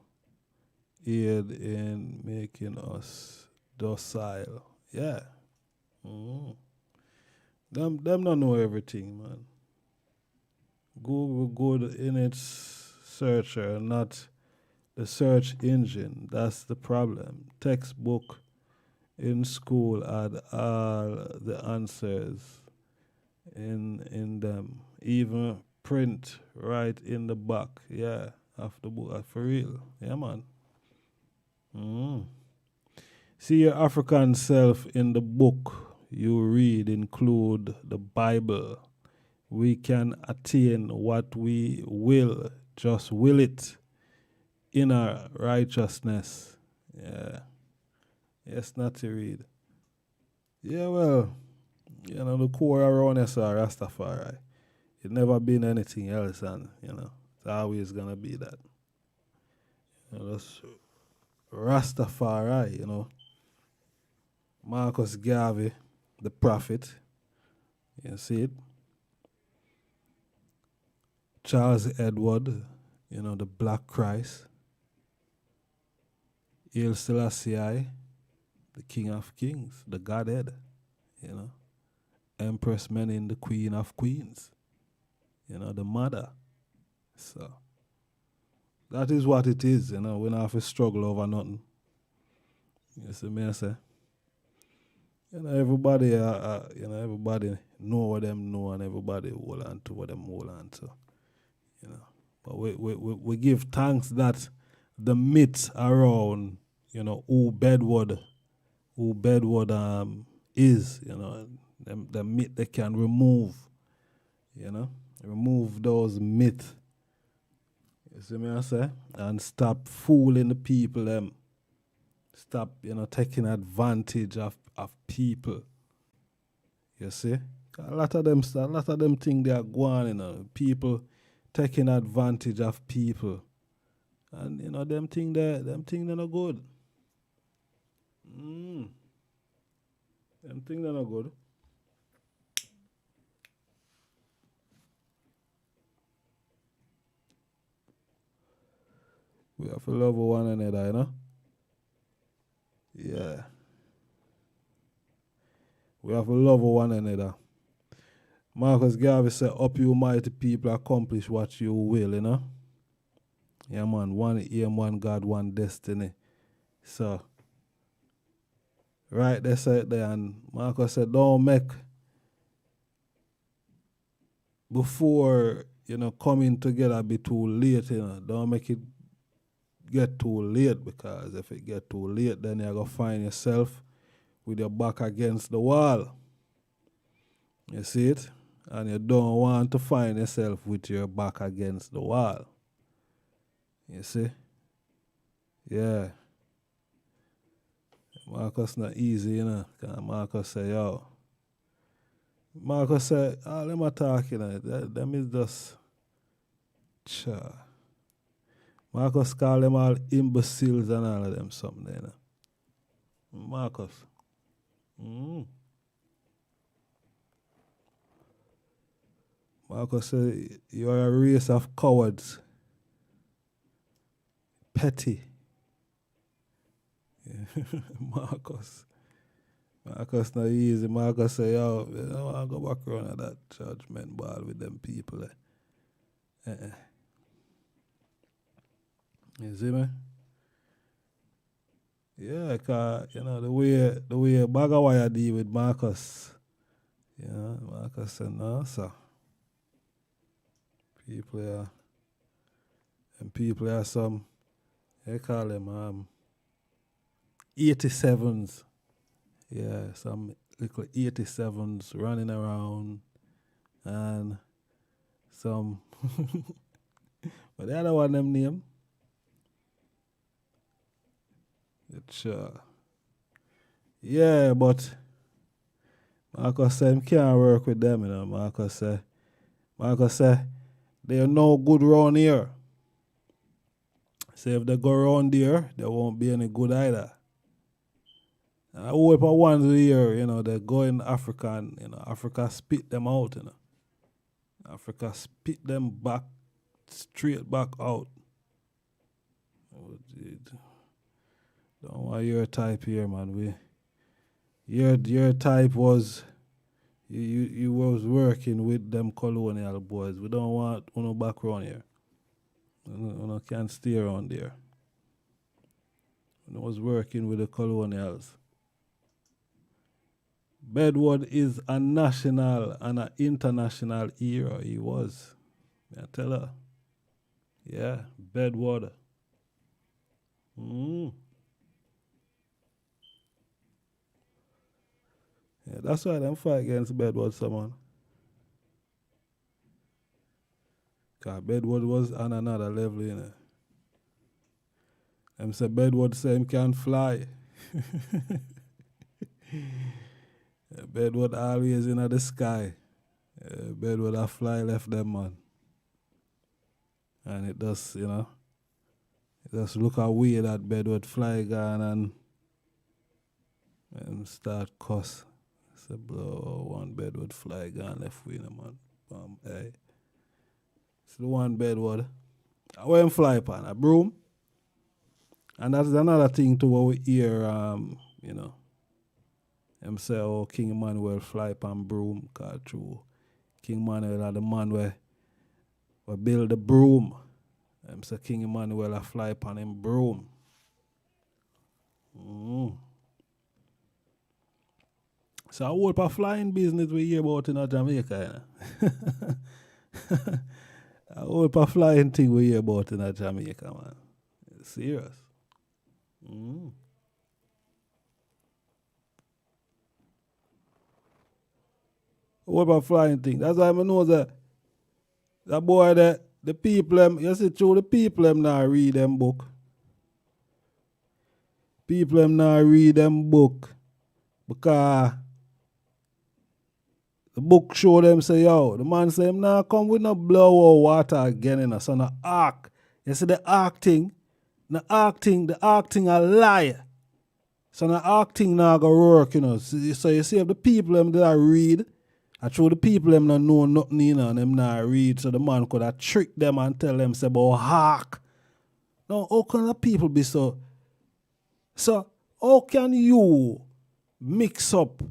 B: aid in making us docile. Yeah. Mm. Them don't know everything, man. Google good in its searcher, not the search engine. That's the problem. Textbook in school had all the answers in them. Even print right in the back. Yeah, of the book. For real. Yeah, man. Mm. See your African self in the book you read include the Bible. We can attain what we will, just will it, inner righteousness. Yeah. Yes, not to read. Yeah, well, you know, the core around us are Rastafari. It never been anything else, and, you know, it's always going to be that. You know, that's Rastafari, you know. Marcus Garvey, the prophet. You see it? Charles Edward, you know, the Black Christ. Haile Selassie, the King of Kings, the Godhead, you know. Empress Menen, the Queen of Queens, you know, the mother. So, that is what it is, you know. We don't have to struggle over nothing. You see me, I say? You know, everybody, everybody know what them know and everybody hold on to what them hold on to, you know. But we give thanks that the myths around, you know, who Bedward is, you know, the myth they can remove, you know, remove those myths. You see me I say? And stop fooling the people them. Stop, you know, taking advantage of people. You see? A lot of them think they are going, you know, people taking advantage of people. And you know, them think they're not good. Them think they're not good. We have to love one another, you know? Yeah. We have to love one another. Marcus Garvey said, up you mighty people, accomplish what you will, you know? Yeah, man. One aim, one God, one destiny. So, right, they said there, and Marcus said, don't make, before, you know, coming together be too late, you know? Don't make it get too late, because if it get too late, then you're going to find yourself with your back against the wall. You see it? And you don't want to find yourself with your back against the wall. You see? Yeah. Marcus not easy, you know. Cause Marcus say, yo. Marcus said, all them are talking, you know. Them is just, cha. Marcus call them all imbeciles and all of them something, you know. Marcus. Marcus said, you are a race of cowards. Petty. Yeah. Marcus not easy. Marcus say, yo, I don't want to go back around at that judgment ball with them people. You see me? Yeah, cause the way Bagawire deal with Marcus. Marcus said no, sir. People are some they call them 87s. Yeah, some little 87s running around and some but the other one them name. It's yeah, but Marcus said him can't work with them, Marcus said they're no good round here. So if they go around there, they won't be any good either. And I hope once a year, they go in Africa and Africa spit them out, Africa spit them back straight back out. Oh, dude. Don't want your type here, man. Your type was you was working with them colonial boys. We don't want no background here. You can't stay around there. I was working with the colonials. Bedward is a national and an international hero. He was. I tell her. Yeah, Bedward. Yeah, that's why them fight against Bedward, someone. Because Bedward was on another level, Them say Bedward say him can't fly. Bedward always in the sky. Bedward a fly left them, man. And it does, it just look away that Bedward fly gone and start cuss. Say, blow, one Bedward fly gone left way, man. Hey. It's the one Bedward. Where him fly pan? A broom? And that's another thing to what we hear, Them say, oh, King Emmanuel fly pan broom, cause true. King Emmanuel are the man where build the broom. Them say King Emmanuel a fly pan him broom. So I hope a flying business we hear about in Jamaica, I hope a flying thing we hear about in Jamaica, man. It's serious. What about flying thing? That's why I know that boy the people them, you see through the people them now read them book. People them now read them book because the book show them say, yo, the man say him now come with no blow or water again, so no ark. You see the ark thing? The ark thing a lie. So the ark thing now go work, So you see if the people them that read, I through the people them not know nothing, and them not read, so the man could have tricked them and tell them say about ark. Now how can the people be so how can you mix up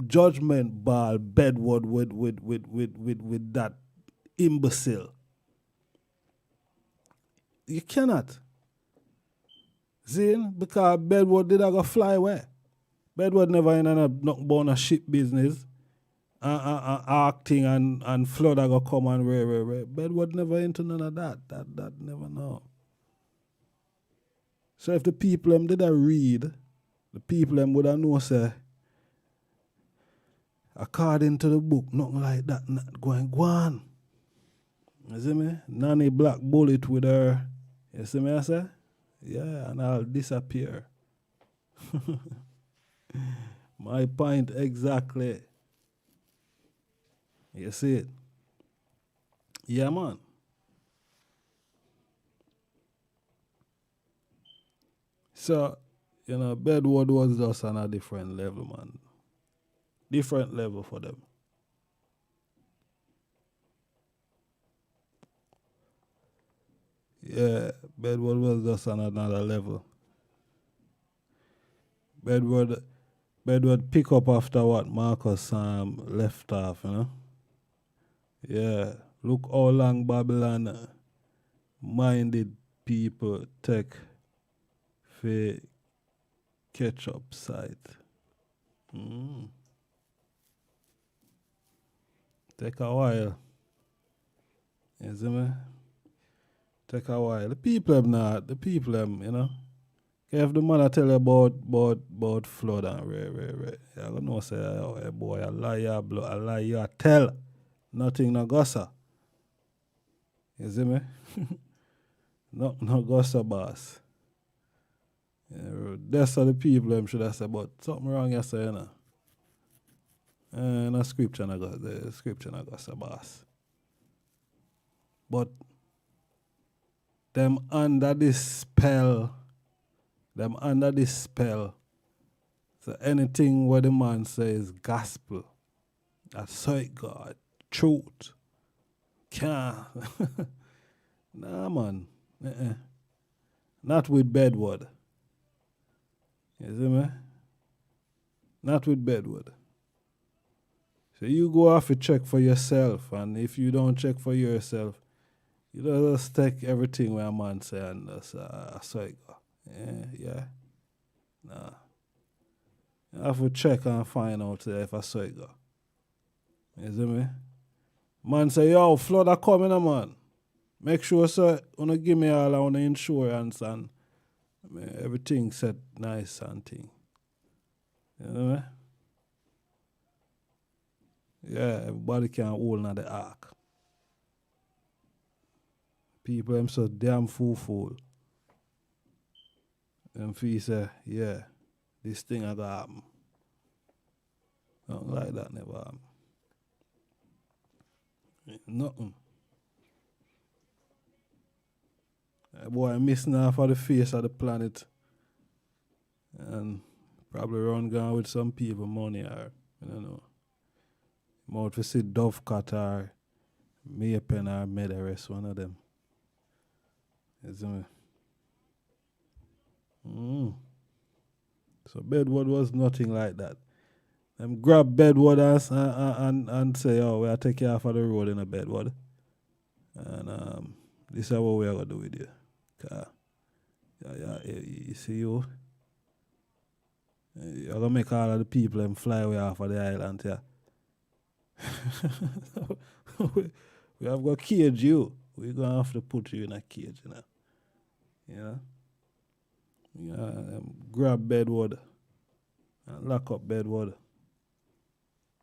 B: Judgment Ball Bedward with that imbecile? You cannot. See, because Bedward did go fly away. Bedward never in nothing but a ship business. Acting and flood go come and where. Bedward never into none of that. That never know. So if the people them did read, the people them would have know say, according to the book, nothing like that not going on. You see me? Nanny black bullet with her. You see me I say? Yeah, and I'll disappear. My point exactly. You see it? Yeah, man. So, Bedward was just on a different level, man. Different level for them. Yeah, Bedward was just on another level. Bedward pick up after what Marcus left off, Yeah, look how long Babylon minded people take for ketchup site. Take a while. You see me? Take a while. The people them not, the people them, you know. If the man I tell you about flood and you're gonna know say, oh, hey boy, I lie you a tell. Nothing no gossa. You see me? No gossa boss. That's how the people them should have said, but something wrong you say, you know. No scripture no gossa, the scripture no gossa boss. But them under this spell. So anything what the man says gospel, that's sight God, truth. Can't. Nah man. Not with Bedward. You see me? Not with Bedward. So you go off and check for yourself, and if you don't check for yourself, you just take everything where a man say and that's sight God. Yeah. Nah. You have to check and find out if I saw it go. You see me? Man say, yo, flood are coming, man. Make sure, sir, you give me all on the insurance and everything set nice and thing. You know me? Yeah, everybody can hold on the ark. People them so damn fool. And feel say, yeah, this thing I got happen. Nothing like that never happen. Nothing. That boy missing off of the face of the planet. And probably run gone with some people money or, I don't know. Mouth to see Dovecat or Maypen or Medarest, one of them. You see me? So Bedward was nothing like that. Them grab Bedward and say, oh, we'll take you off of the road in a Bedward. And this is what we are going to do with you. You see you? You're going to make all of the people them fly away off of the island here. We have got to cage you. We're going to have to put you in a cage, you know. Yeah. Grab Bedward and lock up Bedward.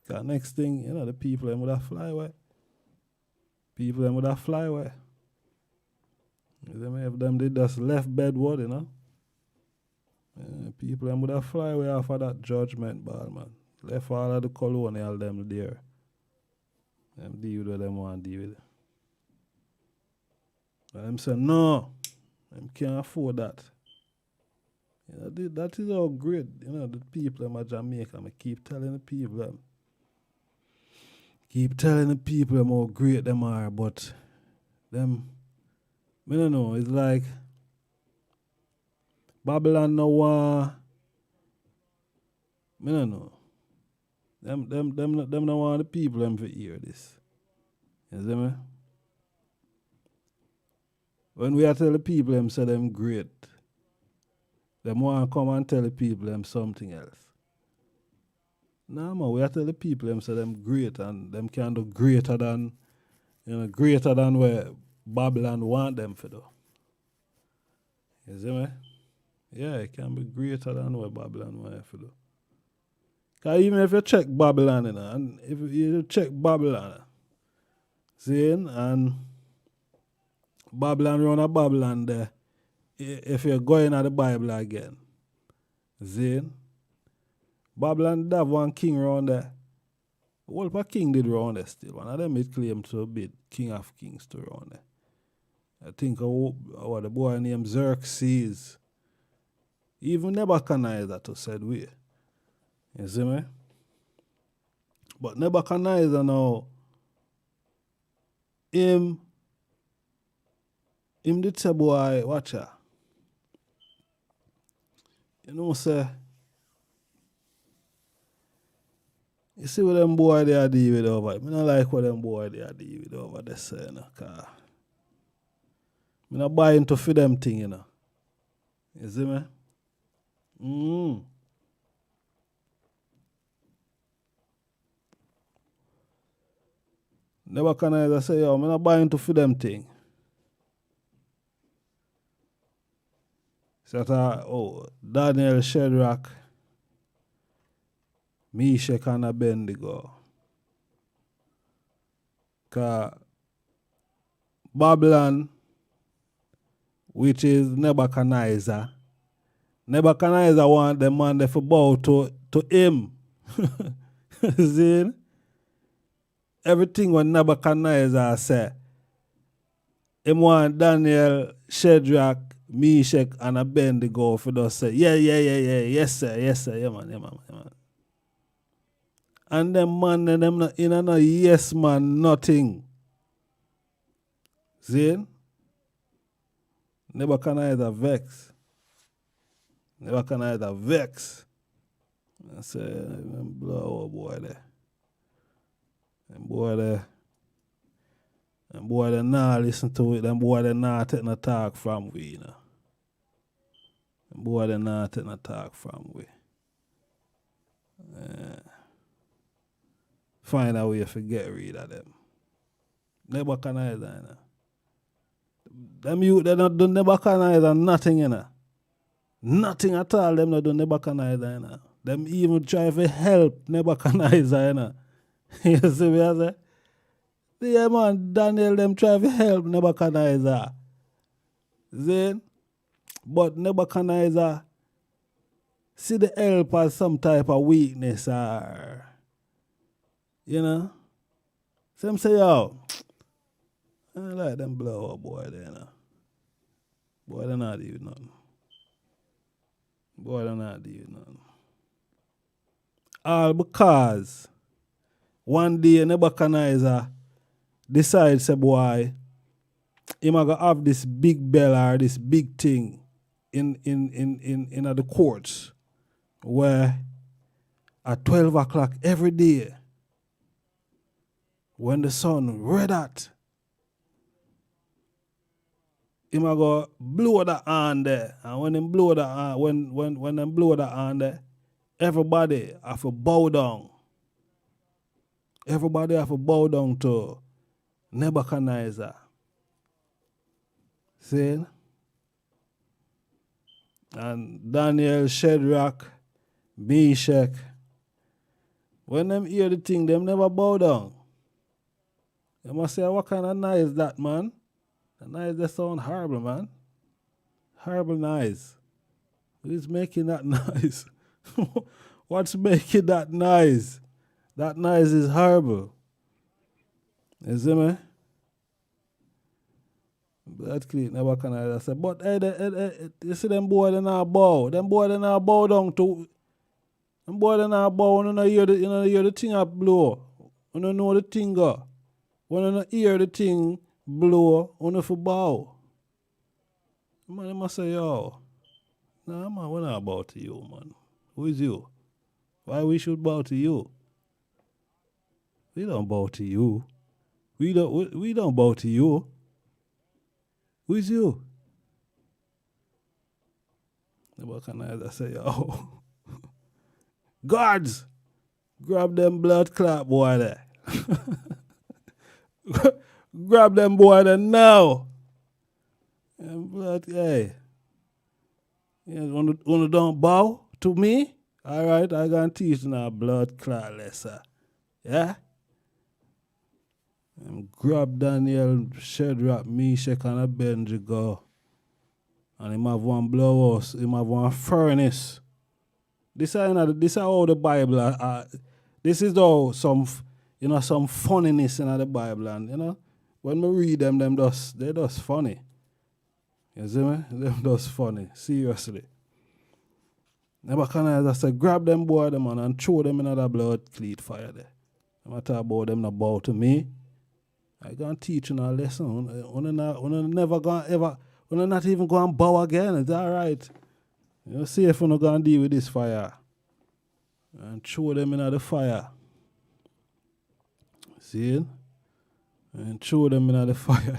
B: Cause next thing, you know, the people them would have fly away. You see me? If them did just left Bedward, you know. People them would have fly away off of that judgment ball, man. Left all of the colonial them there. Them deal with what them want to deal with. But them say, no, them can't afford that. You know, that is how great, you know, the people in Jamaica. I keep telling the people them. How great them are, but them, I don't know, it's like Babylon no want, I don't know. Them don't want the people them to hear this. You see me? When we are tell the people them say them great, them want to come and tell the people them something else. Nah man, we are tell the people them say them great and them can do greater than, you know, greater than where Babylon want them to do. You see me? Yeah, it can be greater than what Babylon want to do. Because even if you check Babylon, you know, and if you check Babylon, seeing, and Babylon run a Babylon there, if you're going at the Bible again, seeing, Babylon did have one king around there. Well, a king did around there still. One of them it claimed to be king of kings to around there. I think of the boy named Xerxes. Even Nebuchadnezzar to said we. You see me? But Nebuchadnezzar now, him did say, boy, watch her. You know, say, you see what them boy they are deal with over. I don't like what them boy they are deal with over there, say, you know, cause I'm not buy into for them thing, you know. You see me? Nebuchadnezzar say, yo, I'm not buy into for them thing. So Daniel, Shadrach, Meshach and Abednego. Because Babylon, which is Nebuchadnezzar want the man to bow to him. See? Everything what Nebuchadnezzar said, him want Daniel, Shadrach, Meshach, and Abednego for us say, yeah, yes sir, yeah man. And them man, them not in a yes man, nothing. See? Nebuchadnezzar vex. I say, blow boy there. Them boy they not listen to it. Them boy they not take no talk from we, you know. Them boy they not take no talk from we. Find a way to get rid of them. Nebuchadnezzar, you know. Them youth they don't do Nebuchadnezzar nothing, you know. Nothing at all them not do Nebuchadnezzar, you know. Them even try to help Nebuchadnezzar, you know. You see what I say? Yeah, man, Daniel, them try to help Nebuchadnezzar. See? But Nebuchadnezzar see the help as some type of weakness or, you know? Some say, yo, I like them blow up boy there, you know. Boy, they not do nothing. All because one day Nebuchadnezzar decides, say, boy, him going to have this big bell or this big thing in the courts where at 12 o'clock every day when the sun red hot, him go blow the horn there. And when them blow the horn, when them blow the horn there, everybody have to bow down. Everybody have to bow down to Nebuchadnezzar. See? And Daniel, Shadrach, Meshach, when them hear the thing, them never bow down. They must say, what kind of noise is that, man? The noise that sound horrible, man. Horrible noise. Who's making that noise? What's making that noise? That noise is horrible. You see me? Blood clean, Nebuchadnezzar said, but hey, you see them boy they not bow. Them boy they not bow down to. Them boy they not bow. You don't hear the thing up blow. You don't know the thing go. When you don't hear the thing blow, you don't for bow. Man, they must say, yo, nah man, we're not bow to you, man. Who is you? Why we should bow to you? We don't bow to you. We don't bow to you. Who is you? Nebuchadnezzar say, yo, guards, grab them blood clot boy there. Grab them boy there now. And blood, hey. You don't bow to me? All right, I gonna teach now blood clot lesson. Yeah? And grab Daniel, Shadrach, Meshach, and Abednego. And him have one blow house, him have one furnace. This is how the Bible this is though some funniness in the Bible, and when we read them they just funny. You see me? Them just funny. Seriously. Nebuchadnezzar said, grab them boy them and throw them in the blood cleat fire there. I'm talk about them not bow to me. I gonna teach you a lesson. We're never gonna ever, we're not even gonna bow again. It's all right. You see if we're not gonna deal with this fire. And throw them in the fire. See it? And throw them in the fire,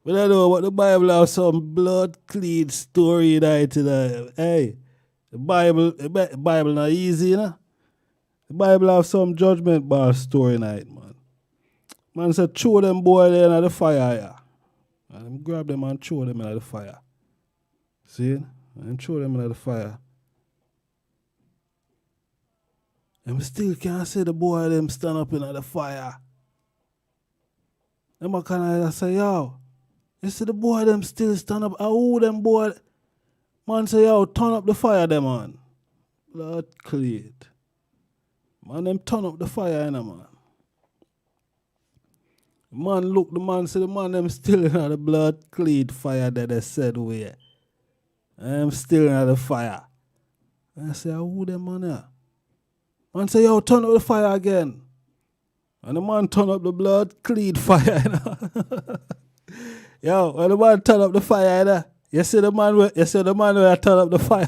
B: We don't know what the Bible have some blood clean story in it. Hey, the Bible not easy, you know? The Bible have some judgment bar story in it, man. Man said, throw them boy there in the fire, yeah. And them grab them and throw them in the fire. See? And throw them in the fire. And still can't see the boy them stand up in the fire. Them a kind of say, yo, you see the boy them still stand up. Who them boy? Man say, yo, turn up the fire them, man. Blood clean. Man, them turn up the fire, you know, man. Man, look, the man say the man them still in the blood clean fire that they said we. I'm still in the fire. And I say, who them man here? Man say, yo, turn up the fire again. And the man turn up the blood clean fire, you know. Yo, when the man turn up the fire, you know, you see the man where turn up the fire.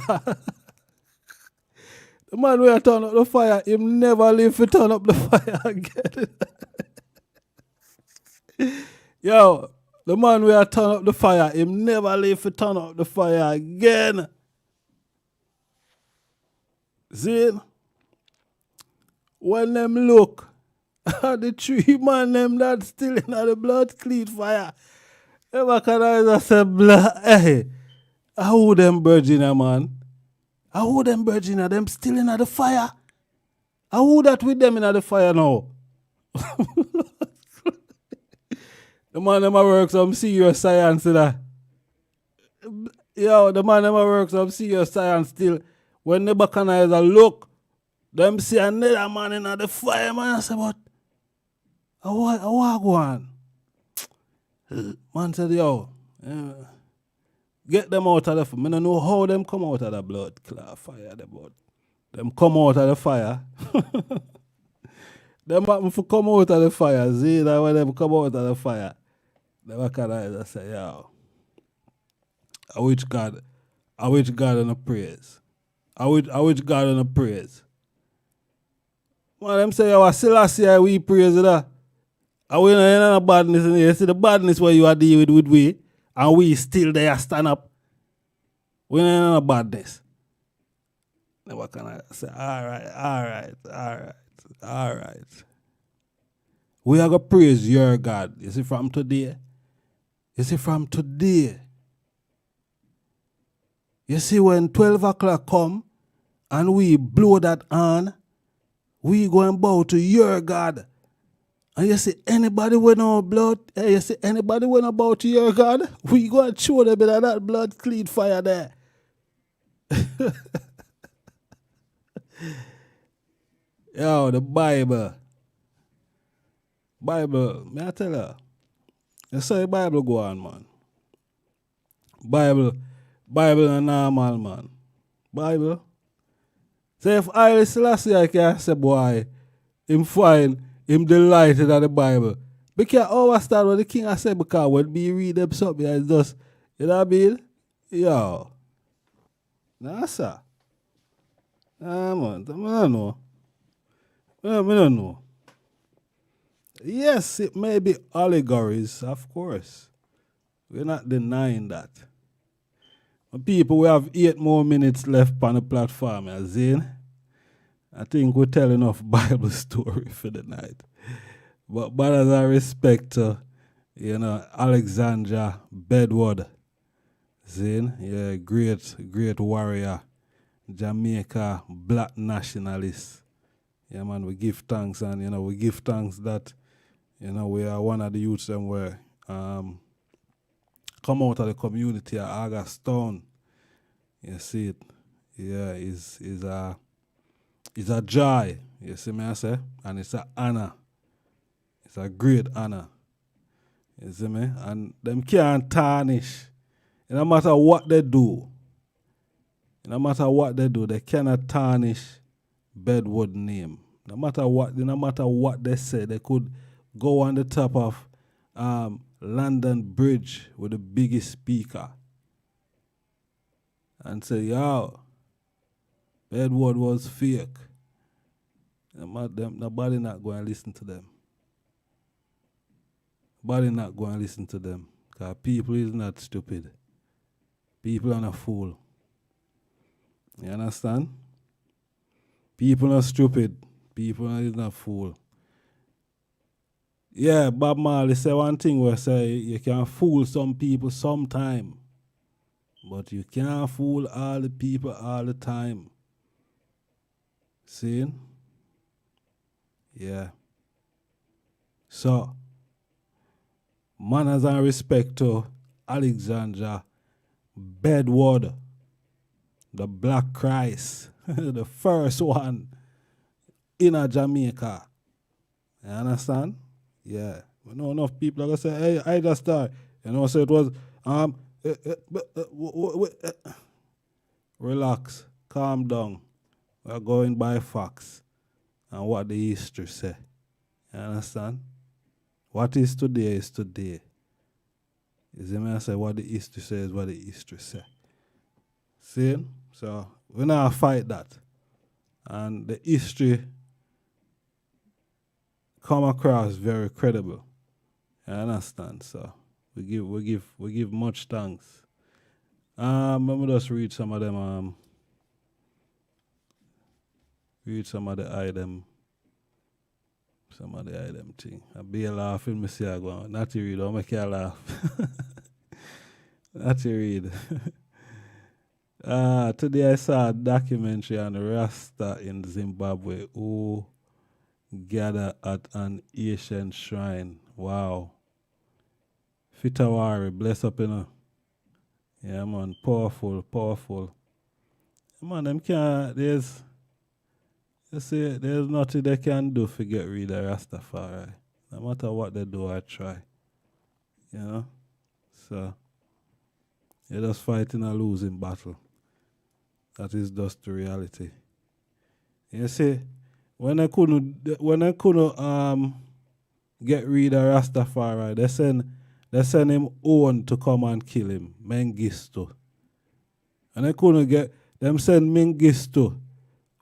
B: The man where turn up the fire, him never live to turn up the fire again. Yo, the man where turn up the fire, him never live to turn up the fire again. See? When them look at the three man them that still in the blood clean fire, them can say, hey, how them virgin, man? How them virgin, them still in the fire? How that with them in the fire now? The man them a work some serious science, you know. Yo, the man them a work some serious science still. When the Bacanizer look, them see another man in the fire, man. I say, but I want go on. Man said, yo, get them out of the fire. I don't know how them come out of the blood clot fire, but them come out of the fire. Them happen to come out of the fire. See that when them come out of the fire, the Bacanizer say, yo, I wish God in the praise. I wish God in the praise. Man, them say, yo, still see we praise that. And we don't have badness in here. You see the badness where you are dealing with we, and we still there stand up. We don't have badness. Then what can I say? All right. We are going to praise your God. You see from today? You see when 12 o'clock come, and we blow that on, we go and bow to your God. And you see anybody with no blood, you see anybody with no bow to your God, we go and show them that blood clean fire there. Yo, the Bible, may I tell you? You say the Bible go on, man. Bible is normal, man. Bible. So if I Selassie I can say, boy, him fine, him delighted at the Bible. Because our start what the king I said, because when we read them something, it's just, you know what I mean? Yo. Nah, sir. Nah, man, I don't know. I don't know. Yes, it may be allegories, of course. We're not denying that. But people, we have 8 more minutes left on the platform, as in. I think we tell enough Bible story for the night. But as I respect Alexandra Bedward, Zin, yeah, great warrior, Jamaica black nationalist. Yeah, man, we give thanks, and we give thanks that we are one of the youths them where come out of the community at Augustown. You see it. Yeah, is a joy. You see me I say? And it's an honor. It's a great honor. You see me? And them can't tarnish. No matter what they do. They cannot tarnish Bedward name. No matter what they say, they could go on the top of London Bridge with the biggest speaker and say, yo, Bedward was fake. Nobody not going to listen to them. Because people is not stupid. People are not fool. You understand? People are stupid. People is not fool. Yeah, Bob Marley say one thing where say you can fool some people sometime, but you can't fool all the people all the time. See? Yeah. So, manners and respect to Alexandra Bedward, the Black Christ, the first one in a Jamaica. You understand? Yeah. We know enough people are going to say, hey, I just start. You know, so it was, relax, calm down. We're going by facts and what the history say. You understand? What is today is today. You see me? I say what the history says is what the history say. See? So we now fight that. And the history come across very credible. You understand? So we give much thanks. Let me just read some of them. Read some of the item. Some of the item thing. I be laughing, me see I go on. Not to read, I'll make you laugh. Not to read. Today I saw a documentary on Rasta in Zimbabwe who gather at an ancient shrine. Wow. Fitawari, bless up, you know. Yeah, man, powerful, powerful. Man, them can't, there's nothing they can do to get rid of Rastafari. No matter what they do, I try. You know? So, you're just fighting a losing battle. That is just the reality. You see, when I couldn't get rid of Rastafari, they send him own to come and kill him, Mengistu. And they couldn't get them send Mengistu.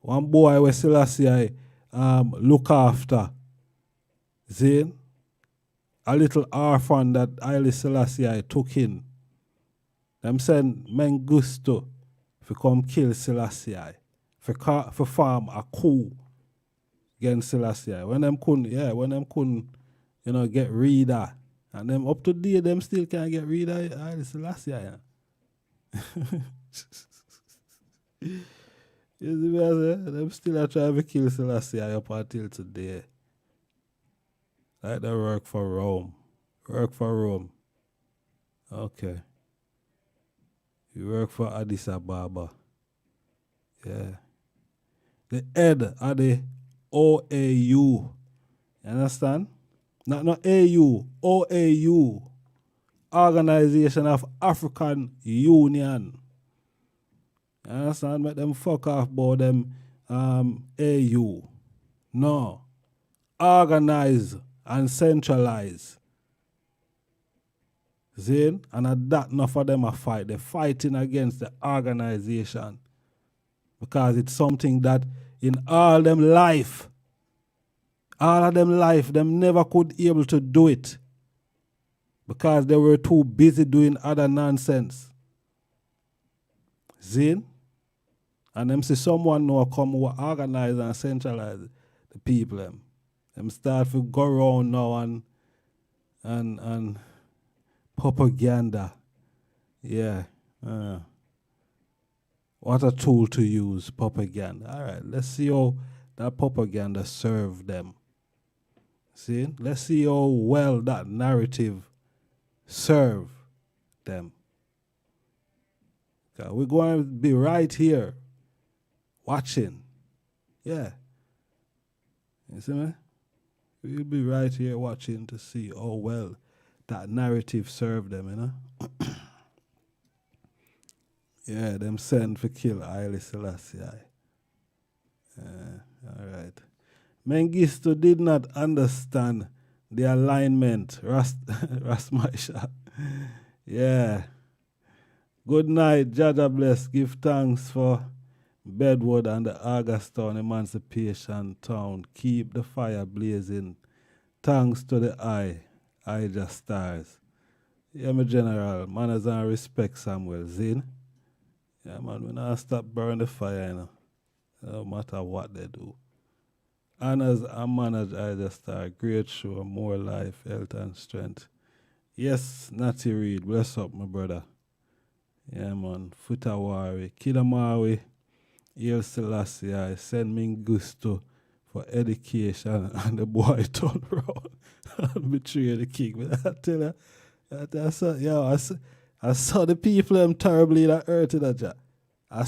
B: One boy where Selassie look after. See? A little orphan that Haile Selassie took in. Them send Mengistu to come kill Selassie. For farm a coup against Selassie. When them couldn't, you know, get rid of. And them up to date, them still can't get rid of Haile Selassie. You see what I say? Them still are trying to kill Selassie up until today. Like they work for Rome. Work for Rome. Okay. You work for Addis Ababa. Yeah. The head of the OAU. You understand? Not AU. OAU. Organization of African Union. You understand? Make them fuck off about them AU. No. Organize and centralize. See? And at that, enough of them a fight. They're fighting against the organization. Because it's something that in all of them life, them never could be able to do it. Because they were too busy doing other nonsense. See? And them see someone now come who organize and centralize the people. Them start to go around now and propaganda. Yeah. What a tool to use, propaganda. All right, let's see how that propaganda served them. See? Let's see how well that narrative served them. Okay, we're going to be right here watching. Yeah. You see me? We'll be right here watching to see how well that narrative served them, you know? Yeah, them send for kill Haile Selassie. All right. Mengistu did not understand the alignment. Rasmaisha. Yeah. Good night, Jaja bless. Give thanks for Bedward and the Augustown Emancipation Town. Keep the fire blazing. Thanks to the eye just stars. Yeah, my general, manners and respect Samuel Zin. Yeah, man, we not stop burn the fire, you know. No matter what they do. Honors and manners I just a great show, more life, health and strength. Yes, Natty Reed, bless up my brother. Yeah man, Futawari, Kidamawi, El Selassie, I send me gusto for education and the boy turn around and betray the king. But I tell you, I saw the people them terribly that hurt in that. I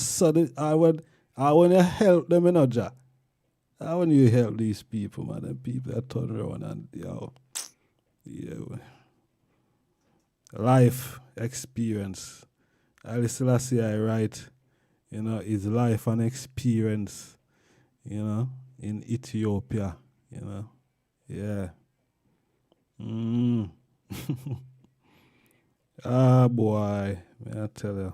B: want to help them in that. I want you help these people, man. Them people that turn around and yeah, life experience. Ali Selassie I write, his life and experience, in Ethiopia, Yeah. Ah boy, may I tell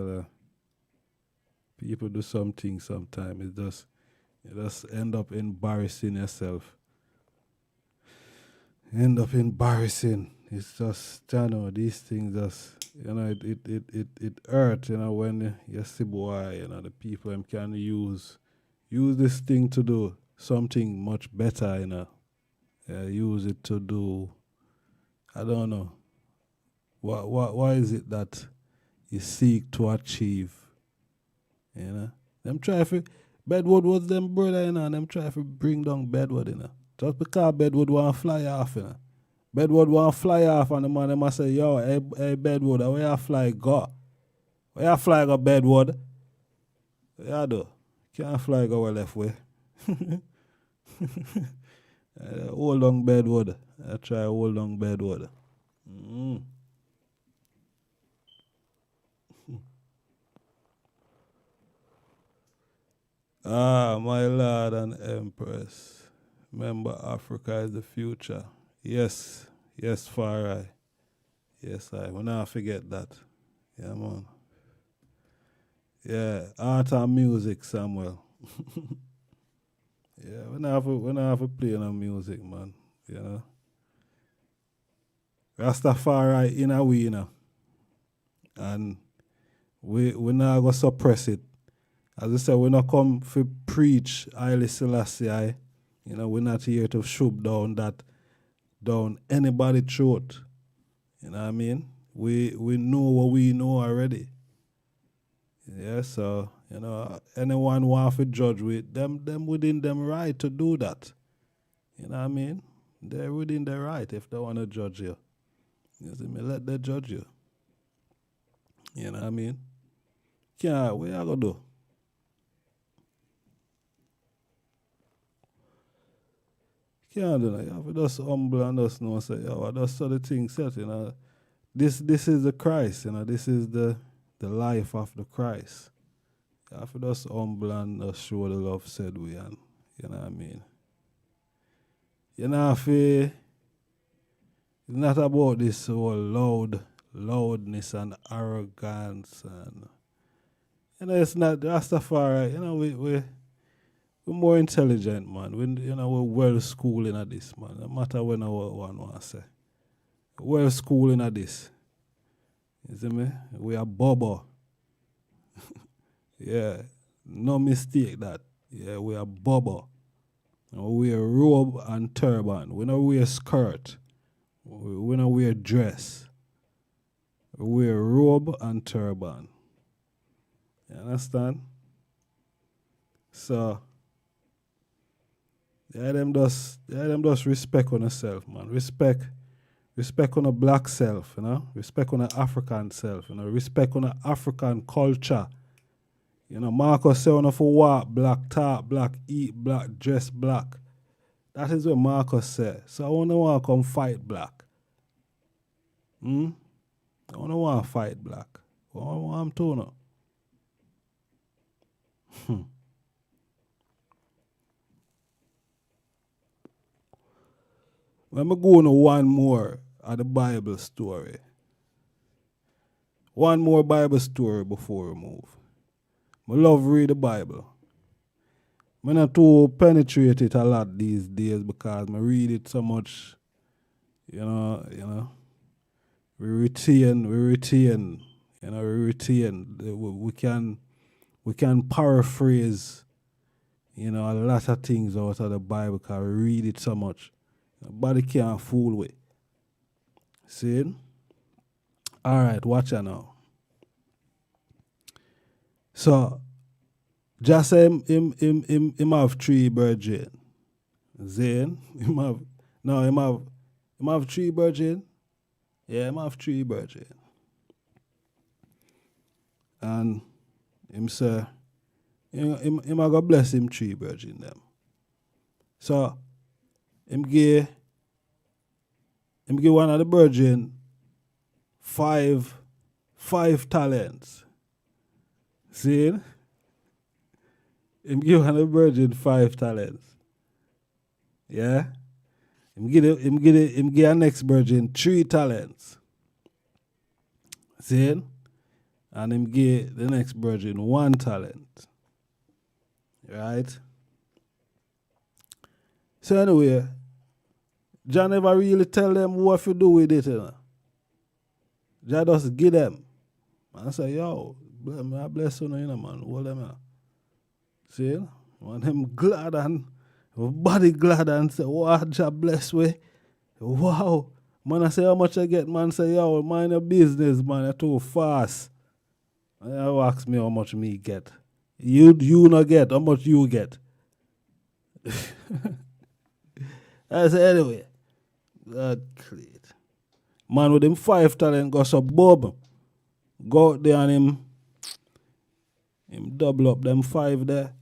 B: you. People do something sometimes. You just end up embarrassing yourself. End up embarrassing. It's just, these things just, it hurt, when you see boy, the people can use this thing to do something much better, use it to do, I don't know. What is it that you seek to achieve? Them try for Bedward was them brother, and them try to bring down Bedward, Just because Bedward want to fly off, Bedward want to fly off, and the man them must say, yo, hey Bedward, where you fly go? Where you fly go, Bedward? Where you do? Can't fly go left way. Hold on Bedward. I try hold on Bedward. Ah, my Lord and Empress. Remember, Africa is the future. Yes, Farai. Yes, I will not forget that. Yeah, man. Yeah, art and music, Samuel. Yeah, we not have to play no music, man. Rastafari in a way, and we not gonna suppress it. As I said, we not come to preach Haile Selassie. We're not here to shove down anybody's throat. You know what I mean? We know what we know already. Yeah, so, anyone want to judge with them within them right to do that. You know what I mean? They're within their right if they want to judge you. You see me? Let them judge you. You know what I mean? What you gonna do? Can't do that. You have to just humble and just know, say, I just saw the thing set, This is the Christ, this is the life of the Christ. You have to just humble and just show the love said we, and you know what I mean? It's not about this whole loudness and arrogance and it's not Rastafari, we're more intelligent, man. We're well schooled in this, man. No matter when one want to say. Well schooled in this. You see me? We are Bobo. Yeah. No mistake that. Yeah, we are Bobo. We wear robe and turban. We don't wear skirt. We don't wear dress. We wear robe and turban. You understand? So them just respect on yourself, man. Respect on a black self, Respect on a African self, Respect on a African culture. Marcus say on for walk black, talk black, eat black, dress black. That is what Marcus said. So I want to come fight black. I want to fight black. What I'm doing now? Let me go on one more of the Bible story. One more Bible story before we move. I love read the Bible. I'm not too penetrate it a lot these days because I read it so much, we retain. You know, we retain. We can paraphrase, you know, a lot of things out of the Bible because we read it so much. Nobody can't fool with. See it? All right, watch it now. So, just him have 3 virgin. Zane, him have 3 virgin. Yeah, him have 3 virgin. And him say, him a go bless him 3 virgin them. So, him give one of the virgin 5 talents. See? Him give one of the virgin 5 talents. Yeah? Him give a next virgin 3 talents. See? And him give the next virgin 1 talent. Right? So anyway, John never really tell them what to do with it, you know. John just give them. And say, yo, I bless you, you know, man. Hold them out. See? When them glad and body glad and say, wow, Jah bless we. Wow. Man, I say how much I get, man. Say, yo, mind your business, man. You're too fast. And you ask me how much me get. You not get, how much you get. I say, anyway. God great. Man with him 5 talent go so bob. Go out there and him double up them 5 there.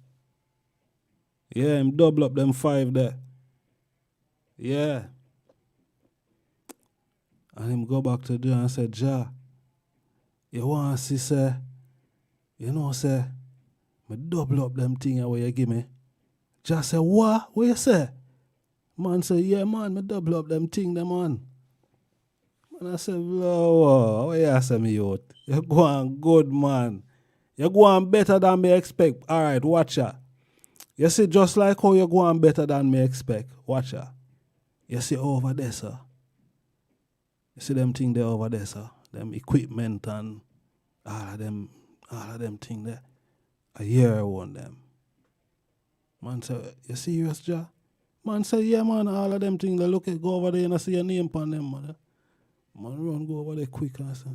B: Yeah, him double up them 5 there. Yeah. And him go back to Jah and say, Jah, you want to see, say, you know, say, me double up them thing where you give me. Jah say, what? What you say? Man say, yeah, man, me double up them thing, them man. Man, I say, whoa, what you say me out? You go on good, man. You go on better than me expect. All right, watch ya. You see, just like how you go on better than me expect. Watch ya. You see over there, sir. You see them thing there over there, sir. Them equipment and all of them thing there. I hear I want them. Man say, you serious, Jah? Man say, yeah, man, all of them things, they look at, go over there and I see your name on them, man. Man run, go over there quick and say,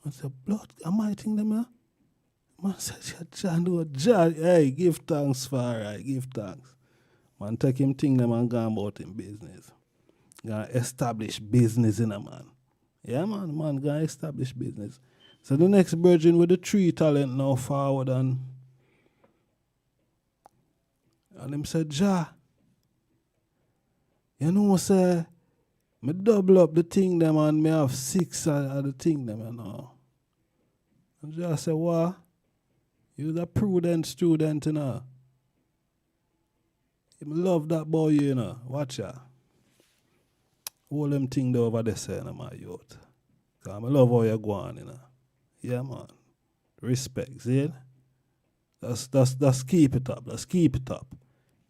B: man say, blood, am I think them, yeah? Man say, Jah, no, Jah, hey, give thanks for right, give thanks. Man take him thing them and go about him business. Gonna establish business in a man. Yeah, man, gonna establish business. So the next virgin with the 3 talent now forward and him said, Jah, you know, say, me double up the thing them and me have 6 of the thing them, you know. And Jah said, what? You're a prudent student, you know. You love that boy, you know. Watch ya. All them things there over there, say, my youth. Because I love how you go on, you know. Yeah, man. Respect, see it? That's keep it up. Let's keep it up.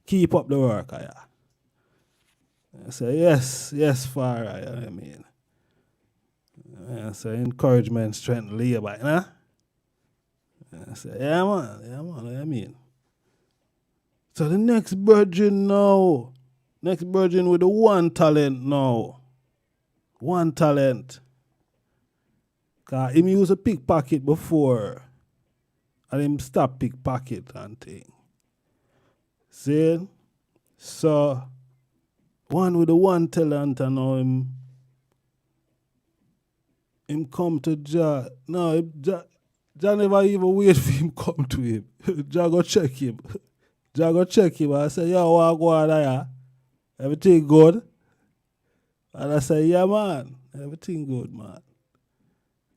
B: Keep up the work, yeah. I say, yes, far right, I mean. I say, encouragement, strength, labor, you know? I say, yeah, man, I mean. So the next virgin now, next virgin with the 1 talent now. 1 talent. Because him used a pickpocket before. And him stop pickpocket and thing. See? So, one with the 1 talent and now him come to Jah. No, Jah never even wait for him come to him. Jah go check him. Jah go check him and I say, yo, what go on there? Everything good? And I say, yeah, man, everything good, man.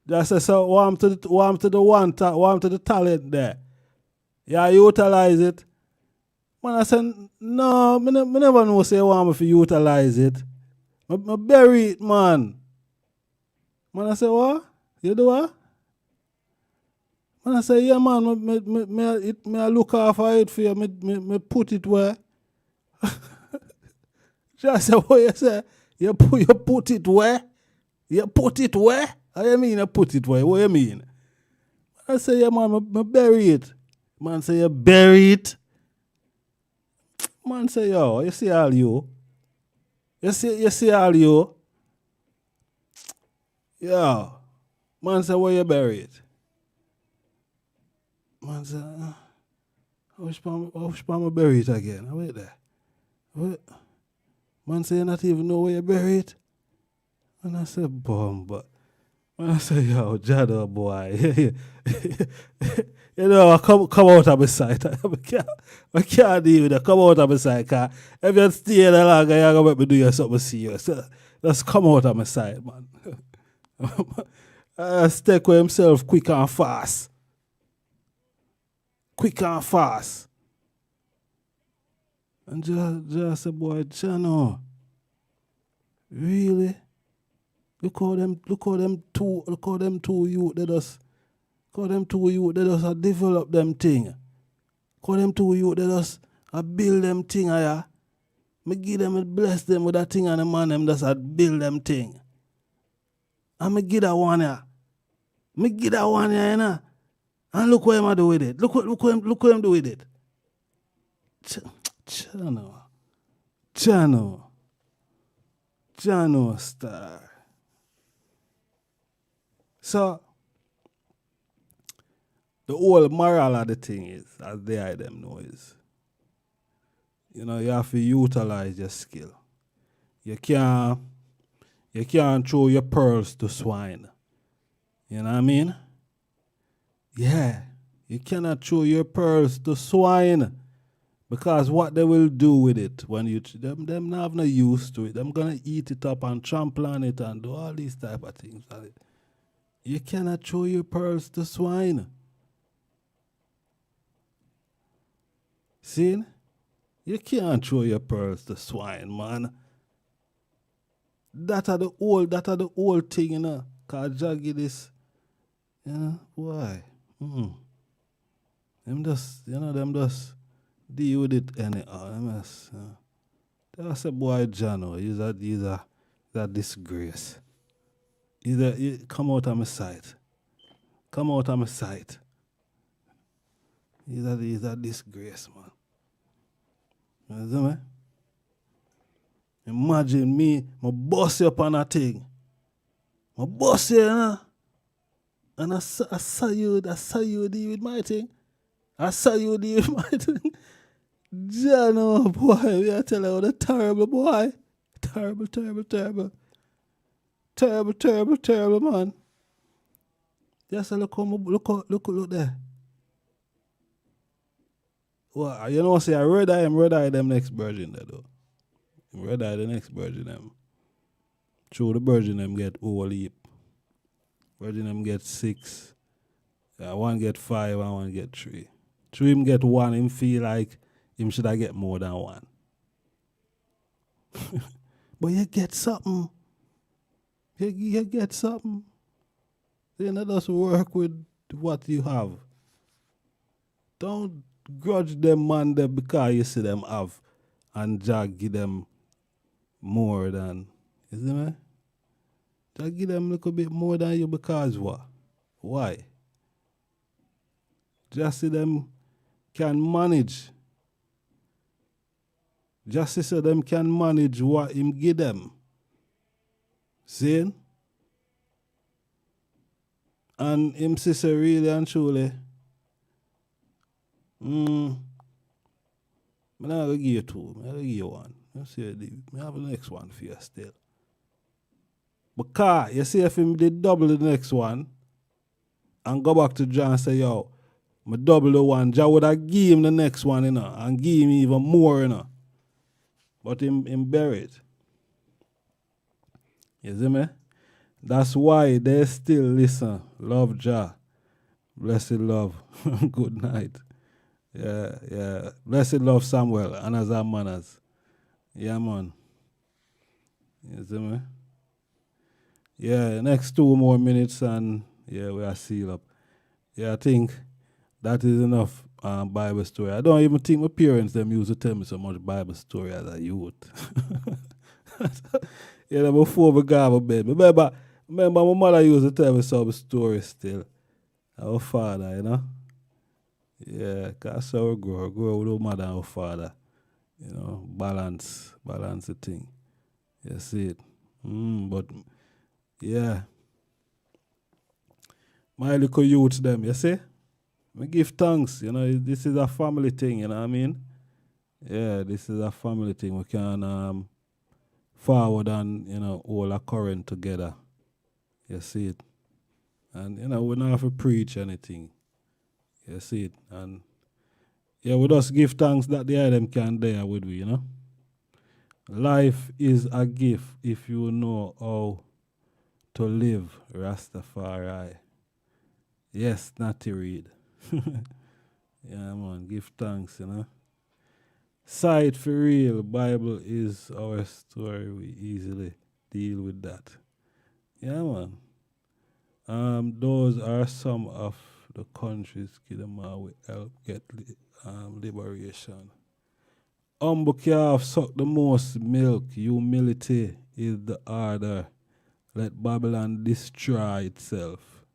B: Jah say, so warm to the talent there. Yeah, utilize it. Man, I said, no, me never know say want me to utilize it. I bury it, man. Man, I say, what? You do what? Man, I say, yeah, man, me I look after it for you. Me put it where? Just say, what you say? You put it where? You put it where? How you mean you put it where? What you mean? I say, yeah, man, I bury it. Man say, you bury it. Man say, yo, you see all you? You see all you? Yeah. Man say, where you bury it? Man say, which part I bury it again? Wait there. Wait. Man say, you not even know where you bury it? And I say, but. Man I say, yo, Jado boy. You know, come out of my sight. I can't deal with that. Come out of my sight. Cause if you stay there longer, you're going to make me do you something serious. Just come out of my sight, man. Stick with himself quick and fast. Quick and fast. And just say, boy, Jano, really? Look how them two youth they just develop them thing. Call them two youth they just build them thing yeah. Me give them and bless them with that thing and the man them just build them thing. And me give that one yeah. You know. And look what him do with it. Look what him do with it. Jano star. So, the whole moral of the thing is, as they I them know is, you know, you have to utilize your skill. You can't throw your pearls to swine. You know what I mean? Yeah. You cannot throw your pearls to swine. Because what they will do with it when you them not have no use to it. Them gonna eat it up and trample on it and do all these type of things. You cannot throw your pearls to swine. See? You can't throw your pearls to swine, man. That are the old thing, you know. Cause Jaggy this, you know, why? Them just deal with it anyhow. That's a boy Jano. He's a disgrace. Come out of my sight. Come out of my sight. He's a disgrace, man. You know? Imagine me boss you up on a thing. I boss you, you know? And I saw you deal with my thing. I saw you deal with my thing. Jano, boy, we are telling you the terrible boy. Terrible, man. Just look there. Well, you know, say I red eye them next virgin there though. Red eye the next virgin them. True, the virgin them get whole heap. Virgin them get 6. One get 5 and one get 3. 3 him get 1, him feel like him should I get more than 1. But you get something. You get something. You know, just work with what you have. Don't grudge them man there because you see them have and just give them more than, you see me? Just give them a little bit more than you because what? Why? Just see them can manage. Just so them can manage what him give them. See? And him say really and truly, I'm not going to give you 2. I'm going to give you 1. You see, I have the next one for you still. Because, you see, if him did double the next one and go back to John and say, yo, I double the one, John would have give him the next one, you know, and give him even more, you know. But him buried. You see me? That's why they still listen. Love Jah. Blessed love. Good night. Yeah. Blessed love Samuel. And as our manners. Yeah, man. You see me? Yeah, next 2 more minutes and yeah, we are sealed up. Yeah, I think that is enough Bible story. I don't even think my parents them used to tell me so much Bible story as a youth. You know, before we go to bed. Remember, Remember, my mother used to tell me some stories still. Our father, you know. Yeah, cause how we grow with our mother and our father. You know, balance the thing. You see it. But yeah, my little youth them, you see? We give thanks, you know, this is a family thing, you know what I mean? Yeah, this is a family thing. We can forward and, you know, all our current together. You see it? And, you know, we don't have to preach anything. You see it? And, yeah, we just give thanks that the them can there with we, you know? Life is a gift if you know how to live, Rastafari. Yes, not to read. Yeah, man, give thanks, you know? Sight for real, Bible is our story. We easily deal with that. Yeah, man. Those are some of the countries Kidama will help get liberation. Humble calf suck the most milk. Humility is the order. Let Babylon destroy itself.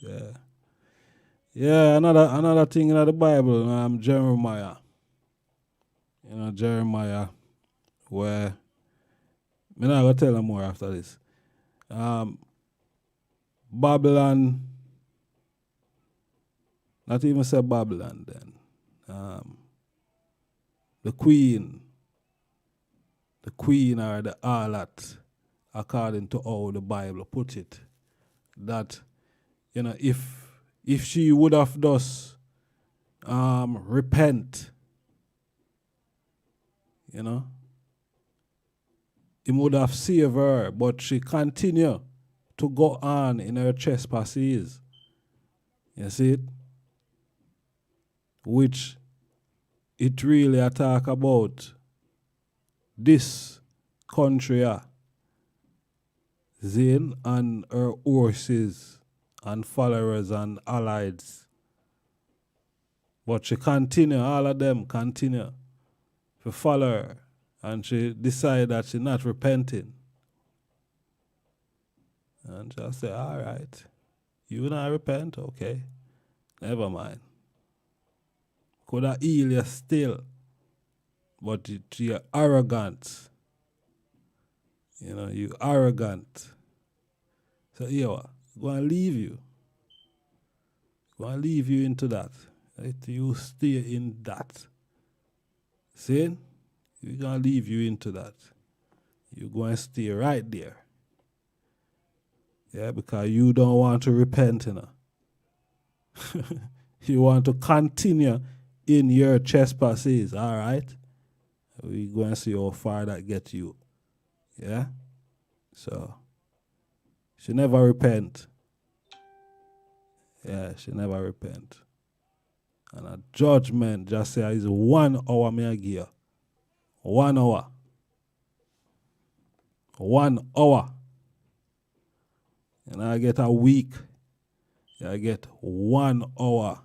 B: Yeah. Yeah, another thing in the Bible, Jeremiah. You know, Jeremiah, where I'm not gonna tell them more after this. Babylon, not even say Babylon then. The queen or the harlot, according to how the Bible put it, that, you know, if she would have thus repent, you know, he would have saved her, but she continued to go on in her trespasses. You see it? Which it really attack about this country, Zane and her horses and followers and allies. But she continue, all of them continue to follow her. And she decide that she's not repenting. And just say, all right, you not repent? Okay, never mind. Could have heal you still, but you're arrogant. You know, you arrogant. So, yo, going to leave you. Going to leave you into that. Right? You stay in that. See? We're going to leave you into that. You're going to stay right there. Yeah, because you don't want to repent, you know. You want to continue in your trespasses, all right? We're going to see how far that gets you. Yeah? So, she never repent. Yeah, she never repent. And a judgment just say is 1 hour me I give you. 1 hour. 1 hour. And I get a week. I get 1 hour.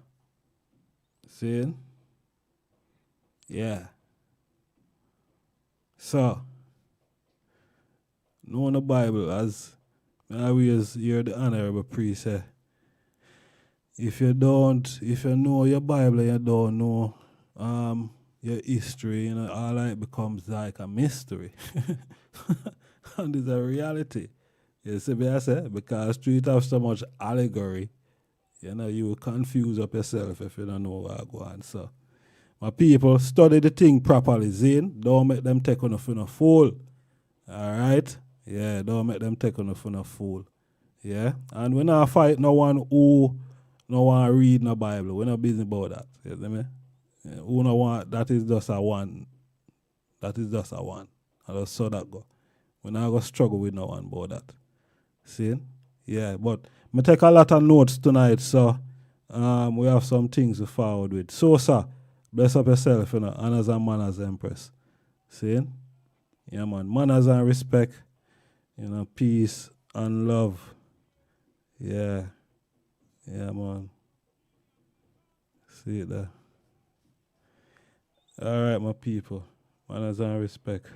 B: See? Yeah. So, know in the Bible, as I always hear the honorable priest say, if you know your Bible, you don't know your history, you know, all that becomes like a mystery. And it's a reality. You see what I say? Because street have so much allegory, you know, you will confuse up yourself if you don't know what go on. So, my people, study the thing properly, Zane. Don't make them take on a fool. All right? Yeah, don't make them take on a fool. Yeah? And we not fight no one who no one read no Bible. We're not busy about that. You see me? Yeah, who no want, that is just a one. That is just a one. I just saw that go. We're not going to struggle with no one about that. See? Yeah, but I take a lot of notes tonight, so we have some things to forward with. So, sir, bless up yourself, you know, honors and manners, Empress. See? Yeah, man. Manners and respect, you know, peace and love. Yeah. Yeah, man. See it there. All right, my people. Manners and respect.